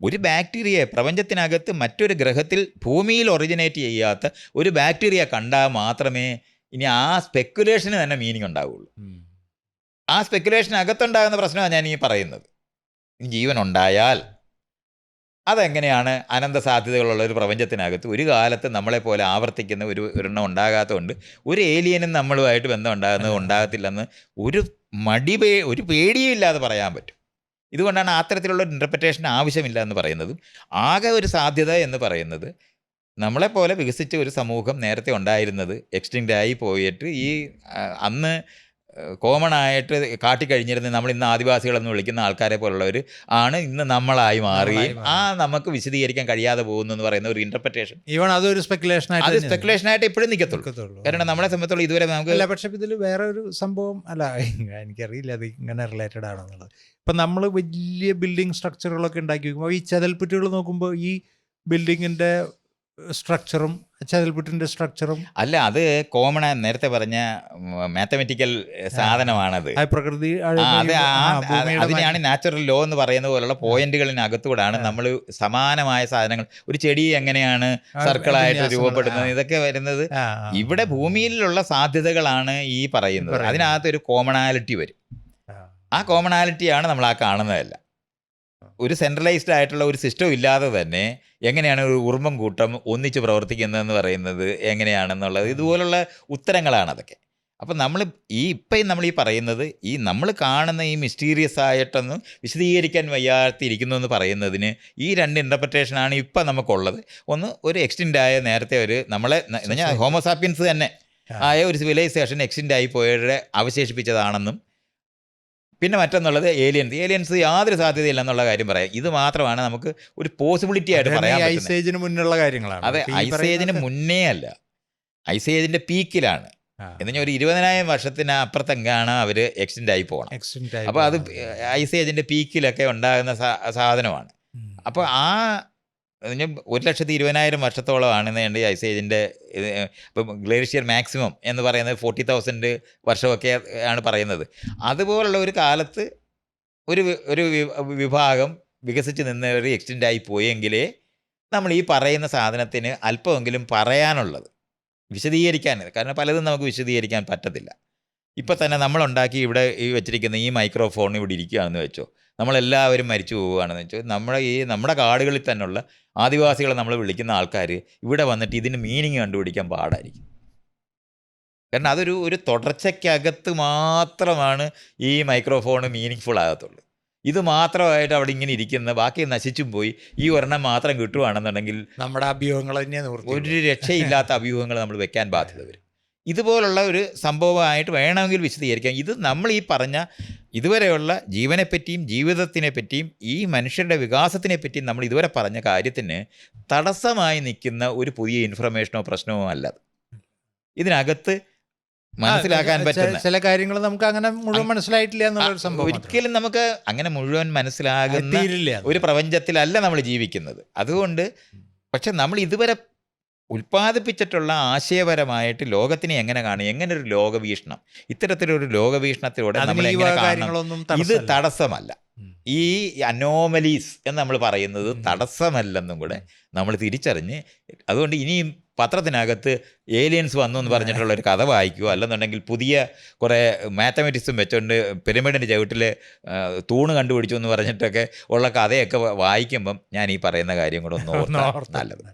ഒരു ബാക്ടീരിയയെ പ്രപഞ്ചത്തിനകത്ത് മറ്റൊരു ഗ്രഹത്തിൽ ഭൂമിയിൽ ഒറിജിനേറ്റ് ചെയ്യാത്ത ഒരു ബാക്ടീരിയ കണ്ടാൽ മാത്രമേ ഇനി ആ സ്പെക്കുലേഷന് തന്നെ മീനിങ് ഉണ്ടാവുള്ളൂ. ആ സ്പെക്കുലേഷനകത്തുണ്ടാകുന്ന പ്രശ്നമാണ് ഞാൻ ഈ പറയുന്നത്. ജീവൻ ഉണ്ടായാൽ അതെങ്ങനെയാണ് അനന്ത സാധ്യതകളുള്ള ഒരു പ്രപഞ്ചത്തിനകത്ത് ഒരു കാലത്ത് നമ്മളെപ്പോലെ ആവർത്തിക്കുന്ന ഒരെണ്ണം ഉണ്ടാകാത്തതുകൊണ്ട് ഒരു ഏലിയനും നമ്മളുമായിട്ട് ബന്ധം ഉണ്ടാകത്തില്ലെന്ന് ഒരു പേടിയും ഇല്ലാതെ പറയാൻ പറ്റും. ഇതുകൊണ്ടാണ് അത്തരത്തിലുള്ള ഇൻ്റർപ്രിറ്റേഷൻ ആവശ്യമില്ല എന്ന് പറയുന്നതും. ആകെ ഒരു സാധ്യത എന്ന് പറയുന്നത് നമ്മളെപ്പോലെ വികസിച്ച ഒരു സമൂഹം നേരത്തെ ഉണ്ടായിരുന്നത് എക്സ്റ്റിങ്ക്റ്റായി പോയിട്ട് ഈ അന്ന് കോമൺ ആയിട്ട് കാട്ടിക്കഴിഞ്ഞിരുന്ന നമ്മൾ ഇന്ന് ആദിവാസികളെന്ന് വിളിക്കുന്ന ആൾക്കാരെ പോലുള്ളവർ ആണ് ഇന്ന് നമ്മളായി മാറി. നമുക്ക് വിശദീകരിക്കാൻ കഴിയാതെ പോകുന്നു എന്ന് പറയുന്ന ഒരു ഇൻ്റർപ്രിറ്റേഷൻ, അതൊരു സ്പെക്കുലേഷനായിട്ട് ഇപ്പോഴും നിൽക്കത്തുള്ളൂ. കാരണം നമ്മളെ സംബന്ധിച്ചുള്ള ഇതുവരെ നമുക്ക്. പക്ഷേ ഇതിൽ വേറെ ഒരു സംഭവം എനിക്കറിയില്ല അത് ഇങ്ങനെ റിലേറ്റഡ് ആണോ എന്നുള്ളത്. ഇപ്പം നമ്മൾ വലിയ ബിൽഡിംഗ് സ്ട്രക്ചറുകളൊക്കെ ഉണ്ടാക്കി വയ്ക്കുമ്പോൾ ഈ ചതൽപ്പുറ്റുകൾ നോക്കുമ്പോൾ ഈ ബിൽഡിങ്ങിൻ്റെ സ്ട്രക്ചറും ചതിൽപുറ്റിൻ്റെ സ്ട്രക്ചറും അല്ല, അത് കോമൺ നേരത്തെ പറഞ്ഞ മാത്തമെറ്റിക്കൽ സാധനമാണത്. പ്രകൃതി അതിനെയാണ് നാച്ചുറൽ ലോ എന്ന് പറയുന്ന പോലുള്ള പോയിന്റുകളിനകത്തൂടാണ് നമ്മൾ സമാനമായ സാധനങ്ങൾ. ഒരു ചെടി എങ്ങനെയാണ് സർക്കിളായിട്ട് രൂപപ്പെടുന്നത്, ഇതൊക്കെ വരുന്നത് ഇവിടെ ഭൂമിയിലുള്ള സാധ്യതകളാണ് ഈ പറയുന്നത്. അതിനകത്തൊരു കോമണാലിറ്റി വരും. ആ കോമണാലിറ്റിയാണ് നമ്മൾ ആ കാണുന്നതല്ല. ഒരു സെൻട്രലൈസ്ഡ് ആയിട്ടുള്ള ഒരു സിസ്റ്റം ഇല്ലാതെ തന്നെ എങ്ങനെയാണ് ഒരു ഉറുമ്പൻ കൂട്ടം ഒന്നിച്ച് പ്രവർത്തിക്കുന്നതെന്ന് പറയുന്നത് എങ്ങനെയാണെന്നുള്ളത് ഇതുപോലുള്ള ഉത്തരങ്ങളാണ് അതൊക്കെ. അപ്പം ഇപ്പം നമ്മൾ ഈ പറയുന്നത് ഈ നമ്മൾ കാണുന്ന ഈ മിസ്റ്റീരിയസ് ആയിട്ടൊന്നും വിശദീകരിക്കാൻ വയ്യാത്തിരിക്കുന്നു എന്ന് പറയുന്നതിന് ഈ രണ്ട് ഇൻ്റർപ്രിറ്റേഷനാണ് ഇപ്പം നമുക്കുള്ളത്. ഒന്ന്, ഒരു എക്സ്റ്റെൻഡ് ആയ നേരത്തെ നമ്മളെ എന്നുവെച്ചാൽ ഹോമോസാപ്പിയൻസ് തന്നെ ആയ ഒരു സിവിലൈസേഷൻ എക്സ്റ്റെൻഡ് ആയി പോയവരെ അവശേഷിപ്പിച്ചതാണെന്നും, പിന്നെ മറ്റൊന്നുള്ളത് ഏലിയൻസ് യാതൊരു സാധ്യതയില്ലെന്നുള്ള കാര്യം പറയാം. ഇത് മാത്രമാണ് നമുക്ക് ഒരു പോസിബിലിറ്റി ആയിട്ട് പറയാൻ പറ്റുന്നത്. ഐസേജിന് മുന്നുള്ള കാര്യങ്ങളാണ്. അതെ, ഐസേജിന് മുന്നേ അല്ല, ഐസേജിന്റെ പീക്കിലാണ്. എന്നുവെച്ചാൽ ഒരു 20,000 വർഷത്തിന് അപ്പുറത്തെങ്ങാണ് അവർ എക്സ്റ്റെൻഡ് ആയി പോകണം. അപ്പോൾ അത് ഐസേജിന്റെ പീക്കിലൊക്കെ ഉണ്ടാകുന്ന സാധനമാണ്. അപ്പോൾ 1,20,000 വർഷത്തോളമാണ് ഐസേജിൻ്റെ. ഇപ്പം ഗ്ലേഷ്യർ മാക്സിമം എന്ന് പറയുന്നത് 40,000 വർഷമൊക്കെ ആണ് പറയുന്നത്. അതുപോലുള്ള ഒരു കാലത്ത് ഒരു വിഭാഗം വികസിച്ച് നിന്നവർ എക്സ്റ്റെൻഡ് ആയി പോയെങ്കിലേ നമ്മൾ ഈ പറയുന്ന സാധനത്തിന് അല്പമെങ്കിലും പറയാനുള്ളത്, വിശദീകരിക്കാൻ. കാരണം പലതും നമുക്ക് വിശദീകരിക്കാൻ പറ്റത്തില്ല. ഇപ്പം തന്നെ നമ്മളുണ്ടാക്കി ഇവിടെ ഈ വെച്ചിരിക്കുന്ന ഈ മൈക്രോഫോൺ ഇവിടെ ഇരിക്കുകയാണെന്ന് വെച്ചോ, നമ്മളെല്ലാവരും മരിച്ചു പോവുകയാണെന്ന് വെച്ചോ, നമ്മുടെ കാടുകളിൽ തന്നെയുള്ള ആദിവാസികളെ നമ്മൾ വിളിക്കുന്ന ആൾക്കാർ ഇവിടെ വന്നിട്ട് ഇതിന് മീനിങ് കണ്ടുപിടിക്കാൻ പാടായിരിക്കും. കാരണം ഒരു തുടർച്ചയ്ക്കകത്ത് മാത്രമാണ് ഈ മൈക്രോഫോൺ മീനിങ് ഫുൾ ആകത്തുള്ളൂ. ഇത് മാത്രമായിട്ട് അവിടെ ഇങ്ങനെ ഇരിക്കുന്ന, ബാക്കി നശിച്ചും പോയി ഈ ഒരെണ്ണം മാത്രം കിട്ടുകയാണെന്നുണ്ടെങ്കിൽ നമ്മുടെ അഭ്യൂഹങ്ങൾ തന്നെ ഒരു രക്ഷയില്ലാത്ത അഭ്യൂഹങ്ങൾ നമ്മൾ വെക്കാൻ ബാധ്യത വരും. ഇതുപോലുള്ള ഒരു സംഭവമായിട്ട് വേണമെങ്കിൽ വിശദീകരിക്കാം. ഇത് നമ്മൾ ഈ പറഞ്ഞ ഇതുവരെയുള്ള ജീവനെപ്പറ്റിയും ജീവിതത്തിനെ പറ്റിയും ഈ മനുഷ്യരുടെ വികാസത്തിനെ പറ്റിയും നമ്മൾ ഇതുവരെ പറഞ്ഞ കാര്യത്തിന് തടസ്സമായി നിൽക്കുന്ന ഒരു പുതിയ ഇൻഫർമേഷനോ പ്രശ്നമോ അല്ല. ഇതിനകത്ത് മനസ്സിലാക്കാൻ പറ്റുന്ന ചില കാര്യങ്ങൾ നമുക്ക് അങ്ങനെ മുഴുവൻ മനസ്സിലായിട്ടില്ല എന്നുള്ള സംഭവം. ഒരിക്കലും നമുക്ക് അങ്ങനെ മുഴുവൻ മനസ്സിലാകുന്ന ഒരു പ്രപഞ്ചത്തിലല്ല നമ്മൾ ജീവിക്കുന്നത്. അതുകൊണ്ട് പക്ഷെ നമ്മൾ ഇതുവരെ ഉൽപ്പാദിപ്പിച്ചിട്ടുള്ള ആശയപരമായിട്ട് ലോകത്തിനെ എങ്ങനെ കാണും, എങ്ങനെ ഒരു ലോകവീക്ഷണം, ഇത്തരത്തിലൊരു ലോകവീക്ഷണത്തിലൂടെ നമ്മൾ എങ്ങനെ കാണണം, ഇത് തടസ്സമല്ല. ഈ അനോമലീസ് എന്ന് നമ്മൾ പറയുന്നത് തടസ്സമല്ലെന്നും കൂടെ നമ്മൾ തിരിച്ചറിഞ്ഞ്, അതുകൊണ്ട് ഇനിയും പത്രത്തിനകത്ത് ഏലിയൻസ് വന്നു എന്ന് പറഞ്ഞിട്ടുള്ള ഒരു കഥ വായിക്കുക, അല്ലെന്നുണ്ടെങ്കിൽ പുതിയ കുറേ മാത്തമാറ്റിക്സും വെച്ചുകൊണ്ട് പിരമിഡിൻ്റെ ചവിട്ടിൽ തൂണ് കണ്ടുപിടിച്ചു എന്ന് പറഞ്ഞിട്ടൊക്കെ ഉള്ള കഥയൊക്കെ വായിക്കുമ്പം ഞാൻ ഈ പറയുന്ന കാര്യം കൂടെ ഒന്ന് ഓർത്താൽ നല്ലത്.